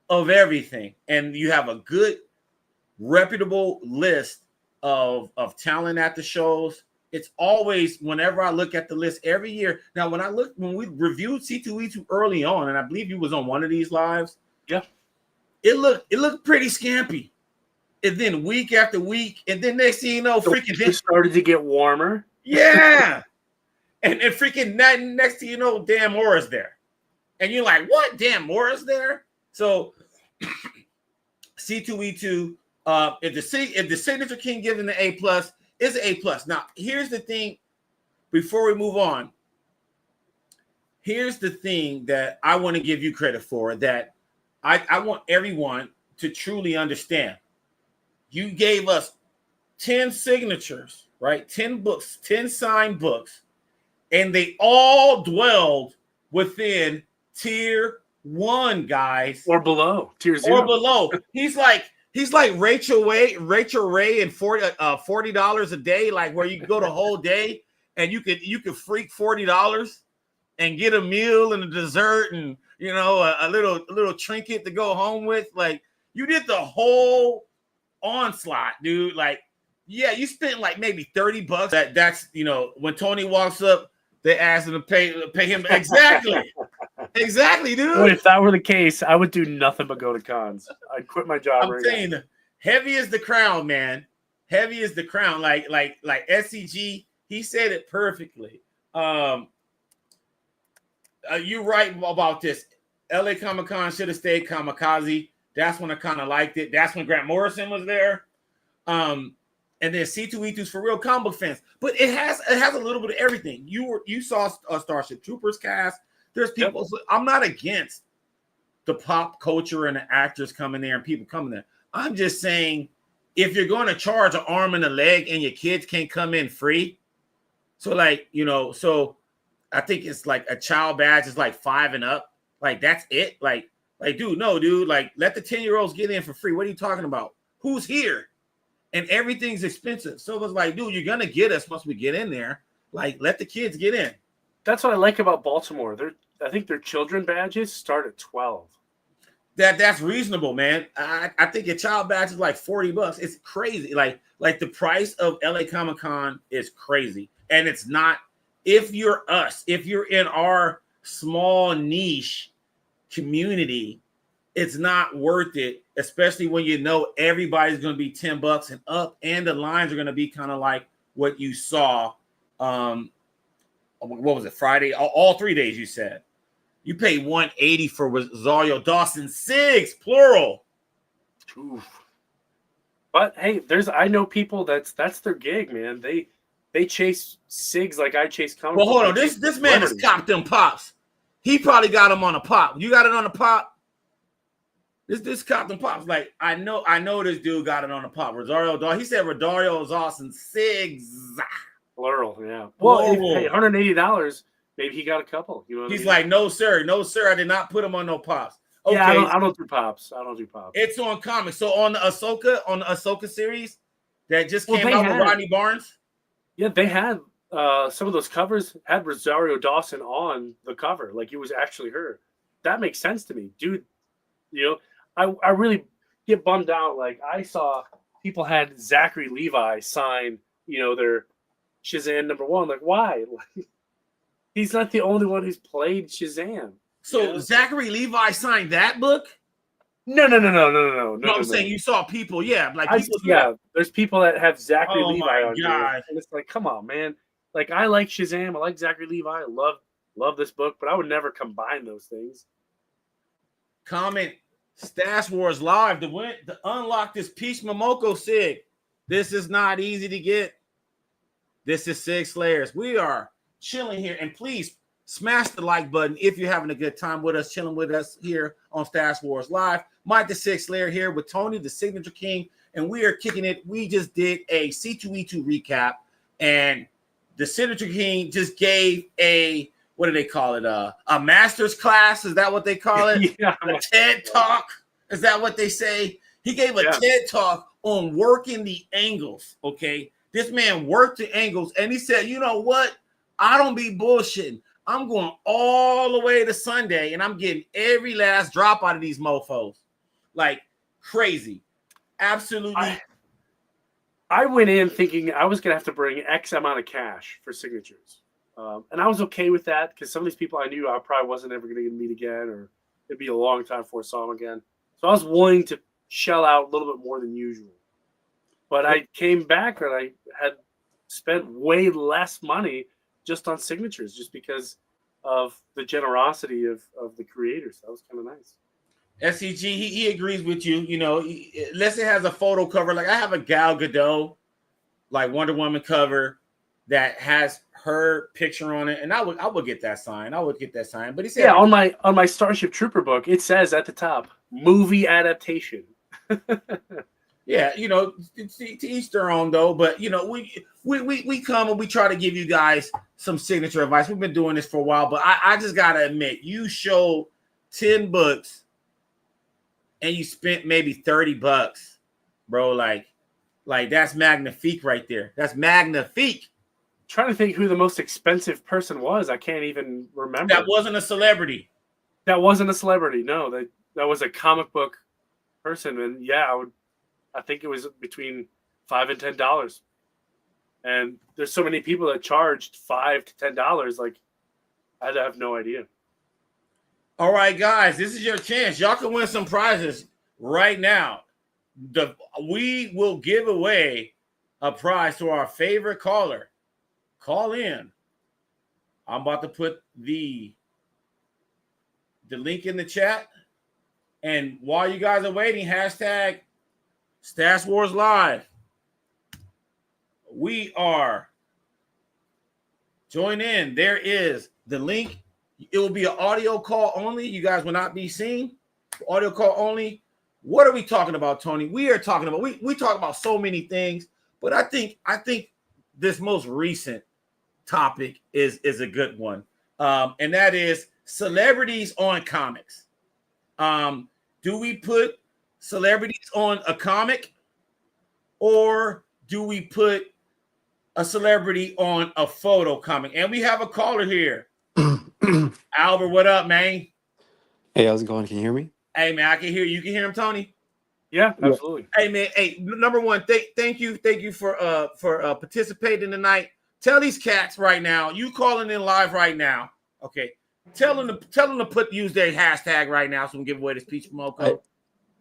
of everything. And you have a good, reputable list of talent at the shows. It's always, whenever I look at the list every year. Now, when we reviewed C2E2 early on, and I believe you was on one of these lives. Yeah. It looked pretty scampy. And then week after week, and then next thing you know, it started to get warmer. Yeah. and freaking next thing you know, Dan Mora's there. And you're like, what? Dan Mora's there? So C2E2, if the Signature King given the A+, is an A+. Now, here's the thing, before we move on. Here's the thing that I want to give you credit for, that I want everyone to truly understand. You gave us 10 signatures, right? 10 books, 10 signed books, and they all dwelled within tier 1, guys. Or below, tier 0. Or below. He's like Rachel Ray and $40 a day, like where you can go the whole day and you could freak $40 and get a meal and a dessert and a little trinket to go home with. Like, you did the whole onslaught, dude. Like, yeah, you spent like maybe $30. That's when Tony walks up, they ask him to pay him exactly. Exactly, dude. Well, if that were the case, I would do nothing but go to cons. I'd quit my job. I'm saying, heavy is the crown, man. Heavy is the crown. Like SCG, he said it perfectly. You're right about this. LA Comic Con should have stayed Kamikaze. That's when I kind of liked it. That's when Grant Morrison was there. And then C2E2's for real comic book fans. But it has a little bit of everything. You saw a Starship Troopers cast. There's people. Yep. I'm not against the pop culture and the actors coming there and people coming there. I'm just saying, if you're going to charge an arm and a leg and your kids can't come in free, so so I think it's like a child badge is like 5 and up. Like, that's it. Like, dude, no, dude. Like, let the 10-year-olds get in for free. What are you talking about? Who's here? And everything's expensive. So it was like, dude, you're gonna get us once we get in there. Like, let the kids get in. That's what I like about Baltimore. I think their children badges start at 12. That's reasonable, man. I think a child badge is like $40. It's crazy. Like the price of LA Comic Con is crazy. And it's not, if you're in our small niche community, it's not worth it, especially when you know everybody's going to be $10 and up, and the lines are going to be kind of like what you saw. What was it? Friday? All 3 days you said. You pay $180 for Rosario Dawson Sigs, plural. Oof. But hey, I know people that's their gig, man. They chase Sigs like I chase comic. Well, hold on. This man has copped them pops. He probably got them on a pop. You got it on a pop? This copped them pops. Like, I know this dude got it on a pop. Rosario Dawson. He said Rosario Dawson Sigs. Plural, yeah. Well, hey, $180. Maybe he got a couple. You know what He's I mean? Like, no, sir. I did not put him on no pops. Okay. Yeah, I don't do pops. It's on comics. So on the Ahsoka series that just came out with Rodney Barnes. Yeah, they had some of those covers had Rosario Dawson on the cover, like it was actually her. That makes sense to me, dude. You know, I really get bummed out. Like, I saw people had Zachary Levi sign, their Shazam #1. Like, why? Like, he's not the only one who's played Shazam. So Zachary Levi signed that book? No. I'm saying you saw people, there's people that have Zachary Levi on here. And it's like, come on, man. Like, I like Shazam, I like Zachary Levi, I love this book, but I would never combine those things. Comment Stash Wars Live to unlock this Peach Momoko Sig. This is not easy to get. This is Sig Slayers. We are chilling here, and please smash the like button if you're having a good time with us, chilling with us here on Stash Wars Live. Mike the Sig Slayer here with Tony, the Signature King, and we are kicking it. We just did a C2E2 recap, and the Signature King just gave what do they call it? A master's class? Is that what they call it? Yeah. A TED Talk? Is that what they say? He gave a TED Talk on working the angles, okay? This man worked the angles, and he said, you know what? I don't be bullshitting. I'm going all the way to Sunday, and I'm getting every last drop out of these mofos. Like, crazy. Absolutely. I went in thinking I was going to have to bring X amount of cash for signatures. And I was okay with that because some of these people I knew I probably wasn't ever going to meet again, or it'd be a long time before I saw them again. So I was willing to shell out a little bit more than usual. But I came back and I had spent way less money just on signatures, just because of the generosity of the creators. That was kind of nice. SCG, he agrees with you. Unless it has a photo cover, like I have a Gal Gadot, like Wonder Woman cover that has her picture on it, and I would get that sign. But he said, on my Starship Trooper book, it says at the top, movie adaptation. Yeah, to each their own though. But we come and we try to give you guys some signature advice. We've been doing this for a while, but I just gotta admit, you show 10 books and you spent maybe $30, bro. Like that's magnifique right there. That's magnifique. Trying to think who the most expensive person was. I can't even remember. That wasn't a celebrity. No, that was a comic book person, and I think it was between $5 and $10. And there's so many people that charged $5 to $10. Like, I have no idea. All right, guys, this is your chance. Y'all can win some prizes right now. We will give away a prize to our favorite caller. Call in. I'm about to put the link in the chat. And while you guys are waiting, hashtag Stash Wars Live. We are join in. There is the link. It will be an audio call only. You guys will not be seen. Audio call only. What are we talking about, Tony? We are talking about we talk about so many things, but I think this most recent topic is a good one, and that is celebrities on comics. Do we put celebrities on a comic, or do we put a celebrity on a photo coming. And we have a caller here. Albert, what up, man? Hey, how's it going? Can you hear me? Hey, man, I can hear you. You can hear him, Tony? Yeah, Yeah. absolutely. Hey, man. Hey, number one, thank you for participating tonight. Tell these cats right now. You calling in live right now. Okay. Tell them to use their hashtag right now so we can give away this Peach Moco.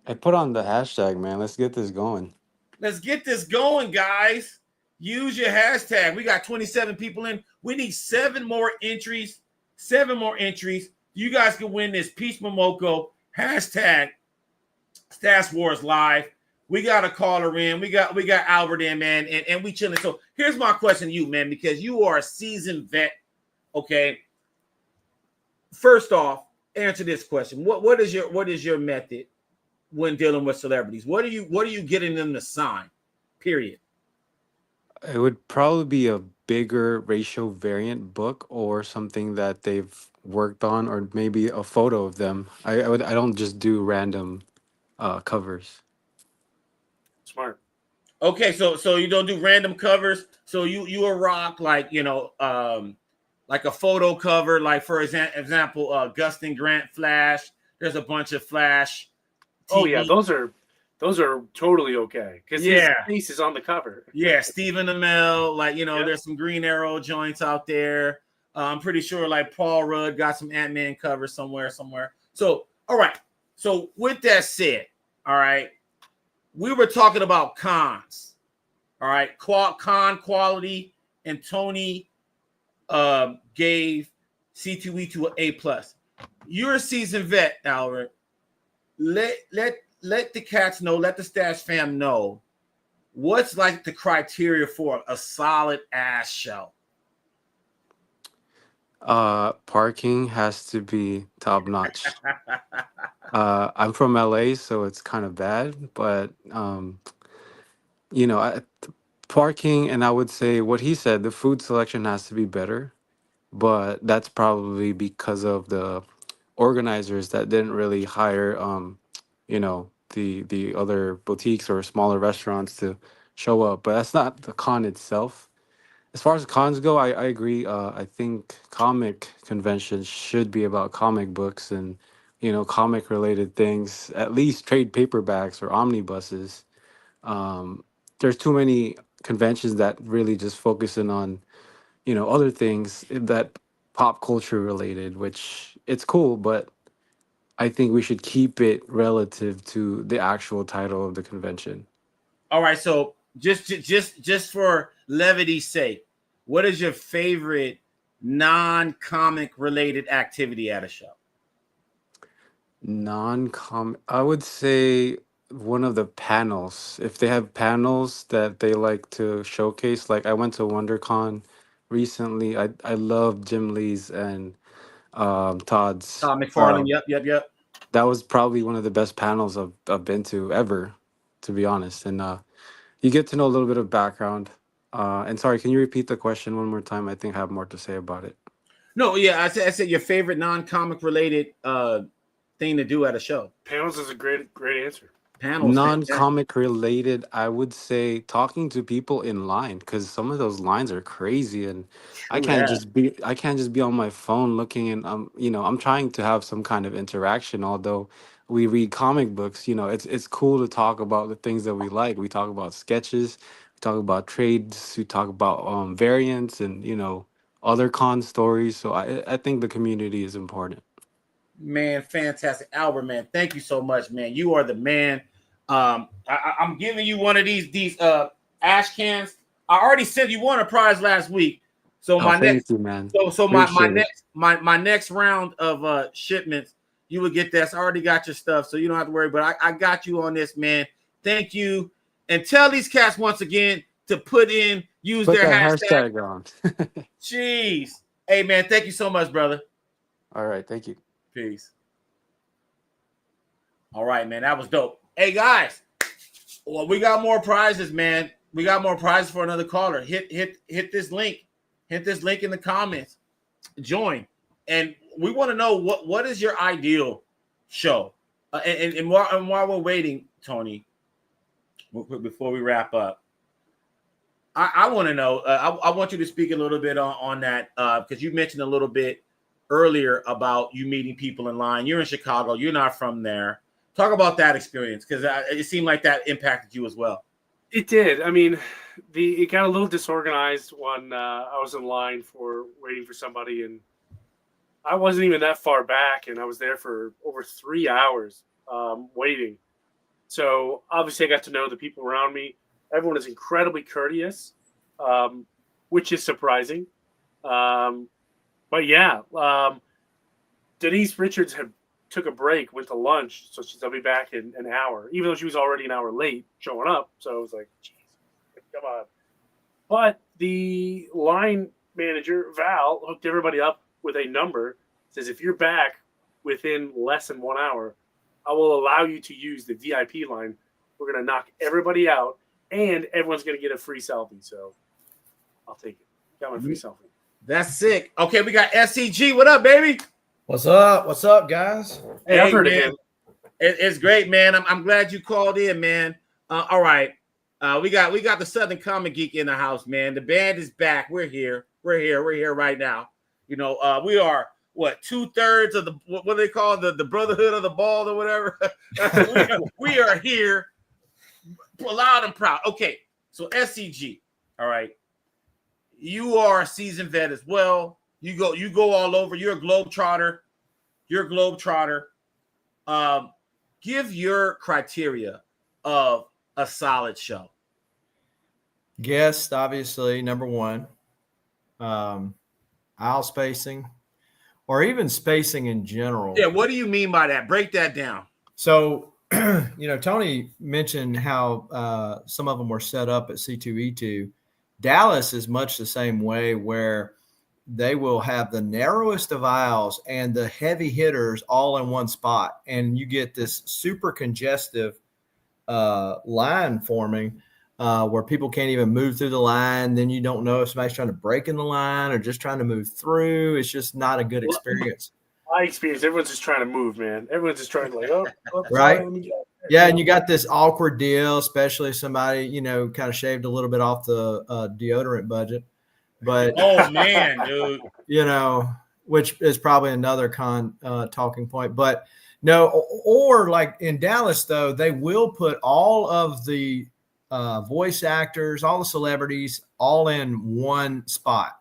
I put on the hashtag, man. Let's get this going. Let's get this going, guys. Use your hashtag. We got 27 people in. We need 7 more entries. 7 more entries. You guys can win this Peach Momoko hashtag Stats Wars Live. We got a caller in. We got Albert in, man, and we chilling. So here's my question to you, man, because you are a seasoned vet. Okay. First off, answer this question. What is your method when dealing with celebrities? What are you getting them to sign? Period. It would probably be a bigger ratio variant book or something that they've worked on, or maybe a photo of them. I don't just do random covers. Smart. Okay, so you don't do random covers. So you a rock like like a photo cover, like for example, Gustin Grant Flash. There's a bunch of Flash. TV. Oh yeah, those are totally okay because his face is on the cover. Yeah, Stephen Amell, like Yeah. there's some Green Arrow joints out there. I'm pretty sure like Paul Rudd got some Ant-Man covers somewhere. So all right. So with that said, all right, we were talking about cons. All right, con quality, and Tony gave C2E2 an A+. You're a seasoned vet, Albert. Let the cats know, let the Stash fam know what's like the criteria for a solid ass show. Parking has to be top notch. I'm from LA, so it's kind of bad, but parking, and I would say what he said, the food selection has to be better, but that's probably because of the organizers that didn't really hire the other boutiques or smaller restaurants to show up. But that's not the con itself. As far as cons go, I agree. I think comic conventions should be about comic books and comic related things, at least trade paperbacks or omnibuses. There's too many conventions that really just focusing on other things that pop culture related, which it's cool, but I think we should keep it relative to the actual title of the convention. All right, so just for levity's sake, what is your favorite non-comic related activity at a show? Non-comic, I would say one of the panels. If they have panels that they like to showcase, like I went to WonderCon recently. I love Jim Lee's and Todd's. Todd McFarlane. Yep. That was probably one of the best panels I've been to ever, to be honest. And you get to know a little bit of background. And sorry, can you repeat the question one more time? I think I have more to say about it. No, yeah, I said your favorite non-comic related thing to do at a show. Panels is a great answer. Panels, non-comic related, I would say talking to people in line, because some of those lines are crazy, and I can't just be on my phone looking, and I'm trying to have some kind of interaction. Although we read comic books, it's cool to talk about the things that we like. We talk about sketches, we talk about trades, we talk about variants, and other con stories. So I think the community is important. Man, fantastic. Albert, man, thank you so much, man. You are the man. I'm giving you one of these ash cans. I already sent you one a prize last week. So my next next round of shipments, you will get this. I already got your stuff, so you don't have to worry. But I got you on this, man. Thank you. And tell these cats once again to put their hashtag on. Jeez. Hey, man, thank you so much, brother. All right, thank you. Peace. All right, man. That was dope. Hey, guys. Well, we got more prizes, man. We got more prizes for another caller. Hit this link. Hit this link in the comments. Join. And we want to know what is your ideal show. And while we're waiting, Tony, before we wrap up, I want to know. I want you to speak a little bit on that because you mentioned a little bit earlier about you meeting people in line. You're in Chicago. You're not from there. Talk about that experience because it seemed like that impacted you as well. It did. I mean, it got a little disorganized when I was in line for waiting for somebody, and I wasn't even that far back, and I was there for over 3 hours waiting. So obviously, I got to know the people around me. Everyone is incredibly courteous, which is surprising. But yeah, Denise Richards took a break, went to lunch, so she'll be back in an hour, even though she was already an hour late showing up. So I was like, geez, come on. But the line manager, Val, hooked everybody up with a number. Says, if you're back within less than 1 hour, I will allow you to use the VIP line. We're going to knock everybody out, and everyone's going to get a free selfie. So I'll take it. Got my free selfie. That's sick. Okay, we got SCG. What up, baby? What's up? What's up, guys? Hey, I've heard of man. him. It's great, man. I'm glad you called in, man. All right. We got the Southern Comic Geek in the house, man. The band is back. We're here. We're here right now. You know, we are what 2/3 of the what do they call the Brotherhood of the Ball or whatever. we are here, loud and proud. Okay, so SCG. All right, you are a seasoned vet as well. You go all over. You're a globetrotter. Give your criteria of a solid show. Guest, obviously, number one. Aisle spacing, or even spacing in general. Yeah, what do you mean by that? Break that down. So, Tony mentioned how some of them were set up at C2E2. Dallas is much the same way, where they will have the narrowest of aisles and the heavy hitters all in one spot. And you get this super congestive line forming where people can't even move through the line. Then you don't know if somebody's trying to break in the line or just trying to move through. It's just not a good experience. My experience, everyone's just trying to move, man. Everyone's just trying to right. Sorry, let me get Yeah, and you got this awkward deal, especially if somebody, kind of shaved a little bit off the deodorant budget. But oh man, dude, which is probably another talking point. But no, or like in Dallas though, they will put all of the voice actors, all the celebrities, all in one spot.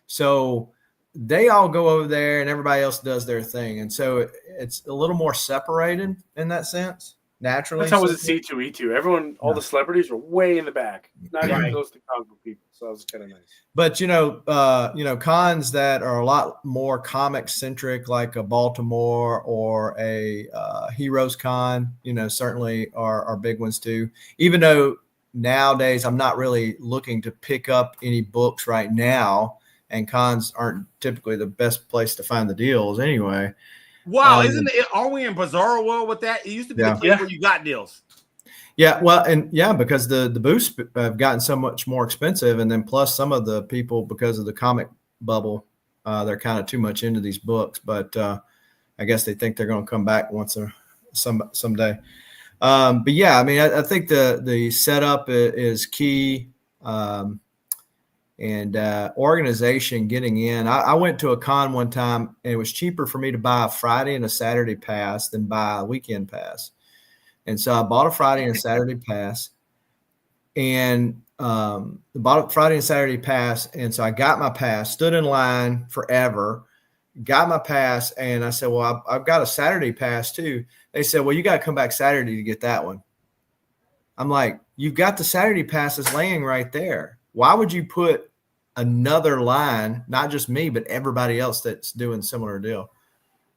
So they all go over there, and everybody else does their thing, and so it's a little more separated in that sense. Naturally, that's how it was at C2E2. Everyone, all the celebrities were way in the back, not even close to comic book people. So that was kind of nice. But cons that are a lot more comic centric, like a Baltimore or a Heroes Con, certainly are big ones too. Even though nowadays I'm not really looking to pick up any books right now, and cons aren't typically the best place to find the deals anyway. Wow, are we in bizarre world with that? It used to be the place where you got deals. Yeah, well, and because the booths have gotten so much more expensive, and then plus some of the people, because of the comic bubble, they're kind of too much into these books. But I guess they think they're going to come back someday. But yeah, I mean, I think the setup is key. And organization, getting in. I went to a con one time, and it was cheaper for me to buy a Friday and a Saturday pass than buy a weekend pass. And so I bought a Friday and a Saturday pass, and bought a Friday and Saturday pass. And so I got my pass, stood in line forever, got my pass, and I said, well, I've got a Saturday pass too. They said, well, you got to come back Saturday to get that one. I'm like, you've got the Saturday passes laying right there. Why would you put another line, not just me, but everybody else that's doing similar deal?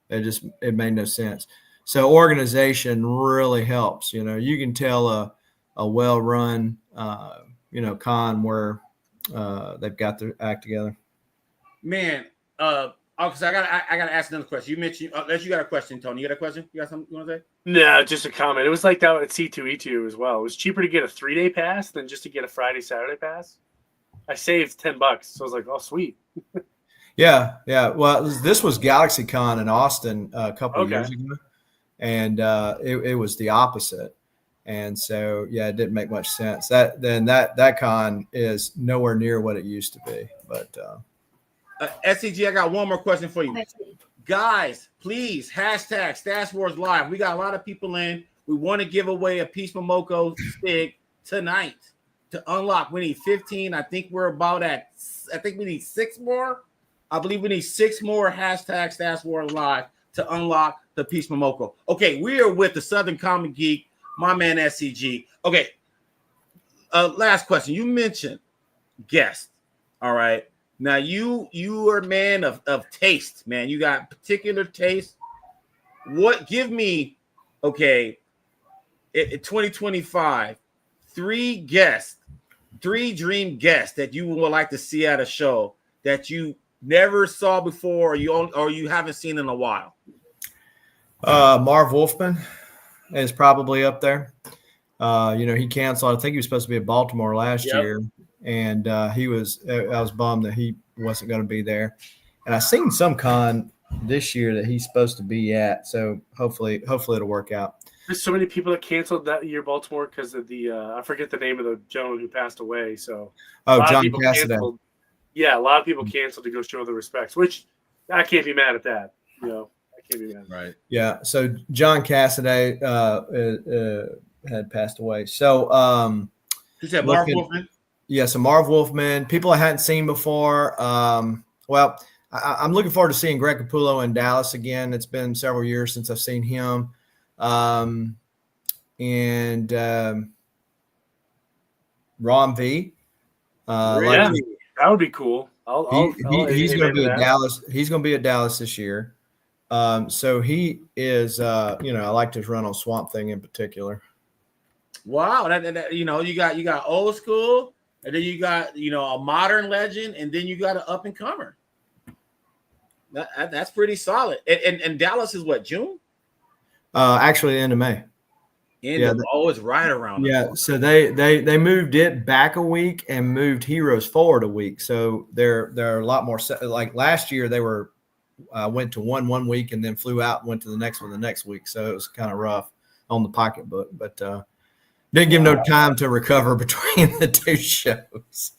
It made no sense. So organization really helps. You can tell a well-run, con where they've got their act together. Man, because I gotta ask another question. You mentioned unless you got a question, Tony. You got a question? You got something you want to say? No, just a comment. It was like that at C2E2 as well. It was cheaper to get a 3-day pass than just to get a Friday, Saturday pass. I saved $10, so I was like, "Oh, sweet." Yeah. Well, this was GalaxyCon in Austin a couple of years ago, and it was the opposite. And so, yeah, it didn't make much sense. That con is nowhere near what it used to be. But SCG, I got one more question for you. Guys, please, hashtag Stash Wars Live. We got a lot of people in. We want to give away a Peach Momoko Sig tonight to unlock. We need 15. I think we're about at, I think we need 6 more. I believe we need 6 more hashtag Stash Wars Live to unlock the Peach Momoko. Okay, we are with the Southern Comic Geek, my man SCG. Okay, last question. You mentioned guest. All right. Now you are a man of taste, man. You got particular taste. What give me, okay, in 2025, 3 guests, 3 dream guests that you would like to see at a show that you never saw before or you haven't seen in a while. Marv Wolfman is probably up there. He canceled. I think he was supposed to be at Baltimore last year, and I was bummed that he wasn't going to be there. And I seen some con this year that he's supposed to be at, so hopefully it'll work out. There's so many people that canceled that year Baltimore because of the I forget the name of the gentleman who passed away. So John Cassidy. Yeah, a lot of people canceled to go show their respects, which I can't be mad at that. I can't be mad. Right. Yeah. So John Cassidy had passed away. So you said Marv Wolfman? Yeah, so Marv Wolfman, people I hadn't seen before. Well, I'm looking forward to seeing Greg Capullo in Dallas again. It's been several years since I've seen him. And Ron V. Really? That would be cool. He's going to be at Dallas. He's going to be at Dallas this year. So he is, I liked his run on Swamp Thing in particular. Wow, that you got old school, and then you got a modern legend, and then you got an up and comer. That's pretty solid. And Dallas is what, June? Actually, end of May. It's right around. Yeah, so they moved it back a week and moved Heroes forward a week. So they're a lot more like last year. They were went to one week and then flew out and went to the next one the next week. So it was kind of rough on the pocketbook, but didn't give no time to recover between the 2 shows.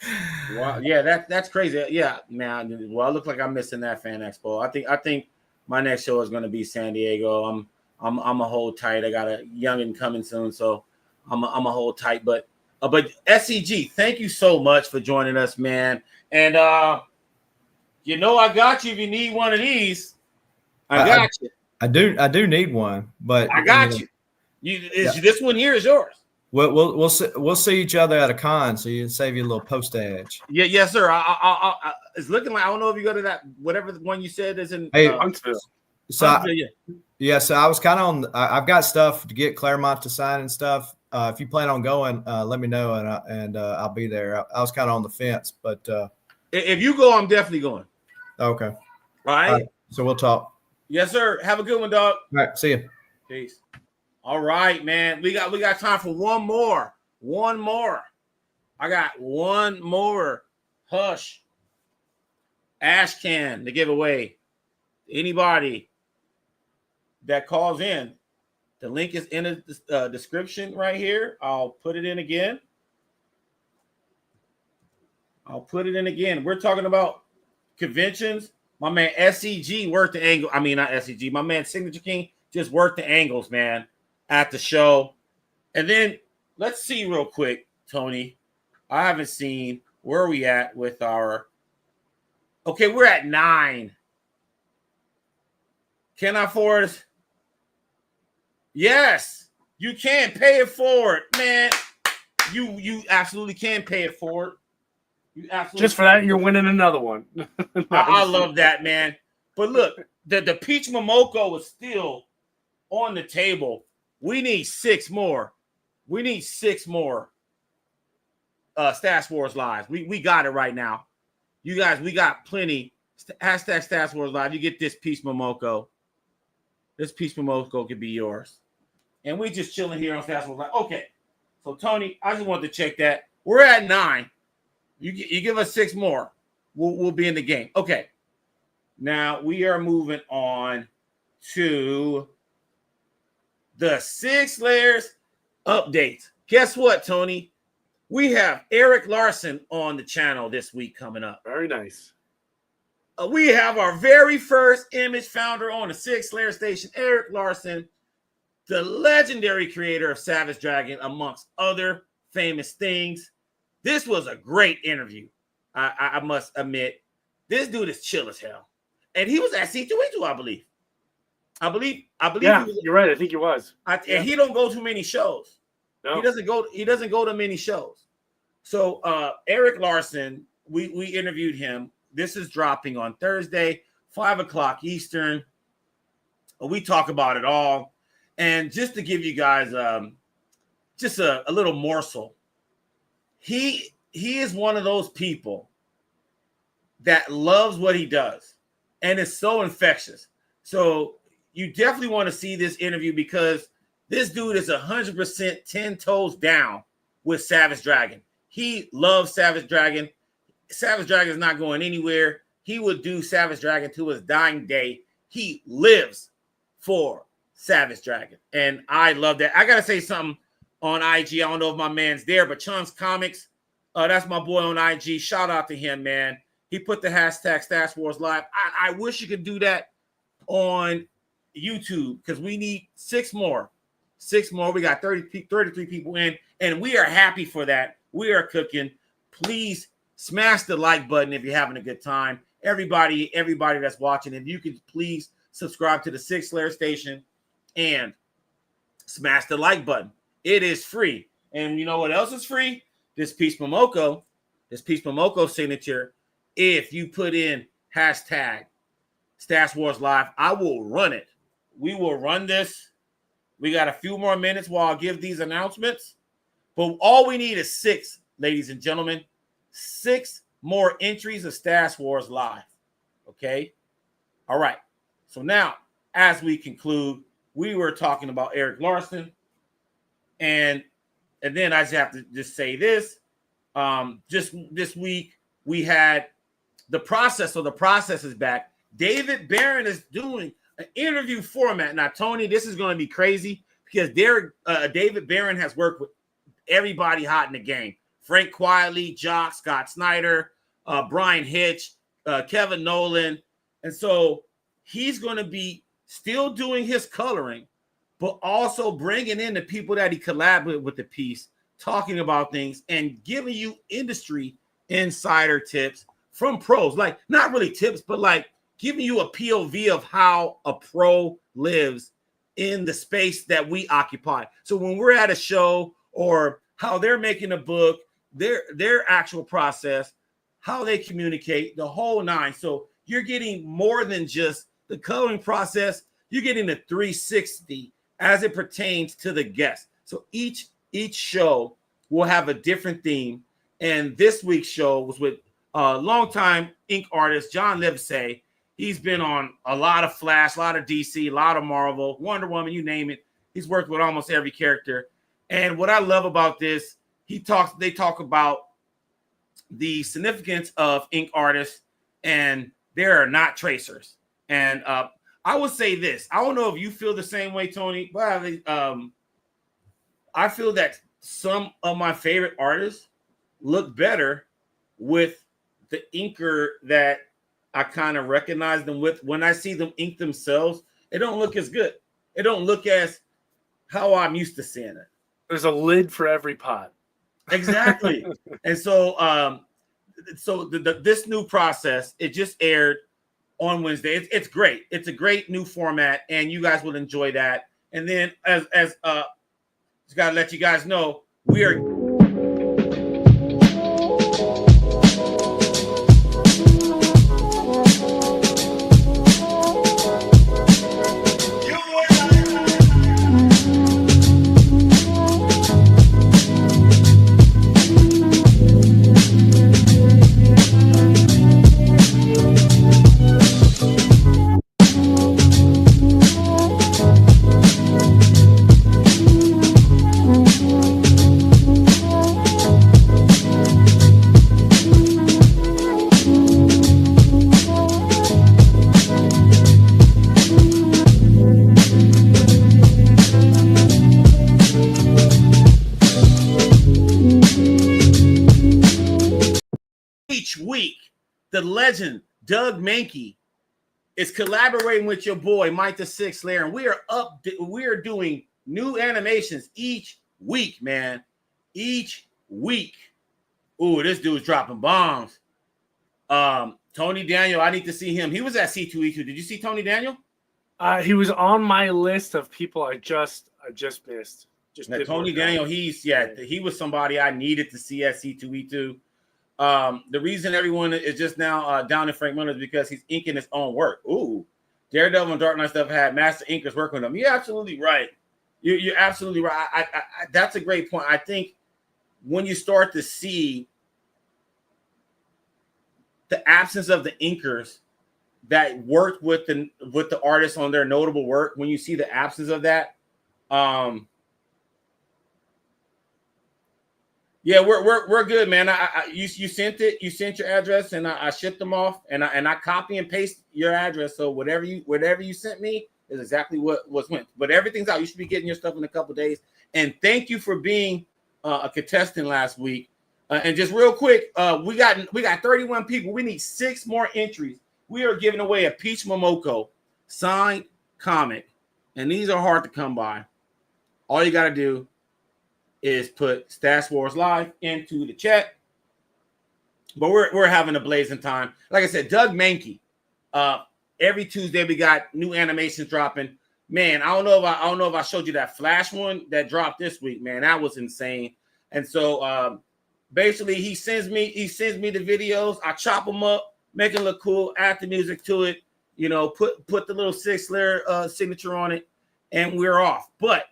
Wow, yeah, that's crazy. Yeah, man. Well, I look like I'm missing that Fan Expo. I think my next show is going to be San Diego. I'm a hold tight. I got a youngin coming soon, so I'm a hold tight. But SCG, thank you so much for joining us, man. And I got you if you need one of these. I got you. I do need one, but I got you. This one here is yours. We'll see each other at a con, so you can save you a little postage. Yeah, yes, sir. It's looking like I don't know if you go to that whatever the one you said is in. Hey, Huntsville. So I was kind of on. I've got stuff to get Claremont to sign and stuff. If you plan on going, let me know and I'll be there. I was kind of on the fence, but if you go, I'm definitely going. Okay. All right. So we'll talk. Yes, sir. Have a good one, dog. All right. See you. Peace. All right, man. We got time for one more. I got one more. Hush. Ash can to give away. Anybody that calls in, the link is in the description right here. I'll put it in again. We're talking about conventions. My man SCG worked the angle. I mean, not SCG. My man Signature King just worked the angles, man, at the show. And then let's see real quick, Tony. I haven't seen where are we at with our. Okay, we're at 9. Can I afford it? Yes, you can pay it forward, man. You absolutely can pay it forward. You absolutely just for that, you're winning another one. I love that, man. But look, the Peach Momoko is still on the table. We need 6 more. Stash Wars Lives. We got it right now. You guys, we got plenty. Hashtag Stash Wars Live. You get this Peach Momoko. This Peach Momoko could be yours. And we just chilling here on Stash Wars Live. Okay. So, Tony, I just wanted to check that. We're at 9. You give us 6 more. We'll be in the game. Okay. Now, we are moving on to the Sig Slayers updates. Guess what, Tony? We have Eric Larson on the channel this week coming up. Very nice. We have our very first image founder on the Sig Slayers station, Eric Larson, the legendary creator of Savage Dragon, amongst other famous things. This was a great interview. I must admit, this dude is chill as hell, and he was at C2E2, I believe. I believe. Yeah, he was, you're right. I think he was. and he don't go to many shows. No. He doesn't go to many shows. So Eric Larson, we interviewed him. This is dropping on Thursday, 5:00 Eastern. We talk about it all, and just to give you guys just a little morsel, he is one of those people that loves what he does, and it's so infectious. So you definitely want to see this interview because this dude is 100% 10 toes down with Savage Dragon. He loves Savage Dragon. Savage Dragon is not going anywhere. He would do Savage Dragon to his dying day. He lives for Savage Dragon, and I love that. I gotta say something on IG. I don't know if my man's there, but Chunks Comics, that's my boy on IG. Shout out to him, man. He put the hashtag Stash Wars Live. I wish you could do that on YouTube because we need 6 more. 6 more. We got 33 people in, and we are happy for that. We are cooking. Please smash the like button if you're having a good time. Everybody that's watching, if you could please subscribe to the Sig Slayers station and smash the like button. It is free. And you know what else is free? This Peace Momoko signature. If you put in hashtag Stash Wars Live, I will run it. We will run this. We got a few more minutes while I give these announcements. But all we need is 6, ladies and gentlemen. 6 more entries of Stash Wars Live. Okay? All right. So now, as we conclude, we were talking about Eric Larson. And then I just have to just say this. Just this week, we had the process. So the process is back. David Barron is doing an interview format. Now, Tony, this is going to be crazy because David Barron has worked with everybody hot in the game. Frank Quietly, Jock, Scott Snyder, Brian Hitch, Kevin Nolan. And so he's going to be still doing his coloring, but also bringing in the people that he collaborated with the piece, talking about things and giving you industry insider tips from pros. Like, not really tips, but like giving you a POV of how a pro lives in the space that we occupy. So when we're at a show or how they're making a book, their actual process, how they communicate, the whole 9. So you're getting more than just the coloring process. You're getting the 360 as it pertains to the guest. So each show will have a different theme. And this week's show was with longtime ink artist John Livesey. He's been on a lot of Flash, a lot of DC, a lot of Marvel, Wonder Woman, you name it. He's worked with almost every character. And what I love about this, they talk about the significance of ink artists, and they are not tracers. And I would say this. I don't know if you feel the same way, Tony, but I feel that some of my favorite artists look better with the inker that I kind of recognize them with. When I see them ink themselves, it don't look as good. It don't look as how I'm used to seeing it. There's a lid for every pot. Exactly. And so this new process, it just aired on Wednesday. It's great. It's a great new format, and you guys will enjoy that. And then as just gotta let you guys know, we are each week, the legend Doug Mankey is collaborating with your boy Mike the Sig Slayer, and we are doing new animations each week, man. Each week. Ooh, this dude's dropping bombs. Tony Daniel, I need to see him. He was at C2E2. Did you see Tony Daniel? He was on my list of people I just missed. Tony Daniel, he was somebody I needed to see at C2E2. The reason everyone is just now down in Frank Miller is because he's inking his own work. Ooh, Daredevil and Dark Knight stuff had master inkers working with him. You're absolutely right. You're absolutely right. I that's a great point. I think when you start to see the absence of the inkers that worked with the artists on their notable work, when you see the absence of that, yeah, we're good, man. You sent it. You sent your address, and I shipped them off, and I copy and paste your address. So whatever you sent me is exactly what was went. But everything's out. You should be getting your stuff in a couple of days. And thank you for being a contestant last week. And just real quick, we got 31 people. We need 6 more entries. We are giving away a Peach Momoko signed comic, and these are hard to come by. All you got to do is put Stash Wars Live into the chat. But we're having a blazing time. Like I said, Doug Mankey. Every Tuesday we got new animations dropping. Man, I don't know if I showed you that Flash one that dropped this week. Man, that was insane. And so basically he sends me the videos. I chop them up, make it look cool, add the music to it. You know, put the little Sig Slayer signature on it, and we're off. But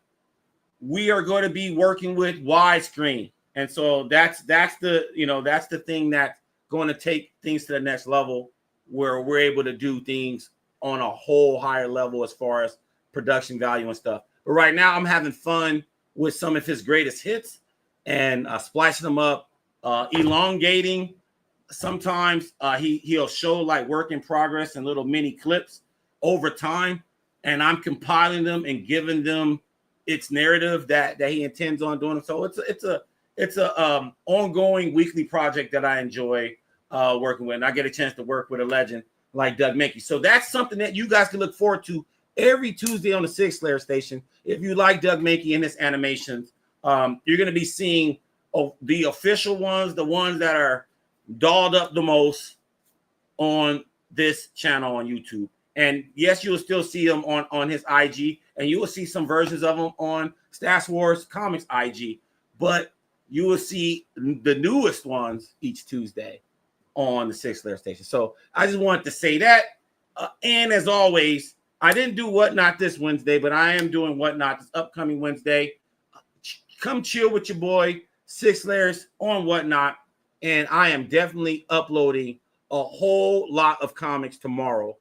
we are going to be working with widescreen. And so that's the thing that's going to take things to the next level, where we're able to do things on a whole higher level as far as production value and stuff. But right now I'm having fun with some of his greatest hits and splicing them up, elongating. Sometimes he'll show like work in progress and little mini clips over time, and I'm compiling them and giving them its narrative that he intends on doing. So it's a ongoing weekly project that I enjoy working with, and I get a chance to work with a legend like Doug Mankey. So that's something that you guys can look forward to every Tuesday on the Sig Slayer station. If you like Doug Mankey and his animations, you're going to be seeing the official ones, the ones that are dolled up the most on this channel on YouTube. And yes, you will still see them on his IG, and you will see some versions of them on Stash Wars Comics IG. But you will see the newest ones each Tuesday on the Sig Slayer station. So I just wanted to say that. And as always, I didn't do Whatnot this Wednesday, but I am doing Whatnot this upcoming Wednesday. Come chill with your boy Sig Slayers on Whatnot, and I am definitely uploading a whole lot of comics tomorrow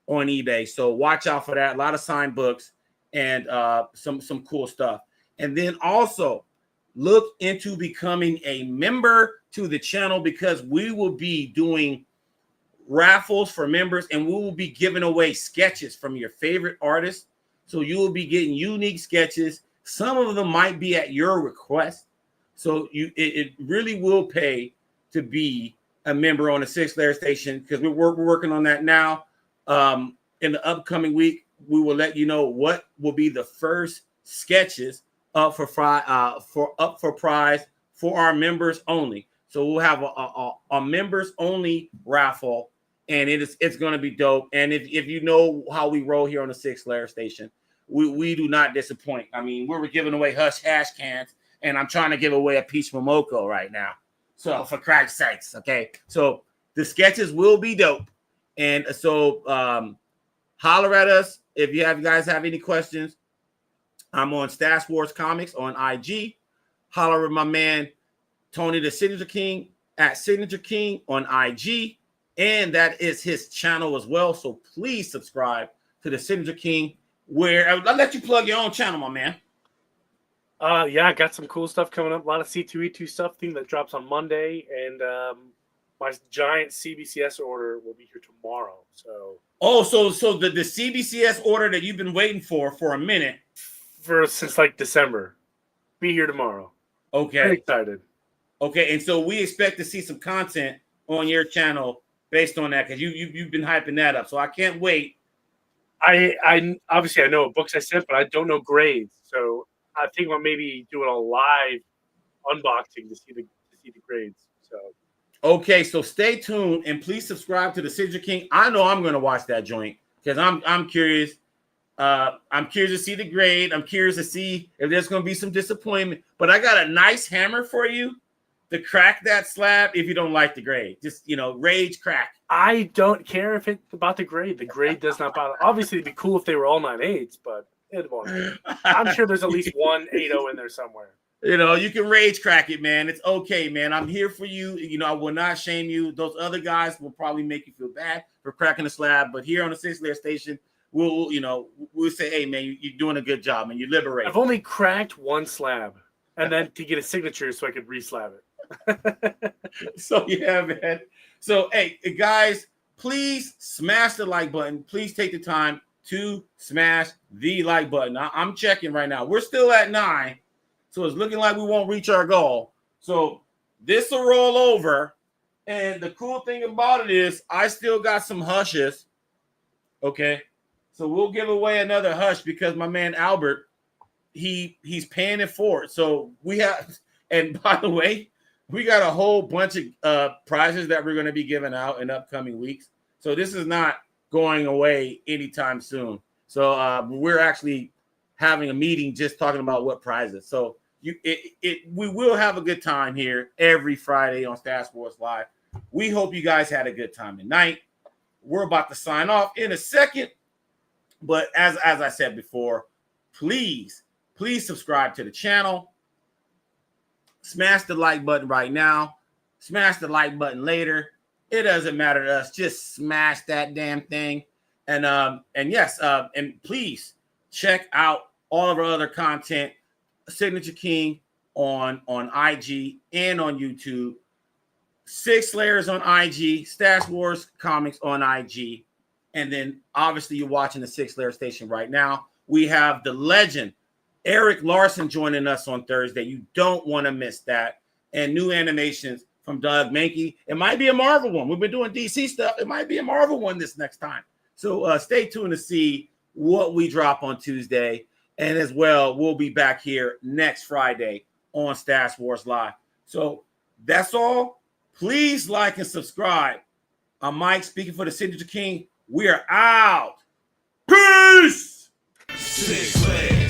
on eBay. So watch out for that. A lot of signed books and some cool stuff. And then also look into becoming a member to the channel, because we will be doing raffles for members, and we will be giving away sketches from your favorite artists. So you will be getting unique sketches. Some of them might be at your request. So it really will pay to be a member on the Sig Slayer station, because we're working on that now. In the upcoming week, we will let you know what will be the first sketches up for prize for our members only. So we'll have a members only raffle, and it's going to be dope. And if you know how we roll here on the Sig Slayer station, we do not disappoint. I mean, we were giving away Hush Hash cans, and I'm trying to give away a Peach Momoko right now. So for Christ's sakes, okay. So the sketches will be dope. And so holler at us if you guys have any questions. I'm on Stash Wars Comics on IG. Holler at my man Tony the Signature King at Signature King on IG. And that is his channel as well. So please subscribe to the Signature King, where I'll let you plug your own channel, my man. Yeah, I got some cool stuff coming up. A lot of C2E2 stuff that drops on Monday, and my giant CBCS order will be here tomorrow. So the CBCS order that you've been waiting for a minute, since like December, be here tomorrow. Okay, Pretty excited. Okay, and so we expect to see some content on your channel based on that, because you've been hyping that up. So I can't wait. I obviously I know what books I sent, but I don't know grades. So I think about maybe doing a live unboxing to see the grades. So Okay, so stay tuned and please subscribe to the Signature King. I know I'm going to watch that joint because I'm curious. I'm curious to see the grade. I'm curious to see if there's going to be some disappointment. But I got a nice hammer for you to crack that slab if you don't like the grade. Just, rage crack. I don't care if it's about the grade. The grade does not bother. Obviously, it'd be cool if they were all 9.8s, but it won't. I'm sure there's at least one 8.0 in there somewhere. You can rage crack it, man. It's okay, man. I'm here for you. I will not shame you. Those other guys will probably make you feel bad for cracking the slab. But here on the Sig Slayers station, we'll say, hey, man, you're doing a good job, and you liberate. I've only cracked one slab, and then to get a signature so I could re-slab it. So, yeah, man. So, hey, guys, please smash the like button. Please take the time to smash the like button. I'm checking right now. We're still at 9. So it's looking like we won't reach our goal. So this will roll over. And the cool thing about it is I still got some hushes. Okay. So we'll give away another hush because my man Albert, he's paying it forward. So we have, and by the way, we got a whole bunch of prizes that we're going to be giving out in upcoming weeks. So this is not going away anytime soon. So we're actually having a meeting just talking about what prizes. So we will have a good time here every Friday on Stash Wars Live. We hope you guys had a good time tonight. We're about to sign off in a second, but as I said before, please subscribe to the channel. Smash the like button right now. Smash the like button later. It doesn't matter to us. Just smash that damn thing. And yes, and please check out all of our other content. Signature King on IG and on YouTube, Sig Slayers on IG, Stash Wars Comics on IG, and then obviously you're watching the Sig Slayers station right now. We have the legend Eric Larson joining us on Thursday. You don't want to miss that. And new animations from Doug Mankey. It might be a Marvel one. We've been doing DC stuff. It might be a Marvel one this next time. So stay tuned to see what we drop on Tuesday. And as well, we'll be back here next Friday on Stash Wars Live. So that's all. Please like and subscribe. I'm Mike speaking for the Signature King. We are out. Peace. Sig Slayers.